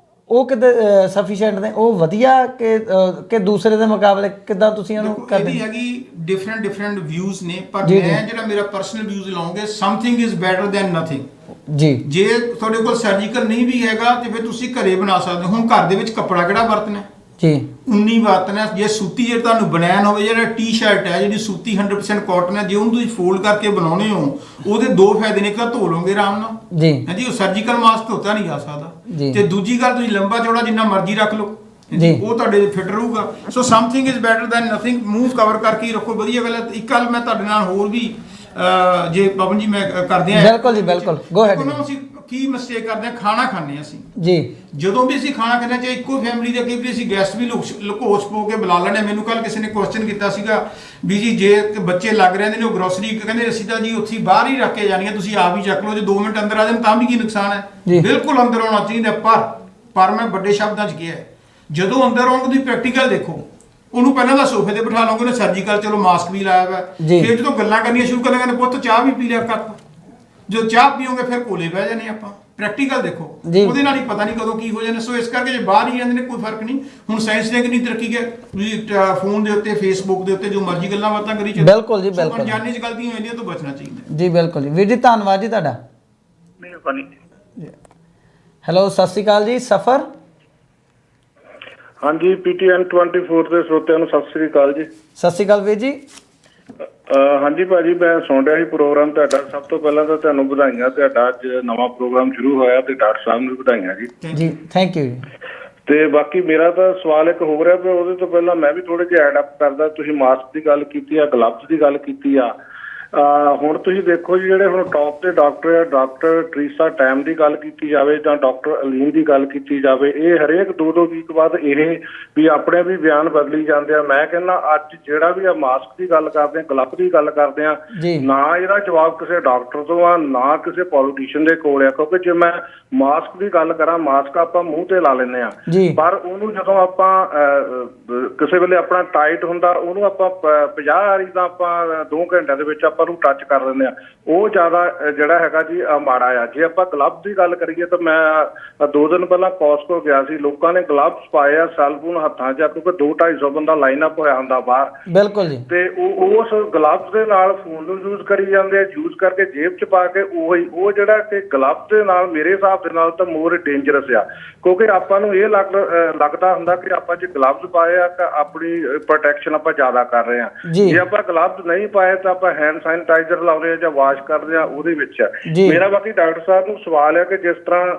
ਉਹ ਕਿਤੇ ਸਫੀਸ਼ੀਐਂਟ ਨੇ ਉਹ ਵਧੀਆ ਕਿ ਦੂਸਰੇ ਦੇ ਮੁਕਾਬਲੇ ਕਿਦਾਂ ਤੁਸੀਂ ਉਹਨੂੰ ਕਰਦੇ ਇਹਦੀ ਹੈਗੀ ਡਿਫਰੈਂਟ ਵਿਊਜ਼ ਨੇ ਪਰ ਮੈਂ ਜਿਹੜਾ ਮੇਰਾ ਪਰਸਨਲ ਵਿਊਜ਼ ਲਾਉਂਗੇ something is better than nothing ਜੀ ਜੇ ਤੁਹਾਡੇ ਕੋਲ ਸਰਜੀਕਲ ਨਹੀਂ ਵੀ ਹੈਗਾ ਤੇ ਫਿਰ ਤੁਸੀਂ ਘਰੇ ਬਣਾ ਸਕਦੇ ਹੋ ਹੁਣ ਘਰ ਦੇ ਵਿੱਚ ਕੱਪੜਾ ਕਿਹੜਾ ਵਰਤਣਾ ਜੀ 19 ਵਰਤਣਾ ਜੇ ਸੂਤੀ ਜੇ ਤੁਹਾਨੂੰ ਬਨੈਨ ਹੋਵੇ ਜਿਹੜਾ ਟੀ-ਸ਼ਰਟ ਹੈ ਜਿਹੜੀ ਸੂਤੀ 100% ਕਾਟਨ ਹੈ ਜੇ ਉਹਨੂੰ ਤੁਸੀਂ ਫੋਲਡ ਕਰਕੇ ਬਣਾਉਣੇ ਹੋ ਉਹਦੇ 2 ਫਾਇਦੇ ਨੇ ਇੱਕ ਤਾਂ ਧੋ ਲਓਗੇ ਆਰਾਮ ਨਾਲ ਜੀ ਹਾਂਜੀ ਉਹ ਸਰਜੀਕਲ ਮਾਸਕ ਧੋਤਾ ਨਹੀਂ ਜਾ ਸਕਦਾ ਤੇ ਦੂਜੀ ਗੱਲ ਤੁਸੀਂ ਲੰਬਾ ਚੌੜਾ ਜਿੰਨਾ ਮਰਜ਼ੀ ਰੱਖ ਲਓ ਉਹ ਤੁਹਾਡੇ ਫਿੱਟ ਰਹੂਗਾ so something is better than nothing move cover ਕਰਕੇ ਰੱਖੋ ਵਧੀਆ ਗੱਲ ਹੈ ਇੱਕ ਗੱਲ ਮੈਂ ਤੁਹਾਡੇ ਨਾਲ ਹੋਰ ਵੀ ਜੇ ਪਵਨ ਜੀ ਮੈਂ ਕਰਦੇ ਆ ਬਿਲਕੁਲ ਜੀ ਬਿਲਕੁਲ ਗੋ ਹੈਡ ਅਸੀਂ ਕੀ ਮਿਸਟੇਕ ਕਰਦੇ ਆ ਖਾਣਾ ਖਾਂਦੇ ਅਸੀਂ ਜੀ ਜਦੋਂ ਵੀ ਅਸੀਂ ਖਾਣਾ ਖਾਂਦੇ ਚਾਹੇ ਇੱਕੋ ਫੈਮਿਲੀ ਦੇ ਵੀ ਅਸੀਂ ਗੈਸਟ ਵੀ ਲੁਕੋਚ ਪੋ ਕੇ ਬੁਲਾ ਲੈਣੇ ਮੈਨੂੰ ਕੱਲ ਕਿਸੇ ਨੇ ਕੁਐਸਚਨ ਕੀਤਾ ਸੀਗਾ ਵੀ ਜੀ ਜੇ ਬੱਚੇ ਲੱਗ ਰਹੇ ਨੇ ਉਹ ਗਰੋਸਰੀ ਕਹਿੰਦੇ ਅਸੀਂ ਤਾਂ ਜੀ ਉੱਥੇ ਬਾਹਰ ਹੀ ਰੱਖ ਕੇ ਜਾਣੀ ਹੈ ਤੁਸੀਂ ਆਪ ਹੀ ਚੱਕ ਲਓ ਜੇ 2 ਮਿੰਟ ਅੰਦਰ ਆ ਜਾਣ ਤਾਂ ਵੀ ਕੀ ਨੁਕਸਾਨ ਹੈ ਬਿਲਕੁਲ ਅੰਦਰ ਆਉਣਾ ਚਾਹੀਦਾ ਪਰ ਮੈਂ ਵੱਡੇ ਸ਼ਬਦਾਂ 'ਚ ਕਿਹਾ ਜਦੋਂ ਅੰਦਰ ਆਉਣ ਤੁਸੀਂ ਪ੍ਰੈਕਟੀਕਲ ਦੇਖੋ ਉਹਨੂੰ ਪਹਿਲਾਂ ਤਾਂ ਸੋਫੇ ਤੇ ਬਿਠਾ ਲਓਗੇ ਨਾ ਸਰਜੀਕਲ ਚਲੋ ਮਾਸਕ ਵੀ ਲਾਇਆ ਹੋਇਆ ਫਿਰ ਜਦੋਂ ਗੱਲਾਂ ਕਰਨੀਆਂ ਸ਼ੁਰੂ ਕਰ ਲਾਂਗੇ ਪੁੱਤ ਚਾਹ ਵੀ ਪੀ ਲਿਆ ਕੱਪ ਜਦੋਂ ਚਾਹ ਪੀਓਗੇ ਫਿਰ ਕੋਲੇ ਬਹਿ ਜਾਣੇ ਆਪਾਂ ਪ੍ਰੈਕਟੀਕਲ ਦੇਖੋ, ਜੀ। ਉਹਦੇ ਨਾਲ ਹੀ ਪਤਾ ਨਹੀਂ ਕਦੋਂ ਕੀ ਹੋ ਜਾਣਾ। ਸੋ ਇਸ ਕਰਕੇ ਜੇ ਬਾਹਰ ਹੀ ਜਾਂਦੇ ਨੇ ਕੋਈ ਫਰਕ ਨਹੀਂ। ਹੁਣ ਸਾਇੰਸ ਨੇ ਕਿੰਨੀ ਤਰੱਕੀ ਹੈ, ਤੁਸੀਂ ਫੋਨ ਦੇ ਉੱਤੇ ਫੇਸਬੁੱਕ ਦੇ ਉੱਤੇ ਜੋ ਮਰਜ਼ੀ ਗੱਲਾਂ ਬਾਤਾਂ ਕਰੀ ਚੱਲੋ। ਬਿਲਕੁਲ ਜੀ, ਬਿਲਕੁਲ। ਅਣਜਾਣੇ 'ਚ ਗਲਤੀਆਂ ਹੁੰਦੀਆਂ ਤੋਂ ਬਚਣਾ ਚਾਹੀਦਾ ਜੀ ਬਿਲਕੁਲ ਜੀ। ਵੀਰ ਜੀ ਧੰਨਵਾਦ ਜੀ ਤੁਹਾਡਾ। ਮਿਹਰਬਾਨੀ। ਹੈਲੋ ਸਤਿ ਸ਼੍ਰੀ ਅਕਾਲ ਜੀ। ਸਫਰ ਹਾਂਜੀ, PTN 24 ਦੇ ਸਰੋਤਿਆਂ ਨੂੰ ਸਤਿ ਸ੍ਰੀ ਅਕਾਲ ਜੀ। ਸਤਿ ਸ਼੍ਰੀ ਅਕਾਲ ਵੀਰ ਜੀ। ਹਾਂਜੀ ਭਾਜੀ, ਮੈਂ ਸੁਣ ਰਿਹਾ ਸੀ ਪ੍ਰੋਗਰਾਮ ਤੁਹਾਡਾ। ਸਭ ਤੋਂ ਪਹਿਲਾਂ ਤਾਂ ਤੁਹਾਨੂੰ ਵਧਾਈਆਂ, ਤੁਹਾਡਾ ਅੱਜ ਨਵਾਂ ਪ੍ਰੋਗਰਾਮ ਸ਼ੁਰੂ ਹੋਇਆ ਤੇ ਡਾਕਟਰ ਸਾਹਿਬ ਨੂੰ ਵਧਾਈਆਂ ਜੀ। ਜੀ ਥੈਂਕ ਯੂ। ਤੇ ਬਾਕੀ ਮੇਰਾ ਤਾਂ ਸਵਾਲ ਇੱਕ ਹੋ ਰਿਹਾ, ਪਰ ਉਹਦੇ ਤੋਂ ਪਹਿਲਾਂ ਮੈਂ ਵੀ ਥੋੜੇ ਜਿਹਾ ਐਡ ਅਪ ਕਰਦਾ। ਤੁਸੀਂ ਮਾਸਕ ਦੀ ਗੱਲ ਕੀਤੀ ਆ, ਗਲਵਜ਼ ਦੀ ਗੱਲ ਕੀਤੀ ਆ। ਹੁਣ ਤੁਸੀਂ ਦੇਖੋ ਜੀ, ਜਿਹੜੇ ਹੁਣ ਟੌਪ ਦੇ ਡਾਕਟਰ ਆ, ਡਾਕਟਰ ਟਰੀਸਾ ਟੈਮ ਦੀ ਗੱਲ ਕੀਤੀ ਜਾਵੇ ਜਾਂ ਡਾਕਟਰ ਅਲੀਨ ਦੀ ਗੱਲ ਕੀਤੀ ਜਾਵੇ, ਇਹ ਹਰੇਕ 2-2 ਵੀਕ ਬਾਅਦ ਇਹ ਵੀ ਆਪਣੇ ਵੀ ਬਿਆਨ ਬਦਲੀ ਜਾਂਦੇ ਆ। ਮੈਂ ਕਹਿੰਦਾ ਅੱਜ ਜਿਹੜਾ ਵੀ ਆ ਮਾਸਕ ਦੀ ਗੱਲ ਕਰਦੇ ਆ, ਗਲਵ ਦੀ ਗੱਲ ਕਰਦੇ ਆ, ਨਾ ਇਹਦਾ ਜਵਾਬ ਕਿਸੇ ਡਾਕਟਰ ਤੋਂ ਆ, ਨਾ ਕਿਸੇ ਪੋਲੀਟੀਸ਼ੀਅਨ ਦੇ ਕੋਲ ਆ। ਕਿਉਂਕਿ ਜੇ ਮੈਂ ਮਾਸਕ ਦੀ ਗੱਲ ਕਰਾਂ, ਮਾਸਕ ਆਪਾਂ ਮੂੰਹ ਤੇ ਲਾ ਲੈਂਦੇ ਆ, ਪਰ ਉਹਨੂੰ ਜਦੋਂ ਆਪਾਂ ਕਿਸੇ ਵੇਲੇ ਆਪਣਾ ਟਾਈਟ ਹੁੰਦਾ, ਉਹਨੂੰ ਆਪਾਂ 50 ਵਾਰੀ ਤਾਂ ਆਪਾਂ 2 ਘੰਟਿਆਂ ਦੇ ਵਿੱਚ ਆਪਾਂ ਨੂੰ ਟੱਚ ਕਰ ਦਿੰਦੇ ਆ। ਉਹ ਜ਼ਿਆਦਾ ਜਿਹੜਾ ਹੈਗਾ ਜੀ ਮਾੜਾ ਆ। ਜੇ ਆਪਾਂ ਗਲਵਜ਼ ਦੀ ਗੱਲ ਕਰੀਏ ਤਾਂ ਮੈਂ 2 ਦਿਨ ਪਹਿਲਾਂ ਕੋਸਕੋ ਗਿਆ ਸੀ, ਲੋਕਾਂ ਨੇ ਗਲਵਜ਼ ਪਾਏ ਆ, ਸੈਲਫੋਨ ਹੱਥਾਂ 'ਚ, ਕਿਉਂਕਿ 200-250 ਬੰਦਾ ਲਾਈਨ ਅਪ ਹੋਇਆ ਹੁੰਦਾ ਬਾਹਰ। ਬਿਲਕੁਲ ਜੀ। ਤੇ ਉਸ ਗਲਵਜ਼ ਦੇ ਨਾਲ ਫੋਨ ਨੂੰ ਯੂਜ਼ ਕਰੀ ਜਾਂਦੇ ਆ, ਯੂਜ਼ ਕਰਕੇ ਜੇਬ 'ਚ ਪਾ ਕੇ। ਉਹ ਜਿਹੜਾ ਕਿ ਗਲਵਜ਼ ਦੇ ਨਾਲ ਮੇਰੇ ਹਿਸਾਬ ਦੇ ਨਾਲ ਤਾਂ ਮੋਰ ਡੇਂਜਰਸ ਆ, ਕਿਉਂਕਿ ਆਪਾਂ ਨੂੰ ਇਹ ਲੱਗਦਾ ਹੁੰਦਾ ਕਿ ਆਪਾਂ ਜੇ ਗਲਵਜ਼ ਪਾਏ ਆ ਤਾਂ ਆਪਣੀ ਪ੍ਰੋਟੈਕਸ਼ਨ ਆਪਾਂ ਜ਼ਿਆਦਾ ਕਰ ਰਹੇ ਆ। ਜੇ ਆਪਾਂ ਗਲਵਜ਼ ਨਹੀਂ ਪਾਏ ਤਾਂ ਆਪਾਂ ਹੈਂਡ ਸੈਨੀਟਾਈਜ਼ਰ ਲਾਉਂਦੇ ਆ ਜਾਂ ਵਾਸ਼ ਕਰਦੇ ਆ, ਉਹਦੇ ਵਿੱਚ ਮੇਰਾ ਬਾਕੀ ਡਾਕਟਰ ਸਾਹਿਬ ਨੂੰ ਸਵਾਲ ਹੈ ਕਿ ਜਿਸ ਤਰ੍ਹਾਂ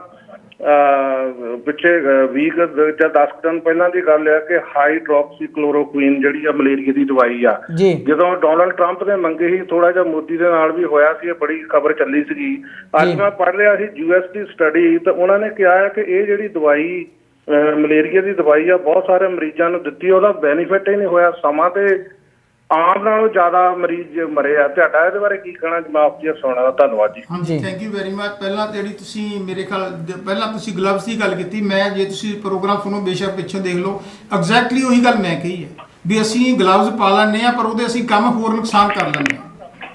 ਪਿੱਛੇ ਵੀਕ ਜਾਂ 10 ਦਿਨ ਪਹਿਲਾਂ ਦੀ ਗੱਲ ਹੈ ਕਿ ਹਾਈਡਰੋਕਸੀਕਲੋਰੋਕੁਈਨ ਜਿਹੜੀ ਆ ਮਲੇਰੀਆ ਦੀ ਦਵਾਈ ਆ, ਜਦੋਂ ਡੋਨਲਡ ਟਰੰਪ ਨੇ ਮੰਗੀ ਸੀ, ਥੋੜਾ ਜਿਹਾ ਮੋਦੀ ਦੇ ਨਾਲ ਵੀ ਹੋਇਆ ਸੀ, ਇਹ ਬੜੀ ਖਬਰ ਚੱਲੀ ਸੀਗੀ। ਅੱਜ ਮੈਂ ਪੜ੍ਹ ਰਿਹਾ ਸੀ US ਦੀ ਸਟੱਡੀ, ਤਾਂ ਉਹਨਾਂ ਨੇ ਕਿਹਾ ਹੈ ਕਿ ਇਹ ਜਿਹੜੀ ਦਵਾਈ ਮਲੇਰੀਆ ਦੀ ਦਵਾਈ ਆ ਬਹੁਤ ਸਾਰੇ ਮਰੀਜ਼ਾਂ ਨੂੰ ਦਿੱਤੀ, ਉਹਦਾ ਬੈਨੀਫਿਟ ਹੀ ਨਹੀਂ ਹੋਇਆ। ਸਮਾਂ ਤੇ ਆਮ ਨਾਲੋਂ ਜ਼ਿਆਦਾ ਮਰੀਜ਼ ਮਰੇ ਆ। ਤੁਹਾਡਾ ਇਹਦੇ ਬਾਰੇ ਕੀ ਕਹਿਣਾ ਜਨਾਬ ਜੀ? ਸੁਣਨ ਦਾ ਧੰਨਵਾਦ ਜੀ। ਹਾਂਜੀ, ਥੈਂਕ ਯੂ ਵੈਰੀ ਮਚ। ਪਹਿਲਾਂ ਜਿਹੜੀ ਤੁਸੀਂ ਮੇਰੇ ਖਿਆਲ ਪਹਿਲਾਂ ਤੁਸੀਂ ਗਲਵਜ਼ ਦੀ ਗੱਲ ਕੀਤੀ, ਮੈਂ ਜੇ ਤੁਸੀਂ ਪ੍ਰੋਗਰਾਮ ਸੁਣੋ ਬੇਸ਼ੱਕ ਪਿੱਛੋਂ ਦੇਖ ਲਓ, ਐਗਜ਼ੈਕਟਲੀ ਉਹੀ ਗੱਲ ਮੈਂ ਕਹੀ ਹੈ ਵੀ ਅਸੀਂ ਗਲਵਜ਼ ਪਾ ਲੈਂਦੇ ਆ, ਪਰ ਉਹਦੇ ਅਸੀਂ ਕੰਮ ਹੋਰ ਨੁਕਸਾਨ ਕਰ ਲੈਂਦੇ ਆ।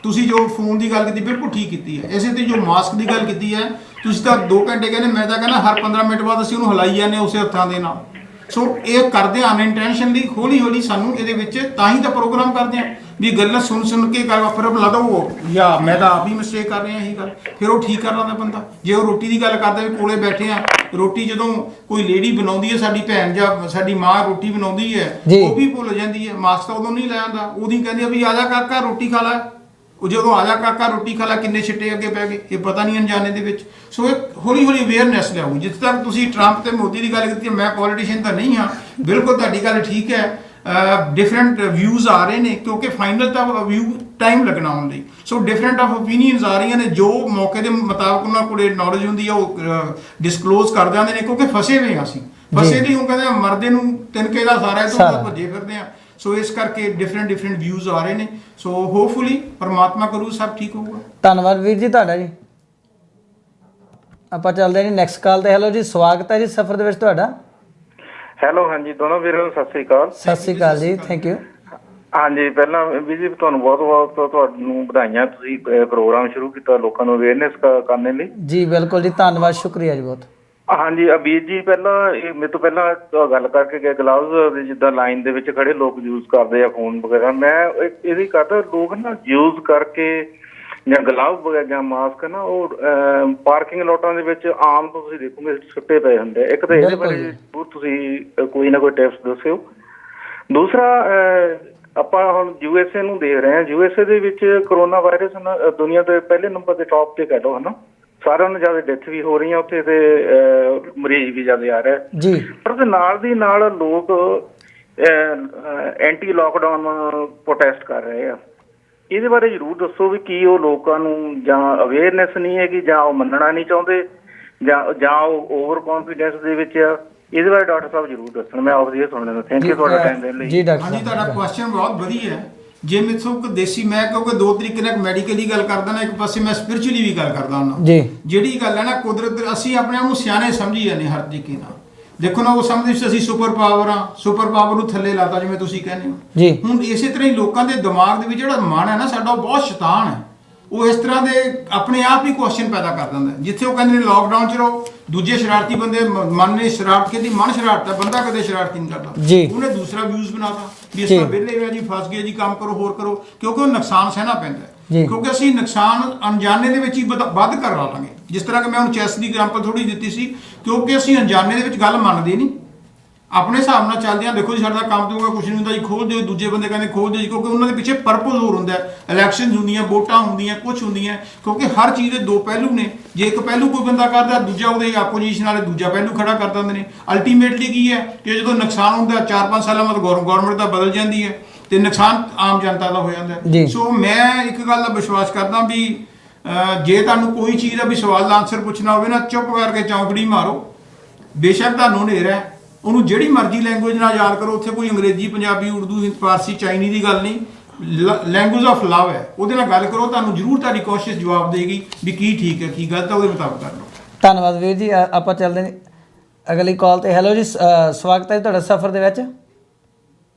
ਤੁਸੀਂ ਜੋ ਫੋਨ ਦੀ ਗੱਲ ਕੀਤੀ ਬਿਲਕੁਲ ਠੀਕ ਕੀਤੀ ਹੈ। ਇਸੇ ਤੇ ਜੋ ਮਾਸਕ ਦੀ ਗੱਲ ਕੀਤੀ ਹੈ, ਤੁਸੀਂ ਤਾਂ 2 ਘੰਟੇ ਕਹਿੰਦੇ, ਮੈਂ ਤਾਂ ਕਹਿੰਦਾ ਹਰ 15 ਮਿੰਟ ਬਾਅਦ ਅਸੀਂ ਉਹਨੂੰ ਹਿਲਾਈ ਜਾਂਦੇ ਉਸੇ ਹੱਥਾਂ ਦੇ ਨਾਲ। ਸੋ ਇਹ ਕਰਦੇ ਅਨਇੰਟੈਂਸ਼ਨਲੀ, ਹੌਲੀ ਹੌਲੀ ਸਾਨੂੰ ਇਹਦੇ ਵਿੱਚ ਤਾਂ ਹੀ ਤਾਂ ਪ੍ਰੋਗਰਾਮ ਕਰਦੇ ਆ ਵੀ ਗੱਲਾਂ ਸੁਣ ਕੇ ਫਿਰ ਲੱਗਦਾ ਉਹ ਜਾਂ ਮੈਂ ਤਾਂ ਆਪ ਹੀ ਮਿਸਟੇਕ ਕਰ ਰਿਹਾ ਇਹੀ ਗੱਲ, ਫਿਰ ਉਹ ਠੀਕ ਕਰ ਲੈਂਦਾ ਬੰਦਾ। ਜੇ ਉਹ ਰੋਟੀ ਦੀ ਗੱਲ ਕਰਦੇ ਵੀ ਕੋਲੇ ਬੈਠੇ ਆ, ਰੋਟੀ ਜਦੋਂ ਕੋਈ ਲੇਡੀ ਬਣਾਉਂਦੀ ਹੈ, ਸਾਡੀ ਭੈਣ ਜਾਂ ਸਾਡੀ ਮਾਂ ਰੋਟੀ ਬਣਾਉਂਦੀ ਹੈ, ਉਹ ਵੀ ਭੁੱਲ ਜਾਂਦੀ ਹੈ, ਮਾਸਕ ਤਾਂ ਉਦੋਂ ਨਹੀਂ ਲੈ ਆਉਂਦਾ, ਉਹਦੀ ਕਹਿੰਦੀ ਆ ਵੀ ਆ ਜਾ ਕਾਕਾ ਰੋਟੀ ਖਾ ਲੈ। ਉਹ ਜਦੋਂ ਆ ਜਾ ਕਾਕਾ ਰੋਟੀ ਖਾ ਲੈ, ਕਿੰਨੇ ਛਿੱਟੇ ਅੱਗੇ ਪੈ ਗਏ, ਇਹ ਪਤਾ ਨਹੀਂ ਅਣਜਾਣੇ ਦੇ ਵਿੱਚ। ਸੋ ਇਹ ਹੌਲੀ ਹੌਲੀ ਅਵੇਅਰਨੈਸ ਲਿਆਊ। ਜਿੱਥੇ ਤੱਕ ਤੁਸੀਂ ਟਰੰਪ ਤੇ ਮੋਦੀ ਦੀ ਗੱਲ ਕੀਤੀ, ਮੈਂ ਪੋਲੀਟੀਸ਼ੀਅਨ ਤਾਂ ਨਹੀਂ ਹਾਂ, ਬਿਲਕੁਲ ਤੁਹਾਡੀ ਗੱਲ ਠੀਕ ਹੈ। ਡਿਫਰੈਂਟ ਵਿਊਜ਼ ਆ ਰਹੇ ਨੇ, ਕਿਉਂਕਿ ਫਾਈਨਲ ਤਾਂ ਵਿਊ ਟਾਈਮ ਲੱਗਣਾ ਆਉਣ ਲਈ। ਸੋ ਡਿਫਰੈਂਟ ਆਫ ਓਪੀਨੀਅਨਸ ਆ ਰਹੀਆਂ ਨੇ, ਜੋ ਮੌਕੇ ਦੇ ਮੁਤਾਬਕ ਉਹਨਾਂ ਕੋਲ ਨੌਲੇਜ ਹੁੰਦੀ ਆ ਉਹ ਡਿਸਕਲੋਜ਼ ਕਰ ਦਿੰਦੇ ਨੇ, ਕਿਉਂਕਿ ਫਸੇ ਹੋਏ ਅਸੀਂ। ਫਸੇ ਨਹੀਂ, ਉਹ ਕਹਿੰਦੇ ਮਰਦੇ ਨੂੰ ਤਿਨਕੇ ਦਾ ਸਾਰਾ ਤੋਂ ਭੱਜੇ ਫਿਰਦੇ ਆ। ਸੋ ਇਸ ਕਰਕੇ ਡਿਫਰੈਂਟ ਵਿਊਜ਼ ਆ ਰਹੇ ਨੇ। ਸੋ ਹੋਪਫੁਲੀ ਪਰਮਾਤਮਾ ਕਰੂ ਸਭ ਠੀਕ ਹੋਊਗਾ। ਧੰਨਵਾਦ ਵੀਰ ਜੀ ਤੁਹਾਡਾ ਜੀ। ਆਪਾਂ ਚੱਲਦੇ ਹਾਂ ਜੀ ਨੈਕਸਟ ਕਾਲ ਤੇ। ਹੈਲੋ ਜੀ, ਸਵਾਗਤ ਹੈ ਜੀ ਸਫਰ ਦੇ ਵਿੱਚ ਤੁਹਾਡਾ। ਹੈਲੋ, ਹਾਂਜੀ ਦੋਨੋਂ ਵੀਰਾਂ ਨੂੰ ਸਤਿ ਸ੍ਰੀ ਅਕਾਲ। ਸਤਿ ਸ੍ਰੀ ਅਕਾਲ ਜੀ, ਥੈਂਕ ਯੂ। ਹਾਂਜੀ, ਪਹਿਲਾਂ ਵੀਰ ਜੀ ਤੁਹਾਨੂੰ ਬਹੁਤ ਤੁਹਾਨੂੰ ਵਧਾਈਆਂ, ਤੁਸੀਂ ਪ੍ਰੋਗਰਾਮ ਸ਼ੁਰੂ ਕੀਤਾ ਲੋਕਾਂ ਨੂੰ ਅਵੇਅਰਨੈਸ ਕਰਨ ਲਈ। ਜੀ ਬਿਲਕੁਲ ਜੀ, ਧੰਨਵਾਦ, ਸ਼ੁਕਰੀਆ ਜੀ ਬਹੁਤ। ਹਾਂਜੀ ਅਬੀਰ ਜੀ, ਪਹਿਲਾਂ ਮੇਰੇ ਤੋਂ ਪਹਿਲਾਂ ਗੱਲ ਕਰਕੇ ਗਏ ਗਲਵਜ਼ ਜਿੱਦਾਂ ਲਾਈਨ ਦੇ ਵਿੱਚ ਖੜੇ ਲੋਕ ਯੂਜ਼ ਕਰਦੇ ਆ ਫੋਨ ਵਗੈਰਾ, ਮੈਂ ਇਹਦੀ ਕਰਦਾ ਲੋਕ ਨਾ ਯੂਜ਼ ਕਰਕੇ ਜਾਂ ਗਲਵ ਵਗੈਰਾ ਜਾਂ ਮਾਸਕ ਨਾ ਉਹ ਪਾਰਕਿੰਗ ਲੋਟਾਂ ਦੇ ਵਿੱਚ ਆਮ ਤੋਂ ਤੁਸੀਂ ਦੇਖੋਗੇ ਸੁੱਟੇ ਪਏ ਹੁੰਦੇ। ਇੱਕ ਤਾਂ ਇਹਦੇ ਬਾਰੇ ਜ਼ਰੂਰ ਤੁਸੀਂ ਕੋਈ ਨਾ ਕੋਈ ਟਿਪਸ ਦੱਸਿਓ। ਦੂਸਰਾ, ਆਪਾਂ ਹੁਣ USA ਨੂੰ ਦੇਖ ਰਹੇ ਹਾਂ। USA ਦੇ ਵਿੱਚ ਕਰੋਨਾ ਵਾਇਰਸ ਦੁਨੀਆ ਦੇ ਪਹਿਲੇ ਨੰਬਰ ਦੇ ਟੌਪ ਤੇ ਕਹਿ ਲਓ, ਹਨਾ। ਸਾਰਿਆਂ ਨੂੰ ਜ਼ਿਆਦਾ ਡੈਥ ਵੀ ਹੋ ਰਹੀਆਂ ਉੱਥੇ ਤੇ ਮਰੀਜ਼ ਵੀ ਜ਼ਿਆਦਾ ਆ ਰਿਹਾ ਜੀ। ਪਰ ਉਹਦੇ ਨਾਲ ਦੀ ਨਾਲ ਲੋਕ ਐਂਟੀ ਲਾਕਡਾਊਨ ਪ੍ਰੋਟੈਸਟ ਕਰ ਰਹੇ ਆ। ਇਹਦੇ ਬਾਰੇ ਜ਼ਰੂਰ ਦੱਸੋ ਵੀ ਕੀ ਉਹ ਲੋਕਾਂ ਨੂੰ ਜਾਂ ਅਵੇਅਰਨੈਸ ਨਹੀਂ ਹੈਗੀ, ਜਾਂ ਉਹ ਮੰਨਣਾ ਨਹੀਂ ਚਾਹੁੰਦੇ, ਜਾਂ ਉਹ ਓਵਰ ਕੌਨਫੀਡੈਂਸ ਦੇ ਵਿੱਚ ਆ। ਇਹਦੇ ਬਾਰੇ ਡਾਕਟਰ ਸਾਹਿਬ ਜ਼ਰੂਰ ਦੱਸਣ। ਮੈਂ ਆਪ ਇਹ ਸੁਣ ਲੈਂਦਾ। ਥੈਂਕ ਯੂ ਤੁਹਾਡਾ ਟਾਈਮ ਦੇਣ ਲਈ। ਜੀ ਡਾਕਟਰ ਹਾਂਜੀ, ਤੁਹਾਡਾ ਕੁਐਸਚਨ ਬਹੁਤ ਵਧੀਆ ਹੈ। ਜੇ ਮੈਥੋਂ ਦੇਸੀ, ਮੈਂ ਕਿਉਂਕਿ 2 ਤਰੀਕੇ ਨਾਲ ਮੈਡੀਕਲੀ ਗੱਲ ਕਰਦਾ ਨਾ, ਇੱਕ ਪਾਸੇ ਮੈਂ ਸਪਿਰਚੁਅਲੀ ਵੀ ਗੱਲ ਕਰਦਾ ਹਾਂ ਜੀ। ਜਿਹੜੀ ਗੱਲ ਹੈ ਨਾ, ਕੁਦਰਤ ਅਸੀਂ ਆਪਣੇ ਆਪ ਨੂੰ ਸਿਆਣੇ ਸਮਝੀ ਜਾਂਦੇ ਹਰ ਤਰੀਕੇ ਨਾਲ। ਦੇਖੋ ਨਾ, ਉਹ ਸਮਝਦੇ ਅਸੀਂ ਸੁਪਰ ਪਾਵਰ ਆ, ਸੁਪਰ ਪਾਵਰ ਨੂੰ ਥੱਲੇ ਲਾਤਾ ਜਿਵੇਂ ਤੁਸੀਂ ਕਹਿੰਦੇ ਹੋ ਜੀ। ਹੁਣ ਇਸੇ ਤਰ੍ਹਾਂ ਹੀ ਲੋਕਾਂ ਦੇ ਦਿਮਾਗ ਦੇ ਵਿੱਚ ਜਿਹੜਾ ਮਨ ਹੈ ਨਾ ਸਾਡਾ, ਉਹ ਬਹੁਤ ਸ਼ੈਤਾਨ ਹੈ। ਉਹ ਇਸ ਤਰ੍ਹਾਂ ਦੇ ਆਪਣੇ ਆਪ ਹੀ ਕੁਐਸਚਨ ਪੈਦਾ ਕਰ ਦਿੰਦਾ। ਜਿੱਥੇ ਉਹ ਕਹਿੰਦੇ ਨੇ ਲਾਕਡਾਊਨ 'ਚ ਰਹੋ, ਦੂਜੇ ਸ਼ਰਾਰਤੀ ਬੰਦੇ ਮਨ ਨੇ ਸ਼ਰਾਰਤ ਕੀਤੀ, ਮਨ ਸ਼ਰਾਰਤ ਹੈ, ਬੰਦਾ ਕਦੇ ਸ਼ਰਾਰਤੀ ਨਹੀਂ ਕਰਦਾ। ਉਹਨੇ ਦੂਸਰਾ ਵਿਊਜ਼ ਬਣਾਤਾ ਵੀ ਇਸ ਤਰ੍ਹਾਂ ਵਿਹਲੇ ਹੋਇਆ ਜੀ, ਫਸ ਗਏ ਜੀ, ਕੰਮ ਕਰੋ, ਹੋਰ ਕਰੋ, ਕਿਉਂਕਿ ਉਹ ਨੁਕਸਾਨ ਸਹਿਣਾ ਪੈਂਦਾ। ਕਿਉਂਕਿ ਅਸੀਂ ਨੁਕਸਾਨ ਅਣਜਾਣੇ ਦੇ ਵਿੱਚ ਹੀ ਵੱਧ ਕਰਵਾ ਲਾਂਗੇ। ਜਿਸ ਤਰ੍ਹਾਂ ਕਿ ਮੈਂ ਹੁਣ ਚੈਸ ਦੀ ਐਗਜ਼ਾਮਪਲ ਥੋੜੀ ਦਿੱਤੀ ਸੀ, ਕਿਉਂਕਿ ਅਸੀਂ ਅਣਜਾਣੇ ਦੇ ਵਿੱਚ ਗੱਲ ਮੰਨਦੇ ਨਹੀਂ, ਆਪਣੇ ਹਿਸਾਬ ਨਾਲ ਚੱਲਦੇ ਹਾਂ। ਦੇਖੋ ਜੀ ਸਾਡਾ ਕੰਮ ਤੋਂ ਕੁਝ ਨਹੀਂ ਹੁੰਦਾ ਜੀ, ਖੋਲ ਦਿਓ, ਦੂਜੇ ਬੰਦੇ ਕਹਿੰਦੇ ਖੋਲ ਦਿਓ ਜੀ, ਕਿਉਂਕਿ ਉਹਨਾਂ ਦੇ ਪਿੱਛੇ ਪਰਪਸ ਹੋਰ ਹੁੰਦਾ। ਇਲੈਕਸ਼ਨ ਹੁੰਦੀਆਂ, ਵੋਟਾਂ ਹੁੰਦੀਆਂ, ਕੁਝ ਹੁੰਦੀਆਂ, ਕਿਉਂਕਿ ਹਰ ਚੀਜ਼ ਦੇ ਦੋ ਪਹਿਲੂ ਨੇ। ਜੇ ਇੱਕ ਪਹਿਲੂ ਕੋਈ ਬੰਦਾ ਕਰਦਾ, ਦੂਜਾ ਉਹਦੇ ਆਪੋਜੀਸ਼ਨ ਵਾਲੇ ਦੂਜਾ ਪਹਿਲੂ ਖੜਾ ਕਰ ਦਿੰਦੇ ਨੇ। ਅਲਟੀਮੇਟਲੀ ਕੀ ਹੈ ਕਿ ਜਦੋਂ ਨੁਕਸਾਨ ਹੁੰਦਾ 4-5 ਸਾਲਾਂ ਬਾਅਦ ਗਵਰਨਮੈਂਟ ਦਾ ਬਦਲ ਜਾਂਦੀ ਹੈ ਤੇ ਨੁਕਸਾਨ ਆਮ ਜਨਤਾ ਦਾ ਹੋ ਜਾਂਦਾ। ਸੋ ਮੈਂ ਇੱਕ ਗੱਲ ਦਾ ਵਿਸ਼ਵਾਸ ਕਰਦਾ ਵੀ ਜੇ ਤੁਹਾਨੂੰ ਕੋਈ ਚੀਜ਼ ਦਾ ਵੀ ਸਵਾਲ ਦਾ ਆਨਸਰ ਪੁੱਛਣਾ ਹੋਵੇ ਨਾ, ਚੁੱਪ ਕਰਕੇ ਚੌਂਕੜੀ ਮਾਰੋ। ਬੇਸ਼ੱਕ ਤੁਹਾਨੂੰ ਹਨੇਰਾ ਹੈ, ਉਹਨੂੰ ਜਿਹੜੀ ਮਰਜ਼ੀ ਲੈਂਗੁਏਜ ਨਾਲ ਯਾਦ ਕਰੋ। ਉੱਥੇ ਕੋਈ ਅੰਗਰੇਜ਼ੀ, ਪੰਜਾਬੀ, ਉਰਦੂ, ਫਾਰਸੀ, ਚਾਈਨੀ ਦੀ ਗੱਲ ਨਹੀਂ, ਲੈਂਗੁਏਜ ਆਫ ਲਵ ਹੈ। ਉਹਦੇ ਨਾਲ ਗੱਲ ਕਰੋ, ਤੁਹਾਨੂੰ ਜ਼ਰੂਰ ਤੁਹਾਡੀ ਕੋਸ਼ਿਸ਼ ਜਵਾਬ ਦੇਗੀ ਵੀ ਕੀ ਠੀਕ ਹੈ ਕੀ ਗਲਤ ਹੈ, ਉਹਦੇ ਮੁਤਾਬਕ ਕਰ ਲਓ। ਧੰਨਵਾਦ ਵੀਰ ਜੀ। ਆਪਾਂ ਚੱਲਦੇ ਨੇ ਅਗਲੀ ਕਾਲ ਤੇ। ਹੈਲੋ ਜੀ, ਸਵਾਗਤ ਹੈ ਤੁਹਾਡਾ ਸਫ਼ਰ ਦੇ ਵਿੱਚ।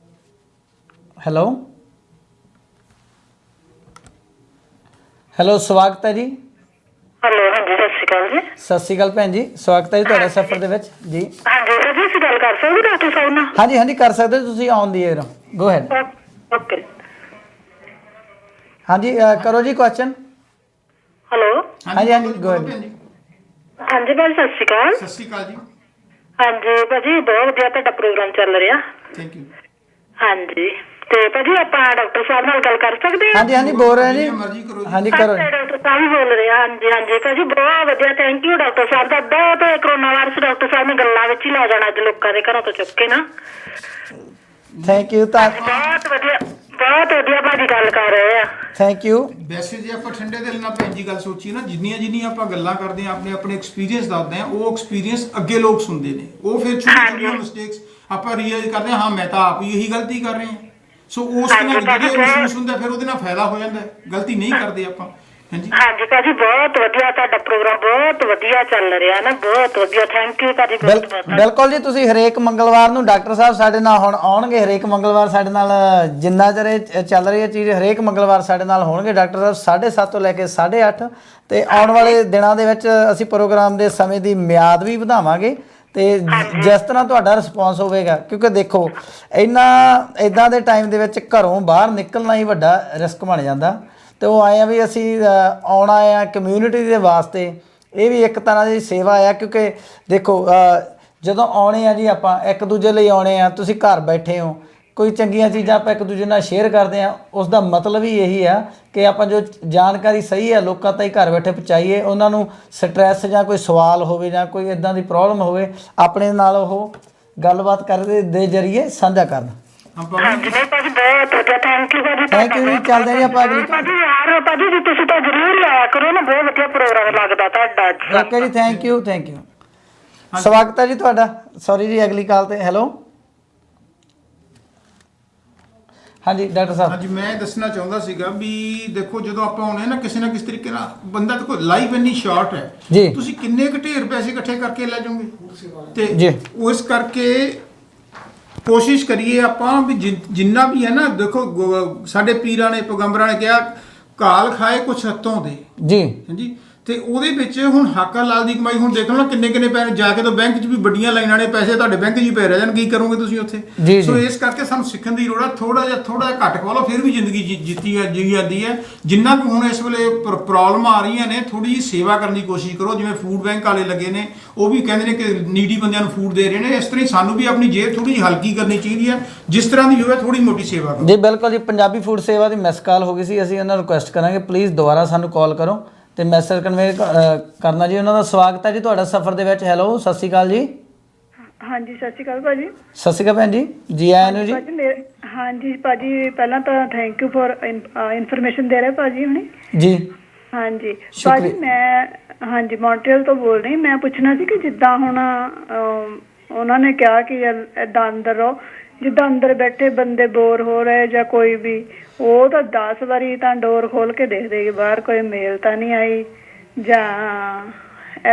ਹੈਲੋ ਹੈਲੋ, ਸਵਾਗਤ ਹੈ ਜੀ। ਹੈਲੋ, ਹਾਂਜੀ, ਸਤਿ ਸ਼੍ਰੀ ਅਕਾਲ ਜੀ। ਸਤਿ ਸ਼੍ਰੀ ਅਕਾਲ ਭੈਣ ਜੀ, ਸਵਾਗਤ ਹੈ ਜੀ ਤੁਹਾਡਾ ਸਫ਼ਰ ਦੇ ਵਿੱਚ ਜੀ। ਹਾਂਜੀ ਸਰ ਜੀ, ਅਸੀਂ ਗੱਲ ਕਰ ਸਕਦੇ ਡਾਕਟਰ ਸਾਹਿਬ ਨਾਲ? ਹਾਂਜੀ ਹਾਂਜੀ, ਕਰ ਸਕਦੇ ਤੁਸੀਂ, ਆਨ ਦੀ ਏਅਰ, ਗੋ ਹੈਡ। ਓਕੇ, ਹਾਂਜੀ ਕਰੋ ਜੀ ਕੁਐਸਚਨ। ਹੈਲੋ, ਹਾਂਜੀ ਹਾਂਜੀ, ਗੋ ਹੈਡ। ਹਾਂਜੀ ਭਾਜੀ, ਸਤਿ ਸ਼੍ਰੀ ਅਕਾਲ। ਸਤਿ ਸ਼੍ਰੀ ਅਕਾਲ ਜੀ। ਹਾਂਜੀ ਭਾਜੀ, ਬਹੁਤ ਵਧੀਆ ਤੁਹਾਡਾ ਪ੍ਰੋਗਰਾਮ ਚੱਲ ਰਿਹਾ। Thank you. ਹਾਂਜੀ, ਤੇ ਭਾਜੀ ਆਪਾਂ ਡਾਕਟਰ ਸਾਹਿਬ ਨਾਲ ਗੱਲ ਕਰ ਸਕਦੇ ਹਾਂ? ਹਾਂਜੀ ਹਾਂਜੀ, ਬੋਲ ਰਹੇ ਜੀ। ਹਾਂਜੀ ਕਰੋ। ਡਾਕਟਰ ਸਾਹਿਬ ਹੀ ਬੋਲ ਰਹੇ ਆ। ਹਾਂਜੀ ਹਾਂਜੀ ਭਾਜੀ, ਬਹੁਤ ਵਧੀਆ, ਥੈਂਕ ਯੂ ਡਾਕਟਰ ਸਾਹਿਬ ਦਾ। ਬਹੁਤ ਕਰੋਨਾ ਵਾਇਰਸ ਡਾਕਟਰ ਸਾਹਿਬ ਨੇ ਗੱਲਾਂ ਵਿੱਚ ਹੀ ਲਾ ਜਾਣਾ ਅੱਜ ਲੋਕਾਂ ਦੇ ਘਰਾਂ ਤੋਂ ਚੁੱਕ ਕੇ ਨਾ। Thank you. ਬਹੁਤ ਵਧੀਆ, ਬਹੁਤ ਵਧੀਆ ਭਾਜੀ ਗੱਲ ਕਰ ਰਹੇ ਆ। Thank you. ਵੈਸੇ ਜੇ ਆਪਾਂ ਠੰਡੇ ਦਿਲ ਨਾਲ ਭੈਣ ਜੀ ਗੱਲ ਸੋਚੀਏ ਨਾ, ਜਿੰਨੀਆਂ ਆਪਾਂ ਗੱਲਾਂ ਕਰਦੇ ਹਾਂ, ਆਪਣੇ ਐਕਸਪੀਰੀਅੰਸ ਦੱਸਦੇ ਹਾਂ, ਉਹ ਐਕਸਪੀਰੀਅੰਸ ਅੱਗੇ ਲੋਕ ਸੁਣਦੇ ਨੇ। ਉਹ ਫਿਰ ਛੋਟੀਆਂ ਮਿਸਟੇਕਸ ਆਪਾਂ ਰੀਅਲਾਈਜ਼ ਕਰਦੇ ਹਾਂ ਮੈਂ ਤਾਂ ਆਪ ਹੀ ਇਹੀ ਗਲਤੀ ਕਰ ਰਹੇ ਹਾਂ। ਸੋ ਉਸ ਨਾਲ ਜਦੋਂ ਮਹਿਸੂਸ ਹੁੰਦਾ ਫਿਰ ਉਹਦੇ ਨਾਲ ਫਾਇਦਾ ਹੋ ਜਾਂਦਾ, ਗਲਤੀ ਨਹੀਂ ਕਰਦੇ ਆਪਾਂ। ਹਾਂਜੀ ਹਾਂਜੀ ਭਾਜੀ, ਬਹੁਤ ਵਧੀਆ ਤੁਹਾਡਾ ਪ੍ਰੋਗਰਾਮ, ਬਹੁਤ ਵਧੀਆ ਚੱਲ ਰਿਹਾ ਨਾ, ਬਹੁਤ ਵਧੀਆ। ਥੈਂਕ ਯੂ ਭਾਜੀ, ਬਹੁਤ ਬਹੁਤ। ਬਿਲਕੁਲ ਜੀ, ਤੁਸੀਂ ਹਰੇਕ ਮੰਗਲਵਾਰ ਨੂੰ ਡਾਕਟਰ ਸਾਹਿਬ ਸਾਡੇ ਨਾਲ ਹੁਣ ਆਉਣਗੇ। ਹਰੇਕ ਮੰਗਲਵਾਰ ਸਾਡੇ ਨਾਲ, ਜਿੰਨਾ ਚਿਰ ਇਹ ਚੱਲ ਰਹੀ ਹੈ ਚੀਜ਼, ਹਰੇਕ ਮੰਗਲਵਾਰ ਸਾਡੇ ਨਾਲ ਹੋਣਗੇ ਡਾਕਟਰ ਸਾਹਿਬ 7:30 ਤੋਂ ਲੈ ਕੇ 8:30। ਤੇ ਆਉਣ ਵਾਲੇ ਦਿਨਾਂ ਦੇ ਵਿੱਚ ਅਸੀਂ ਪ੍ਰੋਗਰਾਮ ਦੇ ਸਮੇਂ ਦੀ ਮਿਆਦ ਵੀ ਵਧਾਵਾਂਗੇ ਤੇ ਜਿਸ ਤਰ੍ਹਾਂ ਤੁਹਾਡਾ ਰਿਸਪੌਂਸ ਹੋਵੇਗਾ। ਕਿਉਂਕਿ ਦੇਖੋ ਇੱਦਾਂ ਦੇ ਟਾਈਮ ਦੇ ਵਿੱਚ ਘਰੋਂ ਬਾਹਰ ਨਿਕਲਣਾ ਹੀ ਵੱਡਾ ਰਿਸਕ ਬਣ ਜਾਂਦਾ। ਤੇ ਉਹ ਆਏ ਆ ਵੀ ਅਸੀਂ ਆਉਣਾ ਆ ਕਮਿਊਨਿਟੀ ਦੇ ਵਾਸਤੇ, ਇਹ ਵੀ ਇੱਕ ਤਰ੍ਹਾਂ ਦੀ ਸੇਵਾ ਆ। ਕਿਉਂਕਿ ਦੇਖੋ ਜਦੋਂ ਆਉਣੇ ਆ ਜੀ, ਆਪਾਂ ਇੱਕ ਦੂਜੇ ਲਈ ਆਉਣੇ ਆ। ਤੁਸੀਂ ਘਰ ਬੈਠੇ ਹੋ, ਕੋਈ ਚੰਗੀਆਂ ਚੀਜ਼ਾਂ ਆਪਾਂ ਇੱਕ ਦੂਜੇ ਨਾਲ ਸ਼ੇਅਰ ਕਰਦੇ ਹਾਂ, ਉਸ ਦਾ ਮਤਲਬ ਹੀ ਇਹੀ ਆ ਕਿ ਆਪਾਂ ਜੋ ਜਾਣਕਾਰੀ ਸਹੀ ਹੈ ਲੋਕਾਂ ਤਾਈਂ ਘਰ ਬੈਠੇ ਪਹੁੰਚਾਈਏ। ਉਹਨਾਂ ਨੂੰ ਸਟ੍ਰੈਸ ਜਾਂ ਕੋਈ ਸਵਾਲ ਹੋਵੇ ਜਾਂ ਕੋਈ ਇੱਦਾਂ ਦੀ ਪ੍ਰੋਬਲਮ ਹੋਵੇ, ਆਪਣੇ ਨਾਲ ਉਹ ਗੱਲਬਾਤ ਕਰਦੇ ਦੇ ਜ਼ਰੀਏ ਸਾਂਝਾ ਕਰਨ। ਹਾਂਜੀ ਭਾਜੀ, ਬਹੁਤ ਵਧੀਆ, ਥੈਂਕ ਯੂ ਭਾਜੀ। ਥੈਂਕ ਯੂ ਜੀ। ਚੱਲਦੇ ਜੀ ਆਪਾਂ ਅਗਲੀ ਭਾਜੀ ਯਾਰ, ਭਾਜੀ ਜੀ ਤੁਸੀਂ ਤਾਂ ਜ਼ਰੂਰ ਲਾਇਆ ਕਰੋ ਨਾ, ਬਹੁਤ ਵਧੀਆ ਪ੍ਰੋਗਰਾਮ ਲੱਗਦਾ ਤੁਹਾਡਾ। ਓਕੇ ਜੀ, ਥੈਂਕ ਯੂ ਥੈਂਕ ਯੂ। ਸਵਾਗਤ ਹੈ ਜੀ ਤੁਹਾਡਾ। ਸੌਰੀ ਜੀ, ਅਗਲੀ ਕਾਲ ਤੇ। ਹੈਲੋ, ਹਾਂਜੀ ਡਾਕਟਰ ਸਾਹਿਬ। ਹਾਂਜੀ, ਮੈਂ ਦੱਸਣਾ ਚਾਹੁੰਦਾ ਸੀਗਾ ਵੀ ਦੇਖੋ ਜਦੋਂ ਆਪਾਂ ਆਉਣੇ ਨਾ ਕਿਸੇ ਤਰੀਕੇ ਨਾਲ, ਬੰਦਾ ਦੇਖੋ ਲਾਈਫ ਇੰਨੀ ਸ਼ਾਰਟ ਹੈ ਜੀ, ਤੁਸੀਂ ਕਿੰਨੇ ਕੁ ਢੇਰ ਪੈਸੇ ਇਕੱਠੇ ਕਰਕੇ ਲੈ ਜਾਓਗੇ। ਤੇ ਉਸ ਕਰਕੇ ਕੋਸ਼ਿਸ਼ ਕਰੀਏ ਆਪਾਂ ਵੀ ਜਿੰਨਾ ਵੀ ਹੈ ਨਾ, ਦੇਖੋ ਸਾਡੇ ਪੀਰਾਂ ਨੇ, ਪੈਗੰਬਰਾਂ ਨੇ ਕਿਹਾ ਕਾਲ ਖਾਏ ਕੁਛ ਹੱਥੋਂ ਦੇ ਜੀ। ਹਾਂਜੀ, ਤੇ ਉਹਦੇ ਵਿੱਚ ਹੁਣ ਹਾਕਾ ਲਾਲ ਦੀ ਕਮਾਈ, ਹੁਣ ਦੇਖ ਲਓ ਨਾ ਕਿੰਨੇ ਪੈਸੇ ਜਾ ਕੇ ਤਾਂ ਬੈਂਕ 'ਚ ਵੀ ਵੱਡੀਆਂ ਲਾਈਨਾਂ ਨੇ, ਪੈਸੇ ਤੁਹਾਡੇ ਬੈਂਕ 'ਚ ਹੀ ਪਏ ਰਹਿ ਜਾਣ, ਕੀ ਕਰੋਗੇ ਤੁਸੀਂ ਉੱਥੇ। ਸੋ ਇਸ ਕਰਕੇ ਸਾਨੂੰ ਸਿੱਖਣ ਦੀ ਲੋੜ ਆ। ਥੋੜਾ ਜਿਹਾ ਘੱਟ ਖਵਾ ਲਓ, ਫਿਰ ਵੀ ਜ਼ਿੰਦਗੀ ਜੀ ਜਾਂਦੀ ਹੈ। ਜਿੰਨਾ ਕੁ ਹੁਣ ਇਸ ਵੇਲੇ ਪ੍ਰੋਬਲਮ ਆ ਰਹੀਆਂ ਨੇ, ਥੋੜੀ ਜਿਹੀ ਸੇਵਾ ਕਰਨ ਦੀ ਕੋਸ਼ਿਸ਼ ਕਰੋ। ਜਿਵੇਂ ਫੂਡ ਬੈਂਕ ਵਾਲੇ ਲੱਗੇ ਨੇ, ਉਹ ਵੀ ਕਹਿੰਦੇ ਨੇ ਕਿ ਨੀਡੀ ਬੰਦਿਆਂ ਨੂੰ ਫੂਡ ਦੇ ਰਹੇ ਨੇ। ਇਸ ਤਰ੍ਹਾਂ ਹੀ ਸਾਨੂੰ ਵੀ ਆਪਣੀ ਜੇਬ ਥੋੜੀ ਜਿਹੀ ਹਲਕੀ ਕਰਨੀ ਚਾਹੀਦੀ ਹੈ, ਜਿਸ ਤਰ੍ਹਾਂ ਦੀ ਹੋਵੇ ਥੋੜੀ ਮੋਟੀ ਸੇਵਾ ਕਰੋ। ਜੀ ਬਿਲਕੁਲ ਜੀ। ਪੰਜਾਬੀ ਫੂਡ ਸੇਵਾ ਦੀ ਮਿਸ ਕਾਲ ਹੋ ਗਈ ਸੀ, ਅਸੀਂ ਉਹਨਾਂ ਨੂੰ ਰਿਕੁਐਸਟ ਕਰਾਂਗੇ ਪਲੀਜ਼ ਦੁਬਾਰਾ ਸਾਨੂੰ ਕਾਲ ਕਰੋ ਤੇ ਮੈਸੇਜ ਕਨਵੇ ਕਰਨਾ ਜੀ। ਉਹਨਾਂ ਦਾ ਸਵਾਗਤ ਹੈ ਜੀ ਤੁਹਾਡਾ ਸਫ਼ਰ ਦੇ ਵਿੱਚ। ਹੈਲੋ, ਸਤਿ ਸ਼੍ਰੀ ਅਕਾਲ ਜੀ। ਹਾਂਜੀ, ਸਤਿ ਸ਼੍ਰੀ ਅਕਾਲ ਭਾਜੀ। ਸਤਿ ਸ਼੍ਰੀ ਅਕਾਲ ਭੈਣ ਜੀ, ਜੀ ਆਇਆਂ ਨੂੰ ਜੀ। ਹਾਂਜੀ ਭਾਜੀ, ਪਹਿਲਾਂ ਤਾਂ ਥੈਂਕ ਯੂ ਫॉर ਇਨਫੋਰਮੇਸ਼ਨ ਦੇ ਰਹੇ ਭਾਜੀ ਹੁਣੇ ਜੀ। ਹਾਂਜੀ ਭਾਜੀ, ਮੈਂ ਮੌਂਟਰੀਅਲ ਤੋਂ ਬੋਲ ਰਹੀ। ਮੈਂ ਪੁੱਛਣਾ ਸੀ ਕਿ ਜਿੱਦਾਂ ਹੁਣ ਉਹਨਾਂ ਨੇ ਕਿਹਾ ਕਿ ਏਦਾਂ ਅੰਦਰ ਰਹੋ, ਜਿੱਦਾਂ ਅੰਦਰ ਬੈਠੇ ਬੰਦੇ ਬੋਰ ਹੋ ਰਹੇ ਜਾਂ ਕੋਈ ਵੀ, ਉਹ ਤਾਂ 10 ਵਾਰੀ ਤਾਂ ਡੋਰ ਖੋਲ ਕੇ ਦੇਖਦੇ ਕਿ ਬਾਹਰ ਕੋਈ ਮੇਲ ਤਾਂ ਨਹੀਂ ਆਈ, ਜਾਂ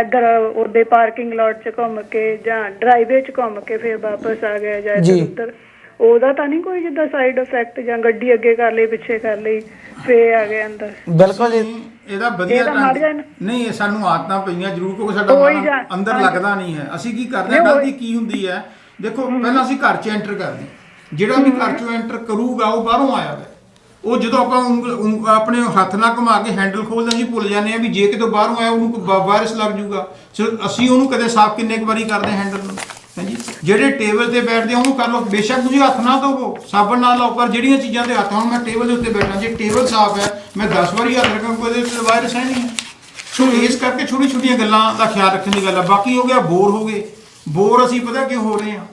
ਇੱਧਰ ਉਹਦੇ ਪਾਰਕਿੰਗ ਲੋਟ 'ਚ ਘੁੰਮ ਕੇ ਜਾਂ ਡਰਾਈਵੇ 'ਚ ਘੁੰਮ ਕੇ ਫਿਰ ਵਾਪਸ ਆ ਗਏ, ਜਾਂ ਇੱਧਰ ਉੱਧਰ ਉਹਦਾ ਤਾਂ ਨਹੀਂ ਕੋਈ ਜਿੱਦਾਂ ਸਾਈਡ ਇਫੈਕਟ ਜਾਂ ਗੱਡੀ ਅੱਗੇ ਕਰ ਲਈ ਪਿੱਛੇ ਕਰ ਲਈ ਫੇ ਆ ਗਏ ਅੰਦਰ? ਬਿਲਕੁਲ ਜੀ, ਇਹਦਾ ਵਧੀਆ ਨਹੀਂ, ਇਹ ਸਾਨੂੰ ਆਦਤਾਂ ਪਈਆਂ ਜ਼ਰੂਰ, ਕਿਉਂਕਿ ਸਾਡਾ ਮਨ ਅੰਦਰ ਲੱਗਦਾ ਨਹੀਂ ਹੈ। ਅਸੀਂ ਕੀ ਕਰਦੇ ਹਾਂ, ਗਲਤੀ ਕੀ ਹੁੰਦੀ ਹੈ, ਦੇਖੋ ਪਹਿਲਾਂ ਅਸੀਂ ਘਰ 'ਚ ਐਂਟਰ ਕਰਦੇ, ਜਿਹੜਾ ਵੀ ਘਰ 'ਚੋਂ ਐਂਟਰ ਕਰੂਗਾ ਉਹ ਬਾਹਰੋਂ ਆਇਆ ਵਾ। ਉਹ ਜਦੋਂ ਆਪਾਂ ਆਪਣੇ ਹੱਥ ਨਾਲ ਘੁਮਾ ਕੇ ਹੈਂਡਲ ਖੋਲਦੇ ਅਸੀਂ ਭੁੱਲ ਜਾਂਦੇ ਹਾਂ ਵੀ ਜੇ ਕਿਤੋਂ ਬਾਹਰੋਂ ਆਇਆ ਉਹਨੂੰ ਕੋਈ ਵਾਇਰਸ ਲੱਗ ਜੂਗਾ। ਅਸੀਂ ਉਹਨੂੰ ਕਦੇ ਸਾਫ਼ ਕਿੰਨੇ ਕੁ ਵਾਰੀ ਕਰਦੇ ਹੈਂਡਲ ਨੂੰ, ਹਾਂਜੀ। ਜਿਹੜੇ ਟੇਬਲ ਤੇ ਬੈਠਦੇ ਉਹਨੂੰ ਕਰ ਲਓ, ਬੇਸ਼ੱਕ ਤੁਸੀਂ ਹੱਥ ਨਾ ਧੋਵੋ, ਸਾਬਣ ਨਾਲ ਲਾਓ, ਪਰ ਜਿਹੜੀਆਂ ਚੀਜ਼ਾਂ ਤੇ ਹੱਥ, ਹੁਣ ਮੈਂ ਟੇਬਲ ਦੇ ਉੱਤੇ ਬੈਠਾ, ਜੇ ਟੇਬਲ ਸਾਫ਼ ਹੈ ਮੈਂ 10 ਵਾਰੀ ਹੱਥ ਰੱਖਾਂ, ਕੋਈ ਉਹਦੇ ਵਾਇਰਸ ਹੈ ਨਹੀਂ। ਸੋ ਇਸ ਕਰਕੇ ਛੋਟੀ ਛੋਟੀਆਂ ਗੱਲਾਂ ਦਾ ਖਿਆਲ ਰੱਖਣ ਦੀ ਗੱਲ ਹੈ। ਬਾਕੀ ਹੋ ਗਿਆ ਬੋਰ ਹੋ ਗਏ, ਬੋਰ ਅਸੀਂ ਪਤਾ ਕਿਉਂ ਹੋ ਰਹੇ ਹਾਂ,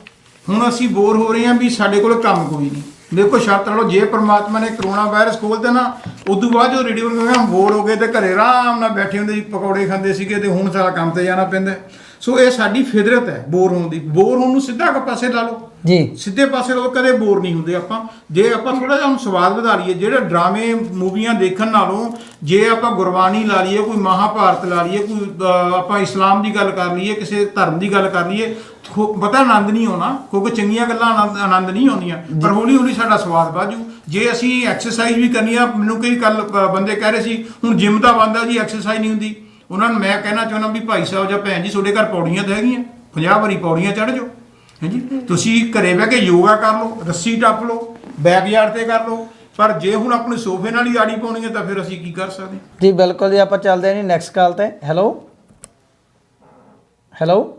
ਹੁਣ ਅਸੀਂ ਬੋਰ ਹੋ ਰਹੇ ਹਾਂ ਵੀ ਸਾਡੇ ਕੋਲ ਕੰਮ ਕੋਈ ਨਹੀਂ। ਦੇਖੋ ਸ਼ਰਤ ਲਓ, ਜੇ ਪ੍ਰਮਾਤਮਾ ਨੇ ਕਰੋਨਾ ਵਾਇਰਸ ਖੋਲ ਦੇਣਾ, ਉਦੋਂ ਬਾਅਦ ਜਦੋਂ ਰੇਡੀਓ ਨੂੰ ਬੋਰ ਹੋ ਗਏ ਤੇ ਘਰੇ ਆਰਾਮ ਨਾਲ ਬੈਠੇ ਹੁੰਦੇ ਸੀ, ਪਕੌੜੇ ਖਾਂਦੇ ਸੀਗੇ, ਤੇ ਹੁਣ ਸਾਰਾ ਕੰਮ ਤੇ ਜਾਣਾ ਪੈਂਦਾ। ਸੋ ਇਹ ਸਾਡੀ ਫਿਦਰਤ ਹੈ ਬੋਰ ਹੋਣ ਦੀ। ਬੋਰ ਹੋਣ ਨੂੰ ਸਿੱਧਾ ਪਾਸੇ ਲਾ ਲਓ ਜੀ, ਸਿੱਧੇ ਪਾਸੇ ਲਾਓ, ਕਦੇ ਬੋਰ ਨਹੀਂ ਹੁੰਦੇ ਆਪਾਂ। ਜੇ ਆਪਾਂ ਥੋੜਾ ਜਿਹਾ ਹੁਣ ਸਵਾਦ ਵਧਾ ਲਈਏ, ਜਿਹੜੇ ਡਰਾਮੇ ਮੂਵੀਆਂ ਦੇਖਣ ਨਾਲੋਂ ਜੇ ਆਪਾਂ ਗੁਰਬਾਣੀ ਲਾ ਲਈਏ, ਕੋਈ ਮਹਾਭਾਰਤ ਲਾ ਲਈਏ, ਕੋਈ ਆਪਾਂ ਇਸਲਾਮ ਦੀ ਗੱਲ ਕਰ ਲਈਏ, ਕਿਸੇ ਧਰਮ ਦੀ ਗੱਲ ਕਰ ਲਈਏ, ਪਤਾ ਆਨੰਦ ਨਹੀਂ ਆਉਣਾ, ਕਿਉਂਕਿ ਚੰਗੀਆਂ ਗੱਲਾਂ ਆਨੰਦ ਨਹੀਂ ਆਉਂਦੀਆਂ, ਪਰ ਹੌਲੀ ਹੌਲੀ ਸਾਡਾ ਸਵਾਦ ਵਾਜੂ। ਜੇ ਅਸੀਂ ਐਕਸਰਸਾਈਜ਼ ਵੀ ਕਰਨੀ ਆ, ਮੈਨੂੰ ਕਈ ਕੱਲ ਬੰਦੇ ਕਹਿ ਰਹੇ ਸੀ ਹੁਣ ਜਿੰਮ ਦਾ ਬੰਦ ਆ ਜੀ, ਐਕਸਰਸਾਈਜ਼ ਨਹੀਂ ਹੁੰਦੀ। ਉਹਨਾਂ ਨੂੰ ਮੈਂ ਕਹਿਣਾ ਚਾਹੁੰਦਾ ਵੀ ਭਾਈ ਸਾਹਿਬ ਜਾਂ ਭੈਣ ਜੀ, ਤੁਹਾਡੇ ਘਰ ਪੌੜੀਆਂ ਤਾਂ ਹੈਗੀਆਂ, 50 ਵਾਰੀ ਪੌੜੀਆਂ ਚੜ੍ਹ ਜਾਓ, ਹਾਂਜੀ। ਤੁਸੀਂ ਘਰੇ ਬਹਿ ਕੇ ਯੋਗਾ ਕਰ ਲਓ, ਰੱਸੀ ਟੱਪ ਲਓ, ਬੈਕਯਾਰਡ ਤੇ ਕਰ ਲਓ, ਪਰ ਜੇ ਹੁਣ ਆਪਣੇ ਸੋਫੇ ਨਾਲ ਹੀ ਆੜੀ ਪਾਉਣੀ ਹੈ ਤਾਂ ਫਿਰ ਅਸੀਂ ਕੀ ਕਰ ਸਕਦੇ ਜੀ। ਬਿਲਕੁਲ ਜੀ, ਆਪਾਂ ਚੱਲਦੇ ਹਾਂ ਜੀ ਨੈਕਸਟ ਕਾਲ ਤੇ। ਹੈਲੋ ਹੈਲੋ,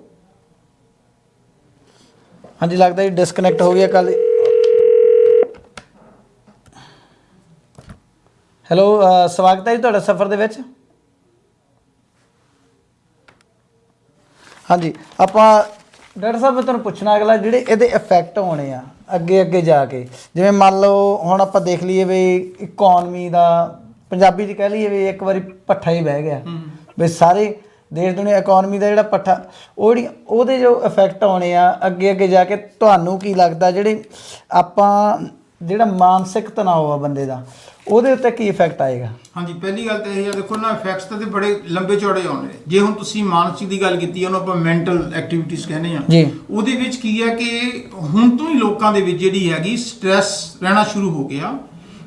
ਹਾਂਜੀ, ਲੱਗਦਾ ਜੀ ਡਿਸਕਨੈਕਟ ਹੋ ਗਿਆ ਕੱਲ। ਹੈਲੋ, ਸਵਾਗਤ ਹੈ ਜੀ ਤੁਹਾਡਾ ਸਫ਼ਰ ਦੇ ਵਿੱਚ। ਹਾਂਜੀ, ਆਪਾਂ ਡਾਕਟਰ ਸਾਹਿਬ ਮੈਂ ਤੁਹਾਨੂੰ ਪੁੱਛਣਾ ਅਗਲਾ, ਜਿਹੜੇ ਇਹਦੇ ਇਫੈਕਟ ਹੋਣੇ ਆ ਅੱਗੇ ਅੱਗੇ ਜਾ ਕੇ, ਜਿਵੇਂ ਮੰਨ ਲਓ ਹੁਣ ਆਪਾਂ ਦੇਖ ਲਈਏ ਵੀ ਇਕੋਨਮੀ ਦਾ, ਪੰਜਾਬੀ 'ਚ ਕਹਿ ਲਈਏ ਵੀ ਇੱਕ ਵਾਰੀ ਭੱਠਾ ਹੀ ਬਹਿ ਗਿਆ ਵੀ ਸਾਰੇ ਦੇਸ਼ ਦੁਨੀਆ ਇਕੋਨਮੀ ਦਾ ਜਿਹੜਾ ਪੱਠਾ, ਉਹਦੇ ਜੋ ਇਫੈਕਟ ਆਉਣੇ ਆ ਅੱਗੇ ਅੱਗੇ ਜਾ ਕੇ, ਤੁਹਾਨੂੰ ਕੀ ਲੱਗਦਾ ਜਿਹੜੇ ਆਪਾਂ ਜਿਹੜਾ ਮਾਨਸਿਕ ਤਣਾਅ ਆ ਬੰਦੇ ਦਾ, ਉਹਦੇ ਉੱਤੇ ਕੀ ਇਫੈਕਟ ਆਏਗਾ? ਹਾਂਜੀ, ਪਹਿਲੀ ਗੱਲ ਤਾਂ ਇਹ ਹੈ, ਦੇਖੋ ਨਾ ਇਫੈਕਟਸ ਤਾਂ ਬੜੇ ਲੰਬੇ ਚੌੜੇ ਆਉਂਦੇ ਨੇ। ਜੇ ਹੁਣ ਤੁਸੀਂ ਮਾਨਸਿਕ ਦੀ ਗੱਲ ਕੀਤੀ, ਉਹਨੂੰ ਆਪਾਂ ਮੈਂਟਲ ਐਕਟੀਵਿਟੀਜ਼ ਕਹਿੰਦੇ ਆ ਜੀ, ਉਹਦੇ ਵਿੱਚ ਕੀ ਹੈ ਕਿ ਹੁਣ ਤੋਂ ਹੀ ਲੋਕਾਂ ਦੇ ਵਿੱਚ ਜਿਹੜੀ ਹੈਗੀ ਸਟ੍ਰੈਸ ਰਹਿਣਾ ਸ਼ੁਰੂ ਹੋ ਗਿਆ,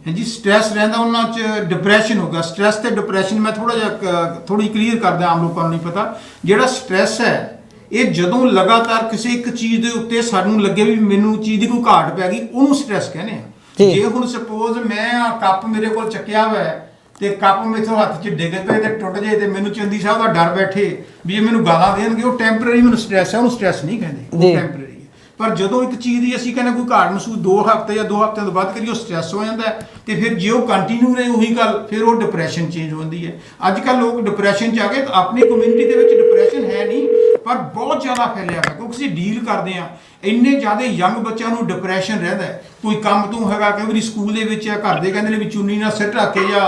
ਹਾਂਜੀ। ਸਟ੍ਰੈਸ ਰਹਿੰਦਾ, ਉਹਨਾਂ 'ਚ ਡਿਪਰੈਸ਼ਨ ਹੋ ਗਿਆ। ਸਟ੍ਰੈਸ ਤੇ ਡਿਪਰੈਸ਼ਨ ਮੈਂ ਥੋੜੀ ਕਲੀਅਰ ਕਰਦਾ, ਆਮ ਲੋਕਾਂ ਨੂੰ ਨਹੀਂ ਪਤਾ। ਜਿਹੜਾ ਸਟ੍ਰੈਸ ਹੈ ਇਹ ਜਦੋਂ ਲਗਾਤਾਰ ਕਿਸੇ ਇੱਕ ਚੀਜ਼ ਦੇ ਉੱਤੇ ਸਾਨੂੰ ਲੱਗੇ ਵੀ ਮੈਨੂੰ ਚੀਜ਼ ਦੀ ਕੋਈ ਘਾਟ ਪੈ ਗਈ, ਉਹਨੂੰ ਸਟ੍ਰੈਸ ਕਹਿੰਦੇ ਆ। ਜੇ ਹੁਣ ਸਪੋਜ਼ ਮੈਂ ਕੱਪ ਮੇਰੇ ਕੋਲ ਚੱਕਿਆ ਹੋਇਆ ਤੇ ਕੱਪ ਮੇਥੋਂ ਹੱਥ 'ਚ ਡਿੱਗ ਪਏ ਤੇ ਟੁੱਟ ਜਾਏ ਤੇ ਮੈਨੂੰ ਚੰਦੀ ਸਾਹਿਬ ਦਾ ਡਰ ਬੈਠੇ ਵੀ ਜੇ ਮੈਨੂੰ ਗਾਲਾਂ ਦੇਣਗੇ, ਉਹ ਟੈਂਪਰੇਰੀ ਮੈਨੂੰ ਸਟ੍ਰੈਸ ਹੈ, ਉਹਨੂੰ ਸਟ੍ਰੈਸ ਨਹੀਂ ਕਹਿੰਦੇ, ਉਹ ਟੈਂਪਰੇਰੀ ਹੈ। ਪਰ ਜਦੋਂ ਇੱਕ ਚੀਜ਼ ਦੀ ਅਸੀਂ ਕਹਿੰਦੇ ਕੋਈ ਘਾਟ ਮਹਿਸੂਸ 2 ਹਫ਼ਤੇ ਜਾਂ 2 ਹਫ਼ਤਿਆਂ ਤੋਂ ਬਾਅਦ ਕਰੀਏ, ਉਹ ਸਟ੍ਰੈਸ ਹੋ ਜਾਂਦਾ ਹੈ। ਤੇ ਫਿਰ ਜੇ ਉਹ ਕੰਟੀਨਿਊ ਰਹੇ ਉਹੀ ਗੱਲ, ਫਿਰ ਉਹ ਡਿਪਰੈਸ਼ਨ ਚੇਂਜ ਹੁੰਦੀ ਹੈ। ਅੱਜ ਕੱਲ੍ਹ ਲੋਕ ਡਿਪਰੈਸ਼ਨ 'ਚ ਆ ਗਏ। ਆਪਣੀ ਕਮਿਊਨਿਟੀ ਦੇ ਵਿੱਚ ਡਿਪਰੈਸ਼ਨ ਹੈ ਨਹੀਂ, ਪਰ ਬਹੁਤ ਜ਼ਿਆਦਾ ਫੈਲਿਆ ਹੋਇਆ, ਕਿਉਂਕਿ ਅਸੀਂ ਡੀਲ ਕਰਦੇ ਹਾਂ ਇੰਨੇ ਜ਼ਿਆਦਾ ਯੰਗ ਬੱਚਿਆਂ ਨੂੰ ਡਿਪਰੈਸ਼ਨ ਰਹਿੰਦਾ। ਕੋਈ ਕੰਮ ਤੋਂ ਹੈਗਾ, ਕਈ ਵਾਰੀ ਸਕੂਲ ਦੇ ਵਿੱਚ ਘਰ ਦੇ ਕਹਿੰਦੇ ਨੇ ਵੀ ਚੁੰਨੀ ਨਾਲ ਸਿਰ ਰੱਖ ਕੇ, ਜਾਂ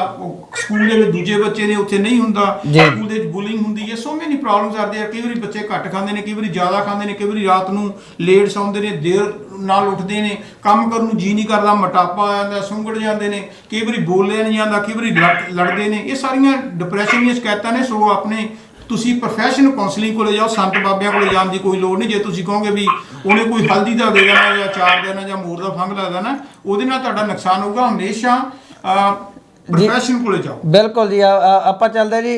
ਸਕੂਲ ਦੇ ਵਿੱਚ ਦੂਜੇ ਬੱਚੇ ਨੇ ਉੱਥੇ ਨਹੀਂ ਹੁੰਦਾ, ਸਕੂਲ ਦੇ ਵਿੱਚ ਬੁਲਿੰਗ ਹੁੰਦੀ ਹੈ। ਸੋ ਮੈਨੀ ਪ੍ਰੋਬਲਮਸ ਆਉਂਦੇ ਆ। ਕਈ ਵਾਰੀ ਬੱਚੇ ਘੱਟ ਖਾਂਦੇ ਨੇ, ਕਈ ਵਾਰੀ ਜ਼ਿਆਦਾ ਖਾਂਦੇ ਨੇ, ਕਈ ਵਾਰੀ ਰਾਤ ਨੂੰ ਲੇਟ ਸੌਂਦੇ ਨੇ, ਦੇਰ ਨਾਲ ਉੱਠਦੇ ਨੇ, ਕੰਮ ਕਰਨ ਨੂੰ ਜੀ ਨਹੀਂ ਕਰਦਾ, ਮੋਟਾਪਾ ਆ ਜਾਂਦਾ, ਸੁੰਗੜ ਜਾਂਦੇ ਨੇ, ਕਈ ਵਾਰੀ ਬੋਲਿਆ ਨਹੀਂ ਜਾਂਦਾ, ਕਈ ਵਾਰੀ ਲੜਦੇ ਨੇ। ਇਹ ਸਾਰੀਆਂ ਡਿਪਰੈਸ਼ਨ ਦੀਆਂ ਸ਼ਿਕਾਇਤਾਂ ਨੇ। ਸੋ ਆਪਣੇ ਤੁਸੀਂ ਪ੍ਰੋਫੈਸ਼ਨਲ ਕਾਉਂਸਲਿੰਗ ਕੋਲੇ ਜਾਓ, ਸੰਤ ਬਾਬਿਆਂ ਕੋਲੇ ਜਾਣ ਦੀ ਕੋਈ ਲੋੜ ਨਹੀਂ। ਜੇ ਤੁਸੀਂ ਕਹੋਗੇ ਵੀ ਉਹਨੇ ਕੋਈ ਹਲਦੀ ਦਾ ਦੇ ਦੇਣਾ ਜਾਂ ਚਾਰ ਦੇਣਾ ਜਾਂ ਮੋਰ ਦਾ ਫੰਗ ਲਾ ਦੇਣਾ, ਉਹਦੇ ਨਾਲ ਤੁਹਾਡਾ ਨੁਕਸਾਨ ਹੋਊਗਾ। ਹਮੇਸ਼ਾ ਪ੍ਰੋਫੈਸ਼ਨ ਕੋਲੇ ਜਾਓ। ਬਿਲਕੁਲ ਜੀ, ਆਪਾਂ ਚੱਲਦੇ ਜੀ,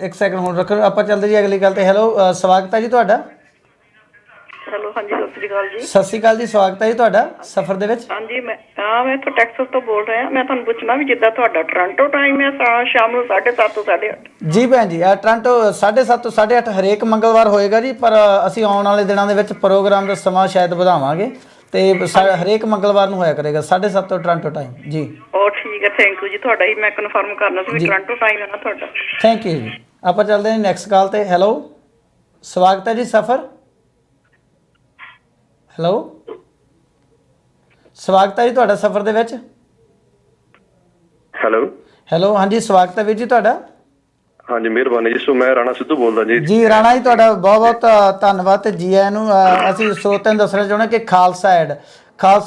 ਇੱਕ ਸੈਕਿੰਡ ਹੁਣ ਰੱਖੋ, ਆਪਾਂ ਚੱਲਦੇ ਜੀ ਅਗਲੀ ਗੱਲ ਤੇ। ਹੈਲੋ, ਸਵਾਗਤ ਹੈ ਜੀ ਤੁਹਾਡਾ। ਹੈਲੋ, ਹਾਂਜੀ, ਸਤਿ ਸ੍ਰੀ ਅਕਾਲ ਜੀ। ਸਤਿ ਸ੍ਰੀ ਅਕਾਲ ਜੀ, ਸਵਾਗਤ ਹੈ ਜੀ ਤੁਹਾਡਾ ਸਫ਼ਰ ਦੇ ਵਿੱਚ। ਹਾਂਜੀ, ਮੈਂ ਤੋਂ ਟੈਕਸਸ ਤੋਂ ਬੋਲ ਰਿਹਾ। ਮੈਂ ਤੁਹਾਨੂੰ ਪੁੱਛਣਾ ਵੀ ਜਿੱਦਾਂ ਤੁਹਾਡਾ ਟੋਰਾਂਟੋ ਟਾਈਮ ਹੈ ਸ਼ਾਮ ਨੂੰ 7:30 ਤੋਂ 8:30। ਜੀ ਭੈਣ ਜੀ, ਟੋਰਾਂਟੋ 7:30 ਤੋਂ 8:30 ਹਰੇਕ ਮੰਗਲਵਾਰ ਹੋਏਗਾ ਜੀ, ਪਰ ਅਸੀਂ ਆਉਣ ਵਾਲੇ ਦਿਨਾਂ ਦੇ ਵਿੱਚ ਪ੍ਰੋਗਰਾਮ ਦਾ ਸਮਾਂ ਸ਼ਾਇਦ ਵਧਾਵਾਂਗੇ ਤੇ ਹਰੇਕ ਮੰਗਲਵਾਰ ਨੂੰ ਹੋਇਆ ਕਰੇਗਾ 7:30 ਤੋਂ ਟੋਰਾਂਟੋ ਟਾਈਮ ਜੀ। ਉਹ ਠੀਕ ਹੈ, ਥੈਂਕ ਯੂ ਜੀ। ਤੁਹਾਡਾ ਹੀ ਮੈਂ ਕਨਫਰਮ ਕਰਨਾ ਸੀ ਵੀ ਟੋਰਾਂਟੋ ਟਾਈਮ ਹੈ ਨਾ ਤੁਹਾਡਾ। ਥੈਂਕ ਯੂ ਜੀ। ਆਪਾਂ ਚੱਲਦੇ ਹਾਂ ਨੈਕਸਟ ਕਾਲ ਤੇ। ਹੈਲੋ, ਸਵਾਗਤ ਹੈ ਜੀ ਸਫ਼ਰ। ਹੈਲੋ, ਸਵਾਗਤ ਹੈ ਜੀ ਤੁਹਾਡਾ ਸਫ਼ਰ ਦੇ ਵਿੱਚ। ਹੈਲੋ, ਹਾਂਜੀ, ਸਵਾਗਤ ਹੈ ਵੀਰ ਜੀ ਤੁਹਾਡਾ। ਹਾਂਜੀ, ਮਿਹਰਬਾਨੀ ਜੀ। ਸੋ ਮੈਂ ਰਾਣਾ ਸਿੱਧੂ ਬੋਲਦਾ ਜੀ। ਜੀ ਰਾਣਾ ਜੀ, ਤੁਹਾਡਾ ਬਹੁਤ ਬਹੁਤ ਧੰਨਵਾਦ ਤੇ ਜੀ ਆਇਆਂ ਨੂੰ। ਅਸੀਂ ਸਰੋਤਿਆਂ ਨੂੰ ਦੱਸਣਾ ਚਾਹੁੰਦੇ ਕਿ ਖਾਲਸਾ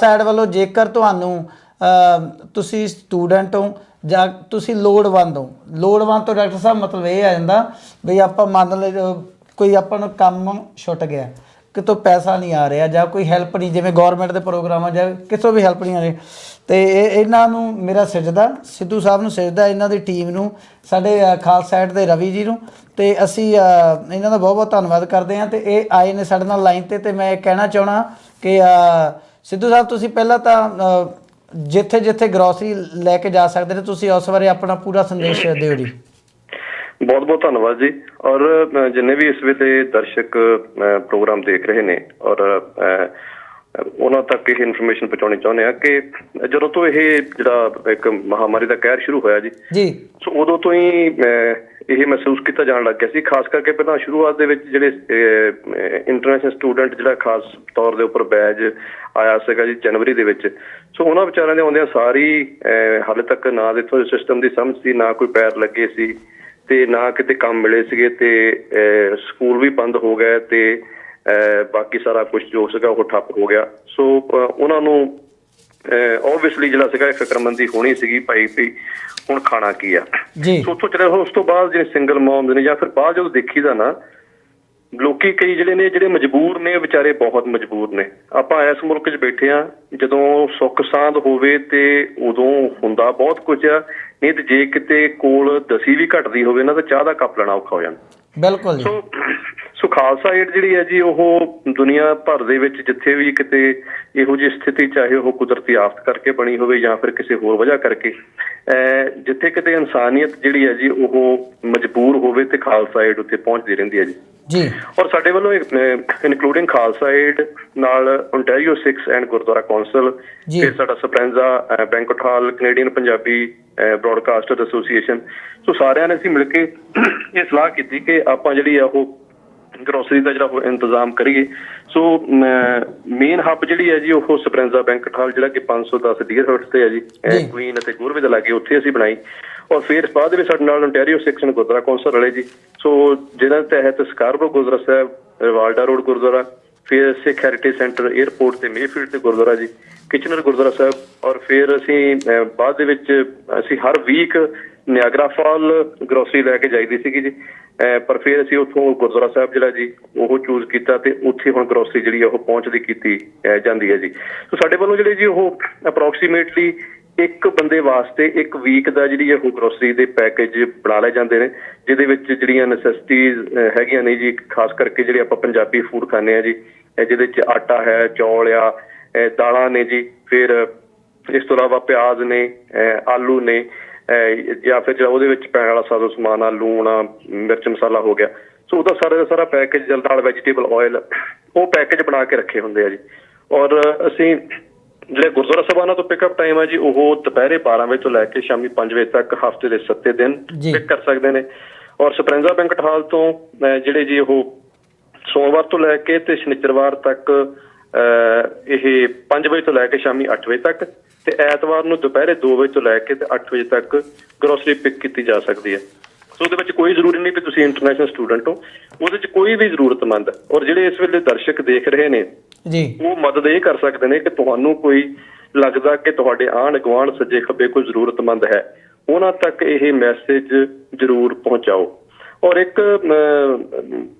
ਐਡ ਵੱਲੋਂ ਜੇਕਰ ਤੁਹਾਨੂੰ ਤੁਸੀਂ ਸਟੂਡੈਂਟ ਹੋ ਜਾਂ ਤੁਸੀਂ ਲੋੜਵੰਦ ਤੋਂ ਡਾਕਟਰ ਸਾਹਿਬ ਮਤਲਬ ਇਹ ਆ ਜਾਂਦਾ ਵੀ ਆਪਾਂ ਮੰਨ ਲਓ ਕੋਈ ਆਪਾਂ ਨੂੰ ਕੰਮ ਛੁੱਟ ਗਿਆ, ਕਿਤੋਂ ਪੈਸਾ ਨਹੀਂ ਆ ਰਿਹਾ ਜਾਂ ਕੋਈ ਹੈਲਪ ਨਹੀਂ, ਜਿਵੇਂ ਗੌਰਮੈਂਟ ਦੇ ਪ੍ਰੋਗਰਾਮਾਂ ਜਾਂ ਕਿਤੋਂ ਵੀ ਹੈਲਪ ਨਹੀਂ ਆ ਰਹੀ, ਅਤੇ ਇਹਨਾਂ ਨੂੰ ਮੇਰਾ ਸਿਜਦਾ, ਸਿੱਧੂ ਸਾਹਿਬ ਨੂੰ ਸਿਜਦਾ, ਇਹਨਾਂ ਦੀ ਟੀਮ ਨੂੰ, ਸਾਡੇ ਖਾਲਸਾ ਏਡ ਦੇ ਰਵੀ ਜੀ ਨੂੰ, ਅਤੇ ਅਸੀਂ ਇਹਨਾਂ ਦਾ ਬਹੁਤ ਬਹੁਤ ਧੰਨਵਾਦ ਕਰਦੇ ਹਾਂ। ਅਤੇ ਇਹ ਆਏ ਨੇ ਸਾਡੇ ਨਾਲ ਲਾਈਨ 'ਤੇ, ਅਤੇ ਮੈਂ ਇਹ ਕਹਿਣਾ ਚਾਹੁੰਦਾ ਕਿ ਸਿੱਧੂ ਸਾਹਿਬ ਤੁਸੀਂ ਪਹਿਲਾਂ ਤਾਂ ਜਿੱਥੇ ਜਿੱਥੇ ਗਰੋਸਰੀ ਲੈ ਕੇ ਜਾ ਸਕਦੇ ਨੇ, ਤੁਸੀਂ ਉਸ ਬਾਰੇ ਆਪਣਾ ਪੂਰਾ ਸੰਦੇਸ਼ ਦਿਓ ਜੀ। ਬਹੁਤ ਬਹੁਤ ਧੰਨਵਾਦ ਜੀ। ਔਰ ਜਿੰਨੇ ਵੀ ਇਸ ਵੇਲੇ ਦਰਸ਼ਕ ਪ੍ਰੋਗਰਾਮ ਦੇਖ ਰਹੇ ਨੇ ਔਰ ਉਹਨਾਂ ਤੱਕ ਇਹ ਇਨਫੋਰਮੇਸ਼ਨ ਪਹੁੰਚਾਉਣੀ ਚਾਹੁੰਦੇ ਆ ਕਿ ਜਦੋਂ ਤੋਂ ਇਹ ਜਿਹੜਾ ਇੱਕ ਮਹਾਮਾਰੀ ਦਾ ਕਹਿਰ ਸ਼ੁਰੂ ਹੋਇਆ ਜੀ, ਸੋ ਉਦੋਂ ਤੋਂ ਹੀ ਇਹ ਮਹਿਸੂਸ ਕੀਤਾ ਜਾਣ ਲੱਗ ਗਿਆ ਸੀ, ਖਾਸ ਕਰਕੇ ਪਹਿਲਾਂ ਸ਼ੁਰੂਆਤ ਦੇ ਵਿੱਚ ਜਿਹੜੇ ਇੰਟਰਨੈਸ਼ਨਲ ਸਟੂਡੈਂਟ ਜਿਹੜਾ ਖਾਸ ਤੌਰ ਦੇ ਉੱਪਰ ਬੈਚ ਆਇਆ ਸੀਗਾ ਜੀ ਜਨਵਰੀ ਦੇ ਵਿੱਚ, ਸੋ ਉਹਨਾਂ ਵਿਚਾਰਿਆਂ ਦੇ ਆਉਂਦਿਆਂ ਸਾਰੀ ਹਾਲੇ ਤੱਕ ਨਾ ਇੱਥੋਂ ਸਿਸਟਮ ਦੀ ਸਮਝ ਸੀ, ਨਾ ਕੋਈ ਪੈਰ ਲੱਗੇ ਸੀ ਤੇ ਨਾ ਕਿਤੇ ਕੰਮ ਮਿਲੇ ਸੀਗੇ, ਤੇ ਸਕੂਲ ਵੀ ਬੰਦ ਹੋ ਗਏ ਤੇ ਬਾਕੀ ਸਾਰਾ ਕੁਝ ਜੋ ਸੀਗਾ ਉਹ ਠੱਪ ਹੋ ਗਿਆ। ਸੋ ਉਹਨਾਂ ਨੂੰ ਓਬਵੀਅਸਲੀ ਜਿਹੜਾ ਸੀਗਾ ਫਿਕਰਮੰਦੀ ਹੋਣੀ ਸੀਗੀ ਭਾਈ ਵੀ ਹੁਣ ਖਾਣਾ ਕੀ ਆ। ਸੋ ਉੱਥੋਂ ਚਲੇ ਉਸ ਤੋਂ ਬਾਅਦ ਜਿਹੜੇ ਸਿੰਗਲ ਮੌਮ ਨੇ ਜਾਂ ਫਿਰ ਬਾਅਦ ਜਦੋਂ ਦੇਖੀਦਾ ਨਾ, ਲੋਕੀ ਕਈ ਜਿਹੜੇ ਨੇ ਜਿਹੜੇ ਮਜਬੂਰ ਨੇ, ਵਿਚਾਰੇ ਬਹੁਤ ਮਜਬੂਰ ਨੇ। ਆਪਾਂ ਇਸ ਮੁਲਕ 'ਚ ਬੈਠੇ ਆ, ਜਦੋਂ ਸੁੱਖ ਸਾਂਦ ਹੋਵੇ ਤੇ ਉਦੋਂ ਹੁੰਦਾ ਬਹੁਤ ਕੁਝ ਆ, ਨਹੀਂ ਤੇ ਜੇ ਕਿਤੇ ਕੋਲ ਦਸੀ ਵੀ ਘਟਦੀ ਹੋਵੇ ਨਾ ਤਾਂ ਚਾਹ ਦਾ ਕੱਪ ਲੈਣਾ ਔਖਾ ਹੋ ਜਾਂਦਾ। ਬਿਲਕੁਲ। ਸੋ ਖਾਲਸਾ ਏਡ ਜਿਹੜੀ ਹੈ ਜੀ, ਉਹ ਦੁਨੀਆ ਭਰ ਦੇ ਵਿੱਚ ਜਿੱਥੇ ਵੀ ਕਿਤੇ ਇਹੋ ਜਿਹੀ ਸਥਿਤੀ, ਚਾਹੇ ਉਹ ਕੁਦਰਤੀ ਆਫਤ ਕਰਕੇ ਬਣੀ ਹੋਵੇ ਜਾਂ ਫਿਰ ਕਿਸੇ ਹੋਰ ਵਜ੍ਹਾ ਕਰਕੇ, ਜਿੱਥੇ ਕਿਤੇ ਇਨਸਾਨੀਅਤ ਜਿਹੜੀ ਹੈ ਜੀ ਉਹ ਮਜਬੂਰ ਹੋਵੇ ਤੇ ਖਾਲਸਾ ਏਡ ਉੱਥੇ ਪਹੁੰਚਦੀ ਰਹਿੰਦੀ ਹੈ ਜੀ। ਔਰ ਸਾਡੇ ਵੱਲੋਂ ਇਨਕਲੂਡਿੰਗ ਖਾਲਸਾ ਏਡ ਨਾਲ Ontario Sikhs and Gurdwara council, ਤੇ ਸਾਡਾ Speranza banquet hall, Canadian Punjabi broadcaster association, so ਸਾਰਿਆਂ ਨੇ ਅਸੀਂ ਮਿਲ ਕੇ ਇਹ ਸਲਾਹ ਕੀਤੀ ਕਿ ਆਪਾਂ ਜਿਹੜੀ ਆ ਉਹ ਗਰੋਸਰੀ ਦਾ ਜਿਹੜਾ ਉਹ ਇੰਤਜ਼ਾਮ ਕਰੀਏ। ਸੋ ਮੇਨ ਹੱਬ ਜਿਹੜੀ ਹੈ ਜੀ ਉਹ ਸਪਰੈਂਜ਼ਾ ਬੈਂਕਟ ਹਾਲ, ਜਿਹੜਾ ਕਿ 510 ਡੀਅਰ ਹਰਟਸ ਤੇ ਹੈ ਜੀ, ਕੁਈਨ ਅਤੇ ਗੁਰਵੇ ਦੇ ਲਾਗੇ, ਉੱਥੇ ਅਸੀਂ ਬਣਾਈ। ਔਰ ਫਿਰ ਬਾਅਦ ਦੇ ਵਿੱਚ ਸਾਡੇ ਨਾਲ Ontario Sikhs and Gurdwara council ਵਾਲੇ ਜੀ, ਸੋ ਜਿਹਨਾਂ ਤਹਿਤ ਸਕਾਰਬਰੋ ਗੁਰਦੁਆਰਾ ਸਾਹਿਬ, ਰਿਵਾਲਡਾ ਰੋਡ ਗੁਰਦੁਆਰਾ, ਫਿਰ ਸਿੱਖ ਹੈਰੀਟੇਜ ਸੈਂਟਰ ਏਅਰਪੋਰਟ ਤੇ ਮੇਫੀਲਡ ਤੇ ਗੁਰਦੁਆਰਾ ਜੀ, ਕਿਚਨਰ ਗੁਰਦੁਆਰਾ ਸਾਹਿਬ, ਔਰ ਫਿਰ ਅਸੀਂ ਬਾਅਦ ਦੇ ਵਿੱਚ ਅਸੀਂ ਹਰ ਵੀਕ ਨਿਆਗਰਾ ਫਾਲ ਗਰੋਸਰੀ ਲੈ ਕੇ ਜਾਈਦੀ ਸੀਗੀ ਜੀ, ਪਰ ਫਿਰ ਅਸੀਂ ਉੱਥੋਂ ਗੁਰਦੁਆਰਾ ਸਾਹਿਬ ਜਿਹੜਾ ਜੀ ਉਹ ਚੂਜ਼ ਕੀਤਾ ਤੇ ਉੱਥੇ ਹੁਣ ਗਰੋਸਰੀ ਜਿਹੜੀ ਆ ਉਹ ਪਹੁੰਚਦੀ ਕੀਤੀ ਜਾਂਦੀ ਹੈ ਜੀ। ਸੋ ਸਾਡੇ ਵੱਲੋਂ ਜਿਹੜੇ ਜੀ ਉਹ ਅਪਰੋਕਸੀਮੇਟਲੀ ਇੱਕ ਬੰਦੇ ਵਾਸਤੇ ਇੱਕ ਵੀਕ ਦਾ ਜਿਹੜੀ ਉਹ ਗਰੋਸਰੀ ਦੇ ਪੈਕੇਜ ਬਣਾ ਲਏ ਜਾਂਦੇ ਨੇ, ਜਿਹਦੇ ਵਿੱਚ ਜਿਹੜੀਆਂ ਨੈਸੈਸਿਟੀਜ਼ ਹੈਗੀਆਂ ਨੇ ਜੀ, ਖਾਸ ਕਰਕੇ ਜਿਹੜੇ ਆਪਾਂ ਪੰਜਾਬੀ ਫੂਡ ਖਾਂਦੇ ਹਾਂ ਜੀ, ਜਿਹਦੇ 'ਚ ਆਟਾ ਹੈ, ਚੌਲ ਆ, ਦਾਲਾਂ ਨੇ ਜੀ, ਫਿਰ ਇਸ ਤੋਂ ਇਲਾਵਾ ਪਿਆਜ਼ ਨੇ, ਆਲੂ ਨੇ, ਜਾਂ ਫਿਰ ਜਿਹੜਾ ਉਹਦੇ ਵਿੱਚ ਪੈਣ ਵਾਲਾ ਸਾਰਾ ਸਮਾਨ ਆ, ਲੂਣ ਆ, ਮਿਰਚ ਮਸਾਲਾ ਹੋ ਗਿਆ, ਸੋ ਉਹਦਾ ਸਾਰਾ ਦਾ ਸਾਰਾ ਪੈਕੇਜ ਨਾਲ ਵੈਜੀਟੇਬਲ ਆਇਲ, ਉਹ ਪੈਕੇਜ ਬਣਾ ਕੇ ਰੱਖੇ ਹੁੰਦੇ ਆ ਜੀ। ਔਰ ਅਸੀਂ ਜਿਹੜੇ ਗੁਰਦੁਆਰਾ ਸਾਹਿਬਾਨਾਂ ਤੋਂ ਪਿਕਅਪ ਟਾਈਮ ਹੈ ਜੀ, ਉਹ ਦੁਪਹਿਰੇ 12 ਵਜੇ ਤੋਂ ਲੈ ਕੇ ਸ਼ਾਮੀ 5 ਵਜੇ ਤੱਕ ਹਫ਼ਤੇ ਦੇ 7 ਦਿਨ ਪਿਕ ਕਰ ਸਕਦੇ ਨੇ। ਔਰ ਸਪਰੈਂਜ਼ਾ ਬੈਂਕਟ ਹਾਲ ਤੋਂ ਜਿਹੜੇ ਜੀ ਉਹ ਸੋਮਵਾਰ ਤੋਂ ਲੈ ਕੇ ਤੇ ਸ਼ਨੀਚਰਵਾਰ ਤੱਕ ਇਹ 5 ਵਜੇ ਤੋਂ ਲੈ ਕੇ ਸ਼ਾਮੀ 8 ਵਜੇ ਤੱਕ, ਤੇ ਐਤਵਾਰ ਨੂੰ ਦੁਪਹਿਰੇ 2 ਵਜੇ ਤੋਂ ਲੈ ਕੇ ਤੇ 8 ਵਜੇ ਤੱਕ ਗਰੋਸਰੀ ਪਿਕ ਕੀਤੀ ਜਾ ਸਕਦੀ ਹੈ। ਸੋ ਉਹਦੇ ਵਿੱਚ ਕੋਈ ਜ਼ਰੂਰੀ ਨਹੀਂ ਕਿ ਤੁਸੀਂ ਇੰਟਰਨੈਸ਼ਨਲ ਸਟੂਡੈਂਟ ਹੋ, ਉਹਦੇ 'ਚ ਕੋਈ ਵੀ ਜ਼ਰੂਰਤਮੰਦ ਔਰ ਜਿਹੜੇ ਇਸ ਵੇਲੇ ਦਰਸ਼ਕ ਦੇਖ ਰਹੇ ਨੇ ਜੀ, ਉਹ ਮਦਦ ਇਹ ਕਰ ਸਕਦੇ ਨੇ ਕਿ ਤੁਹਾਨੂੰ ਕੋਈ ਲੱਗਦਾ ਕਿ ਤੁਹਾਡੇ ਆਂਢ ਗੁਆਂਢ ਸੱਜੇ ਖੱਬੇ ਕੋਈ ਜ਼ਰੂਰਤਮੰਦ ਹੈ, ਉਹਨਾਂ ਤੱਕ ਇਹ ਮੈਸੇਜ ਜ਼ਰੂਰ ਪਹੁੰਚਾਓ। ਔਰ ਇੱਕ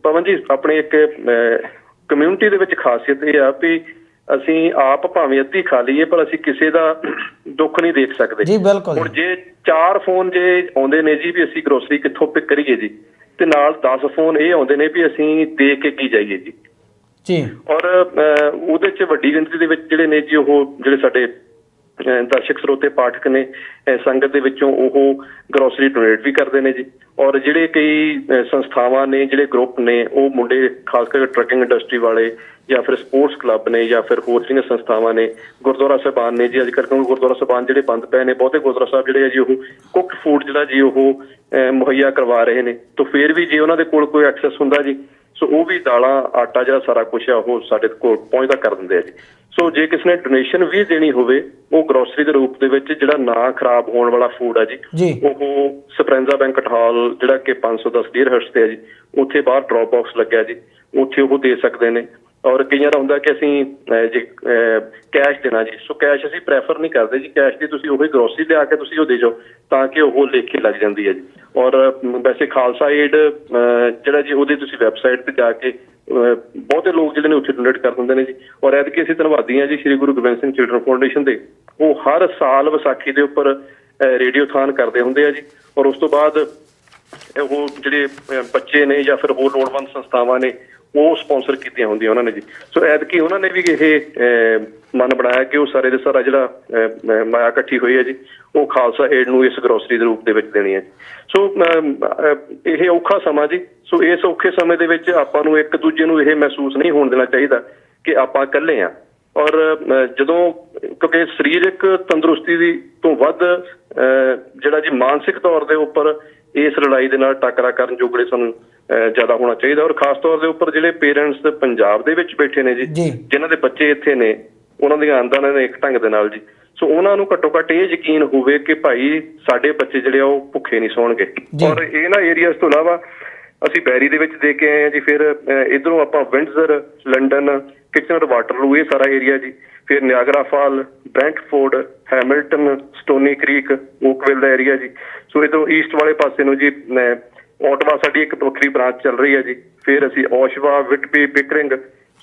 ਪਵਨ ਜੀ, ਆਪਣੇ ਇੱਕ ਕਮਿਊਨਿਟੀ ਦੇ ਵਿੱਚ ਖਾਸੀਅਤ ਇਹ ਆ ਵੀ ਅਸੀਂ ਆਪ ਭਾਵੇਂ ਅੱਧੀ ਖਾ ਲਈਏ ਪਰ ਅਸੀਂ ਕਿਸੇ ਦਾ ਦੁੱਖ ਨਹੀਂ ਦੇਖ ਸਕਦੇ ਜੀ। ਬਿਲਕੁਲ। ਹੁਣ ਜੇ 4 ਫੋਨ ਜੇ ਆਉਂਦੇ ਨੇ ਜੀ ਵੀ ਅਸੀਂ ਗਰੋਸਰੀ ਕਿੱਥੋਂ ਪਿਕ ਕਰੀਏ ਜੀ, ਤੇ ਨਾਲ 10 ਫੋਨ ਇਹ ਆਉਂਦੇ ਨੇ ਵੀ ਅਸੀਂ ਦੇ ਕੇ ਕੀ ਜਾਈਏ ਜੀ। ਔਰ ਉਹਦੇ 'ਚ ਵੱਡੀ ਗਿਣਤੀ ਦੇ ਵਿੱਚ ਜਿਹੜੇ ਨੇ ਜੀ ਉਹ ਜਿਹੜੇ ਸਾਡੇ ਦਰਸ਼ਕ ਸਰੋਤੇ ਪਾਠਕ ਨੇ ਸੰਗਤ ਦੇ ਵਿੱਚੋਂ, ਉਹ ਗਰੋਸਰੀ ਡੋਨੇਟ ਵੀ ਕਰਦੇ ਨੇ ਜੀ। ਔਰ ਜਿਹੜੇ ਕਈ ਸੰਸਥਾਵਾਂ ਨੇ, ਜਿਹੜੇ ਗਰੁੱਪ ਨੇ, ਉਹ ਮੁੰਡੇ ਖਾਸ ਕਰਕੇ ਟਰੱਕਿੰਗ ਇੰਡਸਟਰੀ ਵਾਲੇ ਜਾਂ ਫਿਰ ਸਪੋਰਟਸ ਕਲੱਬ ਨੇ ਜਾਂ ਫਿਰ ਹੋਰ ਜਿਹੜੀਆਂ ਸੰਸਥਾਵਾਂ ਨੇ, ਗੁਰਦੁਆਰਾ ਸਾਹਿਬਾਨ ਨੇ ਜੀ, ਅੱਜ ਕੱਲ੍ਹ ਕਿਉਂਕਿ ਗੁਰਦੁਆਰਾ ਸਾਹਿਬਾਨ ਜਿਹੜੇ ਬੰਦ ਪਏ ਨੇ, ਬਹੁਤੇ ਗੁਰਦੁਆਰਾ ਸਾਹਿਬ ਜਿਹੜੇ ਆ ਜੀ ਉਹ ਕੁੱਕਡ ਫੂਡ ਜਿਹੜਾ ਜੀ ਉਹ ਮੁਹੱਈਆ ਕਰਵਾ ਰਹੇ ਨੇ, ਤਾਂ ਫਿਰ ਵੀ ਜੇ ਉਹਨਾਂ ਦੇ ਕੋਲ ਕੋਈ ਐਕਸੈਸ ਹੁੰਦਾ ਜੀ, ਸੋ ਉਹ ਵੀ ਦਾਲਾਂ, ਆਟਾ ਜਿਹੜਾ ਸਾਰਾ ਕੁਛ ਆ ਉਹ ਸਾਡੇ ਕੋਲ ਪਹੁੰਚਦਾ ਕਰ ਦਿੰਦੇ ਆ ਜੀ। ਸੋ ਜੇ ਕਿਸੇ ਨੇ ਡੋਨੇਸ਼ਨ ਵੀ ਦੇਣੀ ਹੋਵੇ, ਉਹ ਗਰੋਸਰੀ ਦੇ ਰੂਪ ਦੇ ਵਿੱਚ ਜਿਹੜਾ ਨਾ ਖਰਾਬ ਹੋਣ ਵਾਲਾ ਫੂਡ ਆ ਜੀ, ਉਹ ਸਪਰੈਂਜ਼ਾ ਬੈਂਕਟ ਹਾਲ ਜਿਹੜਾ ਕਿ 510 ਡੀਅਰ ਹਰਟਸ ਤੇ ਆ ਜੀ, ਉੱਥੇ ਬਾਹਰ ਡਰੌਪ ਬਾਕਸ ਲੱਗਿਆ ਜੀ, ਉੱਥੇ ਉਹ ਦੇ ਸਕਦੇ ਨੇ। ਔਰ ਕਈਆਂ ਦਾ ਹੁੰਦਾ ਕਿ ਅਸੀਂ ਜੇ ਕੈਸ਼ ਦੇਣਾ ਜੀ, ਸੋ ਕੈਸ਼ ਅਸੀਂ ਪ੍ਰੈਫਰ ਨਹੀਂ ਕਰਦੇ ਜੀ। ਕੈਸ਼ ਦੀ ਤੁਸੀਂ ਉਹੀ ਗਰੋਸਰੀ ਲਿਆ ਕੇ ਤੁਸੀਂ ਉਹ ਦੇ ਜਾਓ ਤਾਂ ਕਿ ਉਹ ਲੇਖੇ ਲੱਗ ਜਾਂਦੀ ਹੈ ਜੀ। ਔਰ ਵੈਸੇ ਖਾਲਸਾ ਏਡ ਜਿਹੜਾ ਜੀ ਉਹਦੀ ਤੁਸੀਂ ਵੈਬਸਾਈਟ ਤੇ ਜਾ ਕੇ ਬਹੁਤੇ ਲੋਕ ਜਿਹੜੇ ਨੇ ਉੱਥੇ ਡੋਨੇਟ ਕਰ ਦਿੰਦੇ ਨੇ ਜੀ। ਔਰ ਐਤਕੀ ਅਸੀਂ ਧੰਨਵਾਦੀ ਹਾਂ ਜੀ ਸ਼੍ਰੀ ਗੁਰੂ ਗੋਬਿੰਦ ਸਿੰਘ ਚਿਲਡਰਨ ਫਾਊਂਡੇਸ਼ਨ ਦੇ। ਉਹ ਹਰ ਸਾਲ ਵਿਸਾਖੀ ਦੇ ਉੱਪਰ ਰੇਡੀਓਥਾਨ ਕਰਦੇ ਹੁੰਦੇ ਆ ਜੀ। ਔਰ ਉਸ ਤੋਂ ਬਾਅਦ ਉਹ ਜਿਹੜੇ ਬੱਚੇ ਨੇ ਜਾਂ ਫਿਰ ਹੋਰ ਲੋੜਵੰਦ ਸੰਸਥਾਵਾਂ ਨੇ ਉਹ ਸਪਾਂਸਰ ਕੀਤੀਆਂ ਹੁੰਦੀਆਂ ਉਹਨਾਂ ਨੇ ਜੀ। ਸੋ ਐਤਕੀ ਉਹਨਾਂ ਨੇ ਵੀ ਇਹ ਮਨ ਬਣਾਇਆ ਕਿ ਉਹ ਸਾਰੇ ਦੇ ਸਾਰਾ ਜਿਹੜਾ ਮਾਇਆ ਇਕੱਠੀ ਹੋਈ ਹੈ ਜੀ ਉਹ ਖਾਲਸਾ ਏਡ ਨੂੰ ਇਸ ਗਰੋਸਰੀ ਦੇ ਰੂਪ ਦੇ ਵਿੱਚ ਦੇਣੀ ਹੈ। ਸੋ ਇਹ ਔਖਾ ਸਮਾਂ ਜੀ। ਸੋ ਇਸ ਔਖੇ ਸਮੇਂ ਦੇ ਵਿੱਚ ਆਪਾਂ ਨੂੰ ਇੱਕ ਦੂਜੇ ਨੂੰ ਇਹ ਮਹਿਸੂਸ ਨਹੀਂ ਹੋਣ ਦੇਣਾ ਚਾਹੀਦਾ ਕਿ ਆਪਾਂ ਇਕੱਲੇ ਹਾਂ। ਔਰ ਜਦੋਂ ਕਿਉਂਕਿ ਸਰੀਰਕ ਤੰਦਰੁਸਤੀ ਦੀ ਤੋਂ ਵੱਧ ਜਿਹੜਾ ਜੀ ਮਾਨਸਿਕ ਤੌਰ ਦੇ ਉੱਪਰ ਇਸ ਲੜਾਈ ਦੇ ਨਾਲ ਟੱਕਰਾ ਕਰਨ ਜੋਗੜੇ ਸਾਨੂੰ ਜ਼ਿਆਦਾ ਹੋਣਾ ਚਾਹੀਦਾ। ਔਰ ਖਾਸ ਤੌਰ ਦੇ ਉੱਪਰ ਜਿਹੜੇ ਪੇਰੈਂਟਸ ਪੰਜਾਬ ਦੇ ਵਿੱਚ ਬੈਠੇ ਨੇ ਜੀ, ਜਿਨ੍ਹਾਂ ਦੇ ਬੱਚੇ ਇੱਥੇ ਨੇ, ਉਹਨਾਂ ਦੀਆਂ ਆਮਦਨਾਂ ਨੇ ਇੱਕ ਢੰਗ ਦੇ ਨਾਲ ਜੀ। ਸੋ ਉਹਨਾਂ ਨੂੰ ਘੱਟੋ ਘੱਟ ਇਹ ਯਕੀਨ ਹੋਵੇ ਕਿ ਭਾਈ ਸਾਡੇ ਬੱਚੇ ਜਿਹੜੇ ਆ ਉਹ ਭੁੱਖੇ ਨਹੀਂ ਸੌਣਗੇ। ਔਰ ਇਹਨਾਂ ਏਰੀਆਜ਼ ਤੋਂ ਇਲਾਵਾ ਅਸੀਂ ਬੈਰੀ ਦੇ ਵਿੱਚ ਦੇ ਕੇ ਆਏ ਹਾਂ ਜੀ। ਫਿਰ ਇੱਧਰੋਂ ਆਪਾਂ ਵਿੰਡਜ਼ਰ, ਲੰਡਨ, ਕਿਚਨਰ, ਵਾਟਰਲੂ, ਇਹ ਸਾਰਾ ਏਰੀਆ ਜੀ। ਫਿਰ Niagara fall, Brantford, Hamilton, Stoney Creek, Oakville ਦਾ ਏਰੀਆ ਜੀ। ਸੋ ਇੱਧਰੋਂ ਈਸਟ ਵਾਲੇ ਪਾਸੇ ਨੂੰ ਜੀ ਓਟਵਾ ਸਾਡੀ ਇੱਕ ਵੱਖਰੀ ਬ੍ਰਾਂਚ ਚੱਲ ਰਹੀ ਹੈ ਜੀ। ਫਿਰ ਅਸੀਂ ਓਸ਼ਵਾ, ਵਿਟਬੀ, ਪਿਕਰਿੰਗ,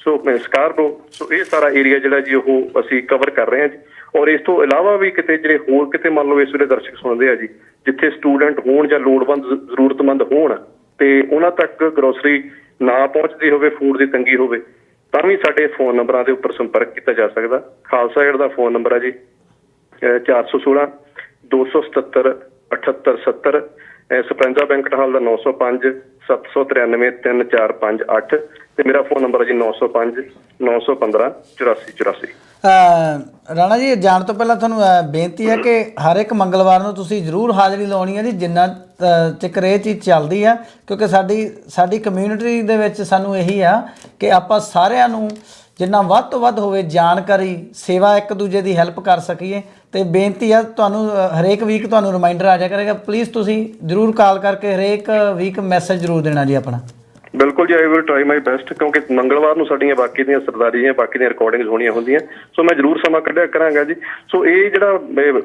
ਸੋ ਸਕਾਰਬੋ, ਸੋ ਇਹ ਸਾਰਾ ਏਰੀਆ ਜਿਹੜਾ ਜੀ ਉਹ ਅਸੀਂ ਕਵਰ ਕਰ ਰਹੇ ਹਾਂ ਜੀ। ਔਰ ਇਸ ਤੋਂ ਇਲਾਵਾ ਵੀ ਕਿਤੇ ਜਿਹੜੇ ਹੋਰ ਕਿਤੇ ਮੰਨ ਲਓ ਇਸ ਵੇਲੇ ਦਰਸ਼ਕ ਸੁਣਦੇ ਆ ਜੀ, ਜਿੱਥੇ ਸਟੂਡੈਂਟ ਹੋਣ ਜਾਂ ਲੋੜਵੰਦ ਜ਼ਰੂਰਤਮੰਦ ਹੋਣ ਤੇ ਉਹਨਾਂ ਤੱਕ ਗਰੋਸਰੀ ਨਾ ਪਹੁੰਚਦੀ ਹੋਵੇ, ਫੂਡ ਦੀ ਤੰਗੀ ਹੋਵੇ, ਤਾਂ ਵੀ ਸਾਡੇ ਫੋਨ ਨੰਬਰਾਂ ਦੇ ਉੱਪਰ ਸੰਪਰਕ ਕੀਤਾ ਜਾ ਸਕਦਾ। ਖਾਲਸਾ ਏਡ ਦਾ ਫੋਨ ਨੰਬਰ ਹੈ ਜੀ 416 277 7870। ਸਪਰੈਂਜਾ ਬੈਂਕਟ ਹਾਲ ਦਾ 905 793 3458 ਤੇ ਮੇਰਾ ਫੋਨ ਨੰਬਰ ਹੈ ਜੀ 905 915 8484। ਰਾਣਾ ਜੀ, ਜਾਣ ਤੋਂ ਪਹਿਲਾਂ ਤੁਹਾਨੂੰ ਬੇਨਤੀ ਹੈ ਕਿ ਹਰ ਇੱਕ ਮੰਗਲਵਾਰ ਨੂੰ ਤੁਸੀਂ ਜ਼ਰੂਰ ਹਾਜ਼ਰੀ ਲਾਉਣੀ ਹੈ ਜੀ, ਜਿੰਨਾ ਚਿਰ ਇਹ ਚੀਜ਼ ਚੱਲਦੀ ਆ, ਕਿਉਂਕਿ ਸਾਡੀ ਕਮਿਊਨਿਟੀ ਦੇ ਵਿੱਚ ਸਾਨੂੰ ਇਹੀ ਆ ਕਿ ਆਪਾਂ ਸਾਰਿਆਂ ਨੂੰ ਜਿੰਨਾ ਵੱਧ ਤੋਂ ਵੱਧ ਹੋਵੇ ਜਾਣਕਾਰੀ, ਸੇਵਾ, ਇੱਕ ਦੂਜੇ ਦੀ ਹੈਲਪ ਕਰ ਸਕੀਏ। ਤੇ ਬੇਨਤੀ ਆ ਤੁਹਾਨੂੰ ਹਰੇਕ ਵੀਕ ਤੁਹਾਨੂੰ ਰਿਮਾਈਂਡਰ ਆ ਜਾਇਆ ਕਰੇਗਾ, ਪਲੀਜ਼ ਤੁਸੀਂ ਜ਼ਰੂਰ ਕਾਲ ਕਰਕੇ ਹਰੇਕ ਵੀਕ ਮੈਸੇਜ ਜ਼ਰੂਰ ਦੇਣਾ ਜੀ ਆਪਣਾ। ਬਿਲਕੁਲ ਜੀ, I will try my best, ਕਿਉਂਕਿ ਮੰਗਲਵਾਰ ਨੂੰ ਸਾਡੀਆਂ ਬਾਕੀ ਦੀਆਂ ਸਰਦਾਰੀ ਦੀਆਂ ਬਾਕੀ ਦੀਆਂ ਰਿਕਾਰਡਿੰਗਸ ਹੋਣੀਆਂ ਹੁੰਦੀਆਂ। ਸੋ ਮੈਂ ਜ਼ਰੂਰ ਸਮਾਂ ਕੱਢਿਆ ਕਰਾਂਗਾ ਜੀ। ਸੋ ਇਹ ਜਿਹੜਾ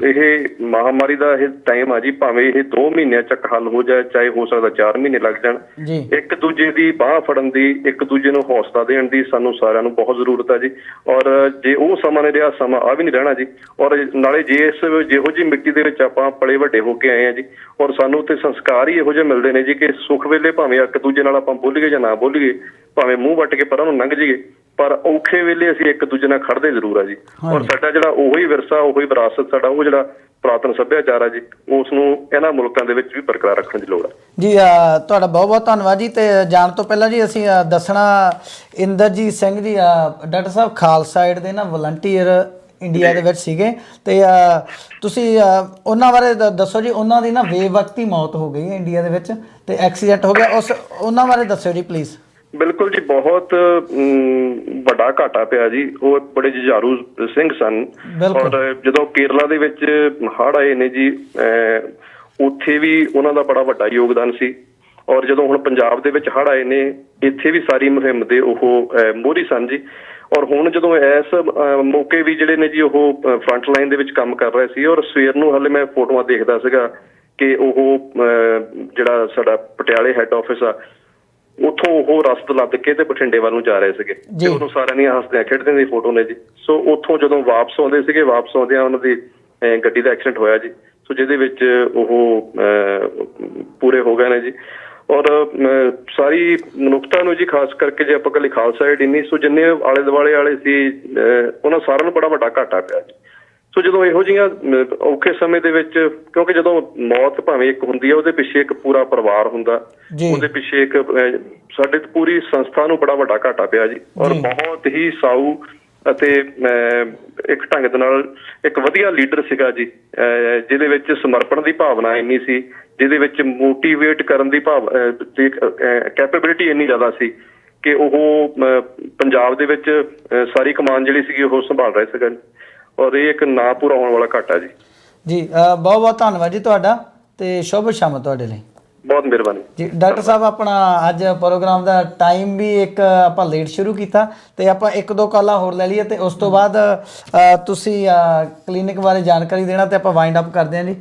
ਇਹ ਮਹਾਮਾਰੀ ਦਾ ਇਹ ਟਾਈਮ ਆ ਜੀ, ਭਾਵੇਂ ਇਹ 2 ਮਹੀਨਿਆਂ ਚੱਕ ਹੱਲ ਹੋ ਜਾਏ, ਚਾਹੇ ਹੋ ਸਕਦਾ 4 ਮਹੀਨੇ ਲੱਗ ਜਾਣ, ਇੱਕ ਦੂਜੇ ਦੀ ਬਾਂਹ ਫੜਨ ਦੀ, ਇੱਕ ਦੂਜੇ ਨੂੰ ਹੌਸਲਾ ਦੇਣ ਦੀ ਸਾਨੂੰ ਸਾਰਿਆਂ ਨੂੰ ਬਹੁਤ ਜ਼ਰੂਰਤ ਹੈ ਜੀ। ਔਰ ਜੇ ਉਹ ਸਮਾਂ ਨਹੀਂ ਰਿਹਾ, ਸਮਾਂ ਆ ਵੀ ਨਹੀਂ ਰਹਿਣਾ ਜੀ। ਔਰ ਨਾਲੇ ਜਿਹੋ ਜਿਹੀ ਮਿੱਟੀ ਦੇ ਵਿੱਚ ਆਪਾਂ ਪਲੇ ਵੱਡੇ ਹੋ ਕੇ ਆਏ ਹਾਂ ਜੀ, ਔਰ ਸਾਨੂੰ ਤੇ ਸੰਸਕਾਰ ਹੀ ਇਹੋ ਜਿਹੇ ਮਿਲਦੇ ਨੇ ਜੀ ਕਿ ਸੁੱਖ ਵੇਲੇ ਭਾਵੇਂ ਇੱਕ ਦੂਜੇ ਨਾਲ ਆਪਾਂ ਬੋਲੀਏ ਜਾਂ ਨਾ ਬੋਲੀਏ, ਭਾਵੇਂ ਮੂੰਹ ਵੱਟ ਕੇ ਪਰਾਂ ਨੂੰ ਲੰਘ ਜਾਈਏ, ਪਰ ਔਖੇ ਵੇਲੇ ਅਸੀਂ ਇੱਕ ਦੂਜੇ ਨਾਲ ਖੜਦੇ ਜ਼ਰੂਰ ਆ ਜੀ। ਔਰ ਸਾਡਾ ਜਿਹੜਾ ਉਹੀ ਵਿਰਸਾ, ਉਹੀ ਵਿਰਾਸਤ, ਸਾਡਾ ਉਹ ਜਿਹੜਾ ਪੁਰਾਤਨ ਸੱਭਿਆਚਾਰ ਆ ਜੀ, ਉਸ ਨੂੰ ਇਹਨਾਂ ਮੁਲਕਾਂ ਦੇ ਵਿੱਚ ਵੀ ਬਰਕਰਾਰ ਰੱਖਣ ਦੀ ਲੋੜ ਹੈ ਜੀ। ਤੁਹਾਡਾ ਬਹੁਤ ਬਹੁਤ ਧੰਨਵਾਦ ਜੀ। ਤੇ ਜਾਣ ਤੋਂ ਪਹਿਲਾਂ ਜੀ ਅਸੀਂ ਦੱਸਣਾ, ਇੰਦਰਜੀਤ ਸਿੰਘ ਜੀ ਡਾਕਟਰ ਸਾਹਿਬ ਖਾਲਸਾ ਏਡ ਦੇ ਨਾ ਵਲੰਟੀਅਰ ਇੰਡੀਆ ਦੇ ਵਿੱਚ ਸੀਗੇ, ਤੇ ਤੁਸੀਂ ਉਹਨਾਂ ਬਾਰੇ ਦੱਸੋ ਜੀ। ਉਹਨਾਂ ਦੀ ਨਾ ਬੇਵਕਤੀ ਮੌਤ ਹੋ ਗਈ ਹੈ ਇੰਡੀਆ ਦੇ ਵਿੱਚ, ਤੇ ਐਕਸੀਡੈਂਟ ਹੋ ਗਿਆ, ਉਹਨਾਂ ਬਾਰੇ ਦੱਸਿਓ ਜੀ ਪਲੀਜ਼। ਬਿਲਕੁਲ ਜੀ, ਬਹੁਤ ਵੱਡਾ ਘਾਟਾ ਪਿਆ ਜੀ। ਉਹ ਬੜੇ ਜੁਝਾਰੂ ਸਿੰਘ ਸਨ। ਔਰ ਜਦੋਂ ਕੇਰਲਾ ਦੇ ਵਿੱਚ ਹੜ੍ਹ ਆਏ ਨੇ ਜੀ, ਉੱਥੇ ਵੀ ਉਹਨਾਂ ਦਾ ਬੜਾ ਵੱਡਾ ਯੋਗਦਾਨ ਸੀ। ਔਰ ਜਦੋਂ ਹੁਣ ਪੰਜਾਬ ਦੇ ਵਿੱਚ ਹੜ੍ਹ ਆਏ ਨੇ, ਇੱਥੇ ਵੀ ਸਾਰੀ ਮੁਹਿੰਮ ਦੇ ਉਹ ਮੋਹਰੀ ਸਨ ਜੀ। ਔਰ ਹੁਣ ਜਦੋਂ ਇਸ ਮੌਕੇ ਵੀ ਜਿਹੜੇ ਨੇ ਜੀ ਉਹ ਫਰੰਟ ਲਾਈਨ ਦੇ ਵਿੱਚ ਕੰਮ ਕਰ ਰਹੇ ਸੀ। ਔਰ ਸਵੇਰ ਨੂੰ ਹਾਲੇ ਮੈਂ ਫੋਟੋਆਂ ਦੇਖਦਾ ਸੀਗਾ ਕਿ ਉਹ ਜਿਹੜਾ ਸਾਡਾ ਪਟਿਆਲੇ ਹੈੱਡ ਆਫਿਸ ਆ, ਉੱਥੋਂ ਉਹ ਰਸਦ ਲੱਦ ਕੇ ਤੇ ਬਠਿੰਡੇ ਵੱਲ ਨੂੰ ਜਾ ਰਹੇ ਸੀਗੇ। ਤੇ ਉਦੋਂ ਸਾਰਿਆਂ ਦੀਆਂ ਹੱਸਦਿਆਂ ਖੇਡਦਿਆਂ ਦੀ ਫੋਟੋ ਨੇ ਜੀ। ਸੋ ਉੱਥੋਂ ਜਦੋਂ ਵਾਪਸ ਆਉਂਦੇ ਸੀਗੇ, ਵਾਪਸ ਆਉਂਦਿਆਂ ਉਹਨਾਂ ਦੀ ਗੱਡੀ ਦਾ ਐਕਸੀਡੈਂਟ ਹੋਇਆ ਜੀ। ਸੋ ਜਿਹਦੇ ਵਿੱਚ ਉਹ ਪੂਰੇ ਹੋ ਗਏ ਨੇ ਜੀ। ਔਰ ਸਾਰੀ ਮਨੁੱਖਤਾ ਨੂੰ ਜੀ, ਖਾਸ ਕਰਕੇ ਜੇ ਆਪਾਂ ਇਕੱਲੇ ਖਾਲਸਾ ਏਡ ਇੰਨੀ, ਸੋ ਜਿੰਨੇ ਆਲੇ ਦੁਆਲੇ ਵਾਲੇ ਸੀ ਉਹਨਾਂ ਸਾਰਿਆਂ ਨੂੰ ਬੜਾ ਵੱਡਾ ਘਾਟਾ ਪਿਆ ਜੀ। ਸੋ ਜਦੋਂ ਇਹੋ ਜਿਹੀਆਂ ਔਖੇ ਸਮੇਂ ਦੇ ਵਿੱਚ, ਕਿਉਂਕਿ ਜਦੋਂ ਮੌਤ ਭਾਵੇਂ ਇੱਕ ਹੁੰਦੀ ਹੈ, ਉਹਦੇ ਪਿੱਛੇ ਇੱਕ ਪੂਰਾ ਪਰਿਵਾਰ ਹੁੰਦਾ, ਉਹਦੇ ਪਿੱਛੇ ਇੱਕ ਸਾਡੇ ਪੂਰੀ ਸੰਸਥਾ ਨੂੰ ਬੜਾ ਵੱਡਾ ਘਾਟਾ ਪਿਆ ਜੀ। ਔਰ ਬਹੁਤ ਹੀ ਸਾਊ ਅਤੇ ਇੱਕ ਢੰਗ ਦੇ ਨਾਲ ਇੱਕ ਵਧੀਆ ਲੀਡਰ ਸੀਗਾ ਜੀ, ਜਿਹਦੇ ਵਿੱਚ ਸਮਰਪਣ ਦੀ ਭਾਵਨਾ ਇੰਨੀ ਸੀ, ਜਿਹਦੇ ਵਿੱਚ ਮੋਟੀਵੇਟ ਕਰਨ ਦੀ ਕੈਪੇਬਿਲਿਟੀ ਇੰਨੀ ਜ਼ਿਆਦਾ ਸੀ ਕਿ ਉਹ ਪੰਜਾਬ ਦੇ ਵਿੱਚ ਸਾਰੀ ਕਮਾਨ ਜਿਹੜੀ ਸੀਗੀ ਉਹ ਸੰਭਾਲ ਰਹੇ ਸੀਗਾ। ਔਰ ਇਹ ਇੱਕ ਨਾ ਪੂਰਾ ਹੋਣ ਵਾਲਾ ਘਾਟਾ ਜੀ। ਜੀ ਬਹੁਤ ਬਹੁਤ ਧੰਨਵਾਦ ਜੀ ਤੁਹਾਡਾ, ਤੇ ਸ਼ੁਭ ਸ਼ਾਮ ਤੁਹਾਡੇ ਲਈ। ਬਹੁਤ ਮਿਹਰਬਾਨੀ ਜੀ। ਡਾਕਟਰ ਸਾਹਿਬ ਆਪਣਾ ਅੱਜ ਪ੍ਰੋਗਰਾਮ ਦਾ ਟਾਈਮ ਵੀ ਇੱਕ ਆਪਾਂ ਲੇਟ ਸ਼ੁਰੂ ਕੀਤਾ ਤੇ ਆਪਾਂ ਇੱਕ ਦੋ ਕਾਲਾਂ ਹੋਰ ਲੈ ਲਈਏ ਤੇ ਉਸ ਤੋਂ ਬਾਅਦ ਤੁਸੀਂ ਕਲੀਨਿਕ ਬਾਰੇ ਜਾਣਕਾਰੀ ਦੇਣਾ ਤੇ ਆਪਾਂ ਵਾਈਂਡ ਅਪ ਕਰਦੇ ਹਾਂ ਜੀ।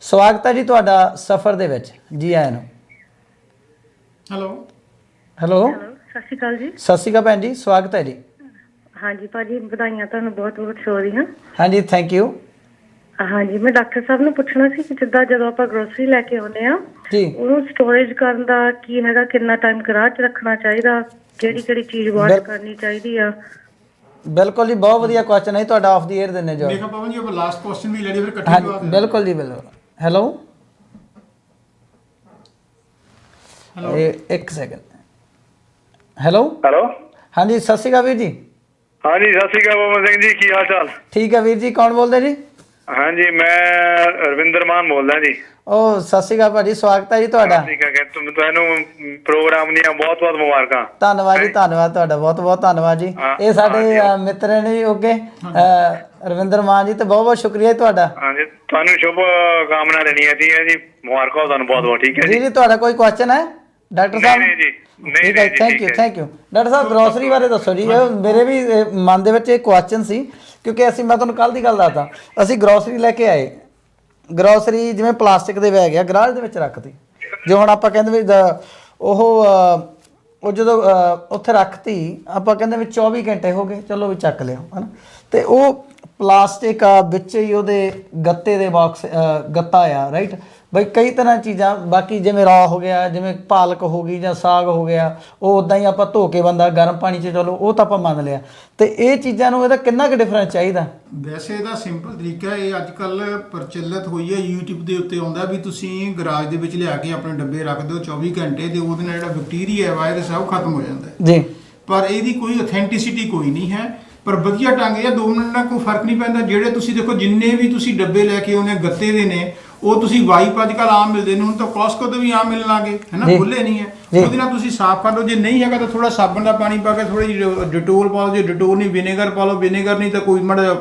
ਸਵਾਗਤ ਹੈ ਜੀ ਤੁਹਾਡਾ ਸਫ਼ਰ ਦੇ ਵਿੱਚ। ਜੀ ਆਇਆਂ ਨੂੰ। ਹੈਲੋ ਸਤਿ ਸ਼੍ਰੀ ਅਕਾਲ ਜੀ। ਸਤਿ ਸ਼੍ਰੀ ਅਕਾਲ ਭੈਣ ਜੀ, ਸਵਾਗਤ ਹੈ ਜੀ। ਹਾਂਜੀ ਭਾਜੀ, ਵਧਾਈਆਂ ਤੁਹਾਨੂੰ ਬਹੁਤ ਬਹੁਤ ਸ਼ੋਅ ਦੀਆਂ। ਹਾਂਜੀ, ਥੈਂਕ ਯੂ। ਹਾਂਜੀ, ਮੈਂ ਡਾਕਟਰ ਸਾਹਿਬ ਨੂੰ ਪੁੱਛਣਾ ਸੀ ਕਿ ਜਿੱਦਾਂ ਜਦੋਂ ਆਪਾਂ ਗਰੋਸਰੀ ਲੈ ਕੇ ਆਉਂਦੇ ਆ ਜੀ, ਉਹਨੂੰ ਸਟੋਰੇਜ ਕਰਨ ਦਾ ਕੀ ਹੈਗਾ, ਕਿੰਨਾ ਟਾਈਮ ਗਰਾਜ 'ਚ ਰੱਖਣਾ ਚਾਹੀਦਾ, ਕਿਹੜੀ ਕਿਹੜੀ ਚੀਜ਼ ਵਾਸ਼ ਕਰਨੀ ਚਾਹੀਦੀ ਆ? ਬਿਲਕੁਲ ਜੀ, ਬਹੁਤ ਵਧੀਆ ਕੁਐਸਚਨ ਹੈ ਤੁਹਾਡਾ। ਆਫ ਦੀ 에ਅਰ ਦਿੰਨੇ ਜੋ ਦੇਖੋ ਪਵਨ ਜੀ, ਆਪਾਂ ਲਾਸਟ ਕੁਐਸਚਨ ਵੀ ਲੈ ਲਈ ਫਿਰ ਇਕੱਠੇ ਹਾਂਜੀ, ਜਵਾਬ ਬਿਲਕੁਲ ਜੀ, ਬਿਲਕੁਲ। ਹੈਲੋ ਇੱਕ ਸੈਕਿੰਡ। ਹੈਲੋ ਹਾਂਜੀ, ਸਤਿ ਸ਼੍ਰੀ ਅਕਾਲ ਵੀਰ ਜੀ। ਹਾਂਜੀ, ਸਤਿ ਸ਼੍ਰੀ ਅਕਾਲ ਪਵਨ ਸਿੰਘ ਜੀ, ਕੀ ਹਾਲ ਚਾਲ? ਠੀਕ ਹੈ ਵੀਰ ਜੀ, ਕੌਣ ਬੋਲਦੇ ਜੀ? ਹਾਂਜੀ, ਮੈਂ ਰਵਿੰਦਰ ਮਾਨ ਬੋਲਦਾ ਜੀ। ਉਹ ਸਤਿ ਸ਼੍ਰੀ ਅਕਾਲ ਭਾਜੀ, ਸਵਾਗਤ ਹੈ ਜੀ ਤੁਹਾਡਾ। ਠੀਕ ਹੈ, ਤੁਹਾਨੂੰ ਪ੍ਰੋਗਰਾਮ ਦੀਆਂ ਬਹੁਤ ਬਹੁਤ ਮੁਬਾਰਕਾਂ। ਧੰਨਵਾਦ ਜੀ, ਧੰਨਵਾਦ ਤੁਹਾਡਾ, ਬਹੁਤ ਬਹੁਤ ਧੰਨਵਾਦ ਜੀ। ਇਹ ਸਾਡੇ ਮਿੱਤਰ ਨੇ ਜੀ ਓਕੇ ਰਵਿੰਦਰ ਮਾਨ ਜੀ, ਤੇ ਬਹੁਤ ਬਹੁਤ ਸ਼ੁਕਰੀਆ ਤੁਹਾਡਾ। ਹਾਂਜੀ, ਤੁਹਾਨੂੰ ਸ਼ੁਭ ਕਾਮਨਾ ਦੇਣੀਆਂ ਸੀ ਜੀ, ਮੁਬਾਰਕਾਂ ਤੁਹਾਨੂੰ ਬਹੁਤ ਬਹੁਤ। ਠੀਕ ਹੈ ਜੀ। ਜੀ ਤੁਹਾਡਾ ਕੋਈ ਕੁਐਸਚਨ ਹੈ ਡਾਕਟਰ ਸਾਹਿਬ? ਨਹੀਂ ਜੀ, ਠੀਕ ਹੈ, thank you thank you. Doctor Sahib grocery ਬਾਰੇ ਦੱਸੋ ਜੀ। ਮੇਰੇ ਵੀ ਮਨ ਦੇ ਵਿੱਚ ਇਹ ਕੁਐਸਚਨ ਸੀ ਕਿਉਂਕਿ ਮੈਂ ਤੁਹਾਨੂੰ ਕੱਲ੍ਹ ਦੀ ਗੱਲ ਦੱਸਦਾ। ਅਸੀਂ ਗਰੋਸਰੀ ਲੈ ਕੇ ਆਏ, ਗਰੋਸਰੀ ਜਿਵੇਂ ਪਲਾਸਟਿਕ ਦੇ ਬੈਗ ਆ ਗਰਾਜ ਦੇ ਵਿੱਚ ਰੱਖਤੀ। ਜੋ ਹੁਣ ਆਪਾਂ ਕਹਿੰਦੇ ਵੀ ਉਹ ਜਦੋਂ ਉੱਥੇ ਰੱਖਤੀ, ਆਪਾਂ ਕਹਿੰਦੇ ਵੀ 24 ਘੰਟੇ ਹੋ ਗਏ, ਚਲੋ ਵੀ ਚੱਕ ਲਿਓ, ਹੈ ਨਾ। ਅਤੇ ਉਹ ਪਲਾਸਟਿਕ ਆ ਵਿੱਚ ਹੀ ਉਹਦੇ ਗੱਤੇ ਦੇ ਬਾਕਸ ਗੱਤਾ ਆ, ਰਾਈਟ ਬਈ। ਕਈ ਤਰ੍ਹਾਂ ਚੀਜ਼ਾਂ ਬਾਕੀ ਜਿਵੇਂ ਰਾ ਹੋ ਗਿਆ, ਜਿਵੇਂ ਪਾਲਕ ਹੋ ਗਈ ਜਾਂ ਸਾਗ ਹੋ ਗਿਆ, ਉਹ ਉੱਦਾਂ ਹੀ ਆਪਾਂ ਧੋ ਕੇ ਬੰਦਾ ਗਰਮ ਪਾਣੀ 'ਚ, ਚਲੋ ਉਹ ਤਾਂ ਆਪਾਂ ਮੰਨ ਲਿਆ। ਅਤੇ ਇਹ ਚੀਜ਼ਾਂ ਨੂੰ ਇਹਦਾ ਕਿੰਨਾ ਕੁ ਡਿਫਰੈਂਸ ਚਾਹੀਦਾ? ਵੈਸੇ ਇਹਦਾ ਸਿੰਪਲ ਤਰੀਕਾ ਇਹ ਅੱਜ ਕੱਲ੍ਹ ਪ੍ਰਚਲਿਤ ਹੋਈ ਹੈ, YouTube ਦੇ ਉੱਤੇ ਆਉਂਦਾ ਵੀ ਤੁਸੀਂ ਗਰਾਜ ਦੇ ਵਿੱਚ ਲਿਆ ਕੇ ਆਪਣੇ ਡੱਬੇ ਰੱਖ ਦਿਓ 24 ਘੰਟੇ, ਤੇ ਉਹਦੇ ਨਾਲ ਜਿਹੜਾ ਬੈਕਟੀਰੀਆ ਵਾਇਰਸ ਹੈ ਉਹ ਖਤਮ ਹੋ ਜਾਂਦਾ ਜੀ। ਪਰ ਇਹਦੀ ਕੋਈ ਅਥੈਂਟਿਸਿਟੀ ਕੋਈ ਨਹੀਂ ਹੈ। ਪਰ ਵਧੀਆ ਢੰਗ ਇਹ 2 ਮਿੰਟ ਨਾਲ ਕੋਈ ਫਰਕ ਨਹੀਂ ਪੈਂਦਾ। ਜਿਹੜੇ ਤੁਸੀਂ ਦੇਖੋ ਜਿੰਨੇ ਵੀ ਤੁਸੀਂ ਡੱਬੇ ਲੈ ਕੇ ਆਉਣੇ ਗੱਤੇ ਦੇ ਨੇ, ਉਹ ਤੁਸੀਂ ਵਾਈਪ ਅੱਜ ਕੱਲ੍ਹ ਆਮ ਮਿਲਦੇ ਨੇ, ਹੁਣ ਤਾਂ ਕੌਸਕੋ ਤੋਂ ਵੀ ਆਮ ਮਿਲਣ ਲੱਗੇ, ਹੈ ਨਾ, ਖੁੱਲੇ ਨਹੀਂ ਹੈ। ਉਹਦੇ ਨਾਲ ਤੁਸੀਂ ਸਾਫ਼ ਕਰ ਲਓ। ਜੇ ਨਹੀਂ ਹੈਗਾ ਤਾਂ ਥੋੜਾ ਸਾਬਣ ਦਾ ਪਾਣੀ ਪਾ ਕੇ ਥੋੜੀ ਜਿਹੀ ਡਿਟੋਲ ਪਾ ਲਓ। ਜੇ ਡਿਟੋਲ ਨਹੀਂ ਵਿਨੇਗਰ ਪਾ ਲਓ, ਵਿਨੇਗਰ ਨਹੀਂ ਤਾਂ ਕੋਈ ਮਾੜਾ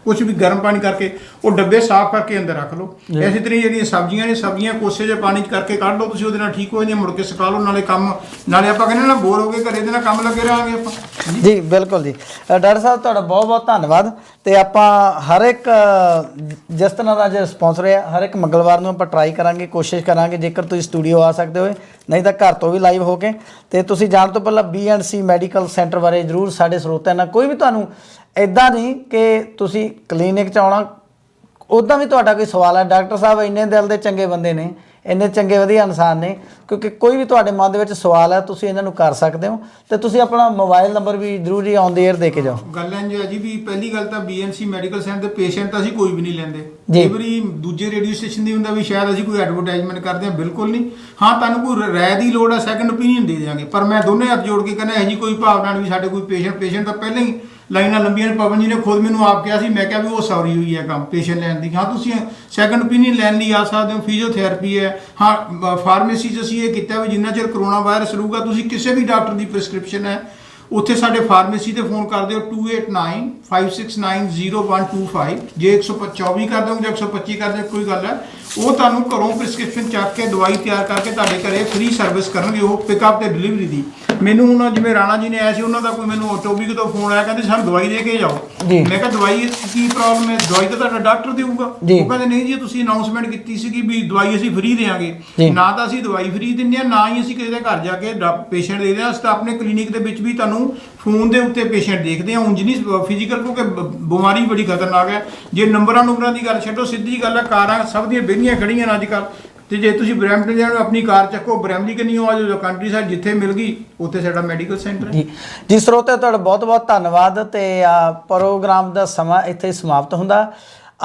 ਕੁਝ ਵੀ ਗਰਮ ਪਾਣੀ ਕਰਕੇ ਉਹ ਡੱਬੇ ਸਾਫ਼ ਕਰਕੇ ਅੰਦਰ ਰੱਖ ਲਓ। ਇਸੇ ਤਰ੍ਹਾਂ ਜਿਹੜੀਆਂ ਸਬਜ਼ੀਆਂ ਨੇ, ਸਬਜ਼ੀਆਂ ਕੋਸੇ ਜਿਹੇ ਪਾਣੀ 'ਚ ਕਰਕੇ ਕੱਢ ਲਓ ਤੁਸੀਂ, ਉਹਦੇ ਨਾਲ ਠੀਕ ਹੋ ਜਾਂਦੀਆਂ, ਮੁੜ ਕੇ ਸੁਕਾ ਲਓ। ਨਾਲੇ ਆਪਾਂ ਕਹਿੰਦੇ ਨਾ ਬੋਰ ਹੋ ਕੇ ਘਰੇ ਦੇ ਨਾਲ ਕੰਮ ਲੱਗੇ ਰਹਾਂਗੇ ਆਪਾਂ। ਜੀ ਬਿਲਕੁਲ ਜੀ। ਡਾਕਟਰ ਸਾਹਿਬ ਤੁਹਾਡਾ ਬਹੁਤ ਬਹੁਤ ਧੰਨਵਾਦ। ਅਤੇ ਆਪਾਂ ਹਰ ਇੱਕ ਜਿਸ ਤਰ੍ਹਾਂ ਦਾ ਅੱਜ ਰਿਸਪੌਂਸ ਰਿਹਾ, ਹਰ ਇੱਕ ਮੰਗਲਵਾਰ ਨੂੰ ਆਪਾਂ ਟਰਾਈ ਕਰਾਂਗੇ, ਕੋਸ਼ਿਸ਼ ਕਰਾਂਗੇ ਜੇਕਰ ਤੁਸੀਂ ਸਟੂਡੀਓ ਆ ਸਕਦੇ ਹੋਏ, ਨਹੀਂ ਤਾਂ ਘਰ ਤੋਂ ਵੀ ਲਾਈਵ ਹੋ ਕੇ। ਅਤੇ ਤੁਸੀਂ ਜਾਣ ਤੋਂ ਪਹਿਲਾਂ B&C ਮੈਡੀਕਲ ਸੈਂਟਰ ਬਾਰੇ ਜ਼ਰੂਰ ਸਾਡੇ ਸਰੋਤਿਆਂ ਨਾਲ, ਕੋਈ ਵੀ ਤੁਹਾਨੂੰ ਇੱਦਾਂ ਨਹੀਂ ਕਿ ਤੁਸੀਂ ਕਲੀਨਿਕ 'ਚ ਆਉਣਾ, ਉੱਦਾਂ ਵੀ ਤੁਹਾਡਾ ਕੋਈ ਸਵਾਲ ਹੈ, ਡਾਕਟਰ ਸਾਹਿਬ ਇੰਨੇ ਦਿਲ ਦੇ ਚੰਗੇ ਬੰਦੇ ਨੇ, ਇੰਨੇ ਚੰਗੇ ਵਧੀਆ ਇਨਸਾਨ ਨੇ, ਕਿਉਂਕਿ ਕੋਈ ਵੀ ਤੁਹਾਡੇ ਮਨ ਦੇ ਵਿੱਚ ਸਵਾਲ ਹੈ ਤੁਸੀਂ ਇਹਨਾਂ ਨੂੰ ਕਰ ਸਕਦੇ ਹੋ। ਅਤੇ ਤੁਸੀਂ ਆਪਣਾ ਮੋਬਾਈਲ ਨੰਬਰ ਵੀ ਜ਼ਰੂਰ ਜੀ ਔਨ ਦੀ ਏਅਰ ਦੇ ਕੇ ਜਾਓ। ਗੱਲ ਇੰਝ ਹੈ ਜੀ ਵੀ ਪਹਿਲੀ ਗੱਲ ਤਾਂ B&C ਮੈਡੀਕਲ ਸੈਂਟਰ ਦੇ ਪੇਸ਼ੈਂਟ ਤਾਂ ਅਸੀਂ ਕੋਈ ਵੀ ਨਹੀਂ ਲੈਂਦੇ। ਕਈ ਵਾਰੀ ਦੂਜੇ ਰੇਡੀਓ ਸਟੇਸ਼ਨ ਦੀ ਹੁੰਦਾ ਵੀ ਸ਼ਾਇਦ ਅਸੀਂ ਕੋਈ ਐਡਵਰਟਾਈਜ਼ਮੈਂਟ ਕਰਦੇ ਹਾਂ, ਬਿਲਕੁਲ ਨਹੀਂ। ਹਾਂ, ਤੁਹਾਨੂੰ ਕੋਈ ਰਾਏ ਦੀ ਲੋੜ ਹੈ, ਸੈਕੰਡ ਓਪੀਨੀਅਨ ਦੇ ਦਿਆਂਗੇ। ਪਰ ਮੈਂ ਦੋਨੇ ਹੱਥ ਜੋੜ ਕੇ ਕਹਿੰਦਾ ਇਹੋ ਜਿਹੀ ਕੋਈ ਭਾਵਨਾ ਨਹੀਂ ਵੀ ਸਾਡੇ ਕੋਈ ਪੇਸ਼ੈਂਟ ਤਾਂ ਪਹਿਲਾਂ ਹੀ ਲਾਈਨਾਂ ਲੰਬੀਆਂ ਨੇ। ਪਵਨ ਜੀ ਨੇ ਖੁਦ ਮੈਨੂੰ ਆਪ ਕਿਹਾ ਸੀ, ਮੈਂ ਕਿਹਾ ਵੀ ਉਹ ਸੌਰੀ ਹੋਈ ਹੈ ਕੰਮ ਪੇਸ਼ੈਂਟ ਲੈਣ ਦੀ। ਹਾਂ, ਤੁਸੀਂ ਸੈਕੰਡ ਓਪੀਨੀਅਨ ਲੈਣ ਲਈ ਆ ਸਕਦੇ ਹੋ। ਫਿਜ਼ੀਓਥੈਰੇਪੀ ਹੈ। ਹਾਂ, ਫਾਰਮੇਸੀ 'ਚ ਅਸੀਂ ਇਹ ਕੀਤਾ ਵੀ ਜਿੰਨਾ ਚਿਰ ਕਰੋਨਾ ਵਾਇਰਸ ਰਹੂਗਾ, ਤੁਸੀਂ ਕਿਸੇ ਵੀ ਡਾਕਟਰ ਦੀ ਪ੍ਰਿਸਕ੍ਰਿਪਸ਼ਨ ਹੈ ਉੱਥੇ ਸਾਡੇ ਫਾਰਮੇਸੀ ਤੇ ਫੋਨ ਕਰ ਦਿਓ 2895690125। ਜੇ 124 ਕਰ ਦਿਓ ਜਾਂ 125 ਕਰ ਦਿਓ, ਕੋਈ ਗੱਲ ਹੈ, ਉਹ ਤੁਹਾਨੂੰ ਘਰੋਂ ਪ੍ਰਿਸਕ੍ਰਿਪਸ਼ਨ ਚੱਕ ਕੇ ਦਵਾਈ ਤਿਆਰ ਕਰਕੇ ਤੁਹਾਡੇ ਘਰੇ ਫ੍ਰੀ ਸਰਵਿਸ ਕਰਨਗੇ, ਉਹ ਪਿਕਅਪ ਤੇ ਡਿਲੀਵਰੀ ਦੀ। ਮੈਨੂੰ ਹੁਣ ਜਿਵੇਂ ਰਾਣਾ ਜੀ ਨੇ ਆਇਆ ਸੀ, ਉਹਨਾਂ ਦਾ ਕੋਈ ਮੈਨੂੰ ਟੋਬੀ ਤੋਂ ਫੋਨ ਆਇਆ, ਕਹਿੰਦੇ ਸਾਨੂੰ ਦਵਾਈ ਦੇ ਕੇ ਜਾਓ। ਮੈਂ ਕਿਹਾ ਦਵਾਈ ਕੀ ਪ੍ਰੋਬਲਮ ਹੈ? ਦਵਾਈ ਤਾਂ ਤੁਹਾਡਾ ਡਾਕਟਰ ਦੇਊਗਾ। ਉਹ ਕਹਿੰਦੇ ਨਹੀਂ ਜੀ, ਤੁਸੀਂ ਅਨਾਉਂਸਮੈਂਟ ਕੀਤੀ ਸੀਗੀ ਵੀ ਦਵਾਈ ਅਸੀਂ ਫ੍ਰੀ ਦੇਵਾਂਗੇ। ਨਾ ਤਾਂ ਅਸੀਂ ਦਵਾਈ ਫ੍ਰੀ ਦਿੰਦੇ ਹਾਂ, ਨਾ ਹੀ ਅਸੀਂ ਕਿਸੇ ਦੇ ਘਰ ਜਾ ਕੇ ਪੇਸ਼ੈਂਟ ਦੇਖਦੇ ਹਾਂ। ਅਸੀਂ ਤਾਂ ਆਪਣੇ ਕਲੀਨਿਕ ਦੇ ਵਿੱਚ ਵੀ ਤੁਹਾਨੂੰ ਫੋਨ ਦੇ ਉੱਤੇ ਪੇਸ਼ੈਂਟ ਦੇਖਦੇ ਹਾਂ, ਉਂਝ ਨਹੀਂ ਫਿਜ਼ੀਕਲ, ਕਿਉਂਕਿ ਬਿਮਾਰੀ ਬੜੀ ਖਤਰਨਾਕ ਹੈ। ਜੇ ਨੰਬਰਾਂ ਦੀ ਗੱਲ ਛੱਡੋ, ਸਿੱਧੀ ਗੱਲ ਹੈ, ਕਾਰਾਂ ਸਭ ਦੀਆਂ ਵਿਹਲੀਆਂ ਖੜੀਆਂ ਨੇ ਅੱਜ ਕੱਲ੍ਹ। ਤੇ ਜੇ ਤੁਸੀਂ ਬਰੈਂਪਟਨ ਜਾਣਾ, ਆਪਣੀ ਕਾਰ ਚੱਕੋ, ਬਰੈਮਲੀ ਕਿ ਨਹੀਂ ਆ ਜਾਓ, ਕੰਟਰੀ ਸਾਈਡ ਜਿੱਥੇ ਮਿਲ ਗਈ ਉੱਥੇ ਸਾਡਾ ਮੈਡੀਕਲ ਸੈਂਟਰ ਹੈ। ਜੀ ਸਰੋਤਿਓ, ਤੁਹਾਡਾ ਬਹੁਤ ਬਹੁਤ ਧੰਨਵਾਦ। ਤੇ ਪ੍ਰੋਗਰਾਮ ਦਾ ਸਮਾਂ ਇੱਥੇ ਹੀ ਸਮਾਪਤ ਹੁੰਦਾ।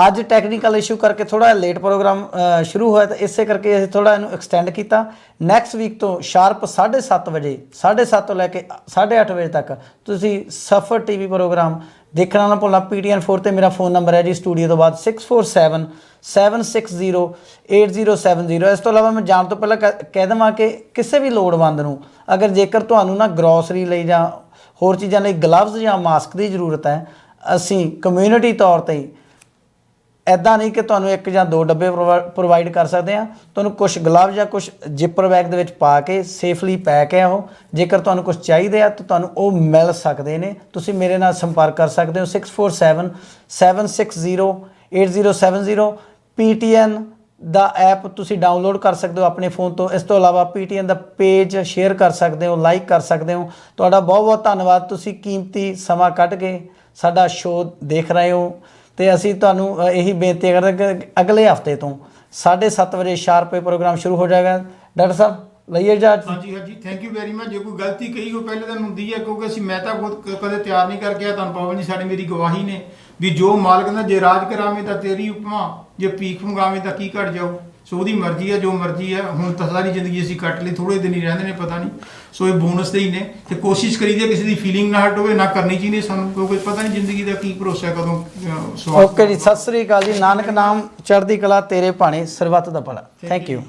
ਅੱਜ ਟੈਕਨੀਕਲ ਇਸ਼ੂ ਕਰਕੇ ਥੋੜ੍ਹਾ ਲੇਟ ਪ੍ਰੋਗਰਾਮ ਸ਼ੁਰੂ ਹੋਇਆ, ਤਾਂ ਇਸੇ ਕਰਕੇ ਅਸੀਂ ਥੋੜ੍ਹਾ ਇਹਨੂੰ ਐਕਸਟੈਂਡ ਕੀਤਾ। ਨੈਕਸਟ ਵੀਕ ਤੋਂ ਸ਼ਾਰਪ 7:30 ਵਜੇ, 7:30 ਤੋਂ ਲੈ ਕੇ 8:30 ਵਜੇ ਤੱਕ ਤੁਸੀਂ ਸਫਰ TV ਪ੍ਰੋਗਰਾਮ ਦੇਖਣਾ ਨਾ ਭੁੱਲਣਾ। PTN 4 ਤੇ ਮੇਰਾ ਫ਼ੋਨ ਨੰਬਰ ਹੈ ਜੀ ਸਟੂਡੀਓ ਤੋਂ ਬਾਅਦ 6477608070। ਇਸ ਤੋਂ ਇਲਾਵਾ ਮੈਂ ਜਾਣ ਤੋਂ ਪਹਿਲਾਂ ਕਹਿ ਦੇਵਾਂ ਕਿ ਕਿਸੇ ਵੀ ਲੋੜਵੰਦ ਨੂੰ ਅਗਰ ਜੇਕਰ ਤੁਹਾਨੂੰ ਨਾ ਗਰੋਸਰੀ ਲਈ ਜਾਂ ਹੋਰ ਚੀਜ਼ਾਂ ਲਈ ਗਲਵਜ਼ ਜਾਂ ਮਾਸਕ ਦੀ ਜ਼ਰੂਰਤ ਹੈ, ਅਸੀਂ ਕਮਿਊਨਿਟੀ ਤੌਰ 'ਤੇ ਐਦਾਂ ਨਹੀਂ ਕਿ ਤੁਹਾਨੂੰ 1 ਜਾਂ 2 ਡੱਬੇ ਪ੍ਰੋਵਾਈਡ ਕਰ ਸਕਦੇ ਹਾਂ। ਤੁਹਾਨੂੰ ਕੁਝ ਗਲਵਜ਼ ਜਾਂ ਕੁਝ ਜਿੱਪਰ ਬੈਗ ਦੇ ਵਿੱਚ ਪਾ ਕੇ ਸੇਫਲੀ ਪੈਕ ਹੈ ਉਹ। ਜੇਕਰ ਤੁਹਾਨੂੰ ਕੁਝ ਚਾਹੀਦੇ ਆ ਤਾਂ ਤੁਹਾਨੂੰ ਉਹ ਮਿਲ ਸਕਦੇ ਨੇ। ਤੁਸੀਂ ਮੇਰੇ ਨਾਲ ਸੰਪਰਕ ਕਰ ਸਕਦੇ ਹੋ 647 760 8070। PTN ਦਾ ਐਪ ਤੁਸੀਂ ਡਾਊਨਲੋਡ ਕਰ ਸਕਦੇ ਹੋ ਆਪਣੇ ਫ਼ੋਨ ਤੋਂ। ਇਸ ਤੋਂ ਇਲਾਵਾ PTN ਦਾ ਪੇਜ ਸ਼ੇਅਰ ਕਰ ਸਕਦੇ ਹੋ, ਲਾਈਕ ਕਰ ਸਕਦੇ ਹੋ। ਤੁਹਾਡਾ ਬਹੁਤ ਬਹੁਤ ਧੰਨਵਾਦ, ਤੁਸੀਂ ਕੀਮਤੀ ਸਮਾਂ ਕੱਢ ਕੇ ਸਾਡਾ ਸ਼ੋਅ ਦੇਖ ਰਹੇ ਹੋ। ਤੇ ਅਸੀਂ ਤੁਹਾਨੂੰ ਇਹੀ ਬੇਨਤੀ ਕਰਦੇ ਕਿ ਅਗਲੇ ਹਫਤੇ ਤੋਂ 7:30 ਵਜੇ ਸ਼ਾਰਪ ਇਹ ਪ੍ਰੋਗਰਾਮ ਸ਼ੁਰੂ ਹੋ ਜਾਏਗਾ। ਡਾਕਟਰ ਸਾਹਿਬ ਲਈਏ ਇਜਾਜ਼ਤ। ਹਾਂਜੀ ਹਾਂਜੀ, ਥੈਂਕ ਯੂ ਵੈਰੀ ਮਚ। ਜੇ ਕੋਈ ਗਲਤੀ ਕਹੀ ਹੋ ਪਹਿਲੇ ਤਾਂ ਹੁੰਦੀ ਹੈ, ਕਿਉਂਕਿ ਮੈਂ ਤਾਂ ਖੁਦ ਕਦੇ ਤਿਆਰ ਨਹੀਂ ਕਰਕੇ ਆਇਆ। ਤੁਹਾਨੂੰ ਪਾਵਨ ਜੀ ਸਾਡੀ ਮੇਰੀ ਗਵਾਹੀ ਨੇ ਵੀ ਜੋ ਮਾਲਕ ਨੇ ਜੇ ਰਾਜ ਕਰਾਵੇਂ ਤਾਂ ਤੇਰੀ ਉਪਮਾ, ਜੇ ਭੀਖ ਮੰਗਾਵੇਂ ਤਾਂ ਕੀ ਘਟ ਜਾਊ। ਸੋ ਉਹਦੀ ਮਰਜ਼ੀ ਹੈ, ਜੋ ਮਰਜ਼ੀ ਹੈ। ਹੁਣ ਤਾਂ ਸਾਰੀ ਜ਼ਿੰਦਗੀ ਅਸੀਂ ਕੱਟ ਲਈ, ਥੋੜੇ ਦਿਨ ਹੀ ਰਹਿੰਦੇ ਨੇ, ਪਤਾ ਨਹੀਂ। ਸੋ ਇਹ ਬੋਨਸ ਦੇ ਹੀ ਨੇ ਤੇ ਕੋਸ਼ਿਸ਼ ਕਰੀਦੀ ਕਿਸੇ ਦੀ ਫੀਲਿੰਗ ਨਾ ਹਟ ਹੋਵੇ, ਨਾ ਕਰਨੀ ਚਾਹੀਦੀ ਸਾਨੂੰ, ਕਿਉਂਕਿ ਪਤਾ ਨਹੀਂ ਜ਼ਿੰਦਗੀ ਦਾ ਕੀ ਭਰੋਸਾ ਕਦੋਂ ਸਵਾਲ। ਓਕੇ ਜੀ, ਸਤਿ ਸ੍ਰੀ ਅਕਾਲ ਜੀ। ਨਾਨਕ ਨਾਮ ਚੜ੍ਹਦੀ ਕਲਾ ਤੇਰੇ ਭਾਣੇ ਸਰਬੱਤ ਦਾ ਭਲਾ। Thank you.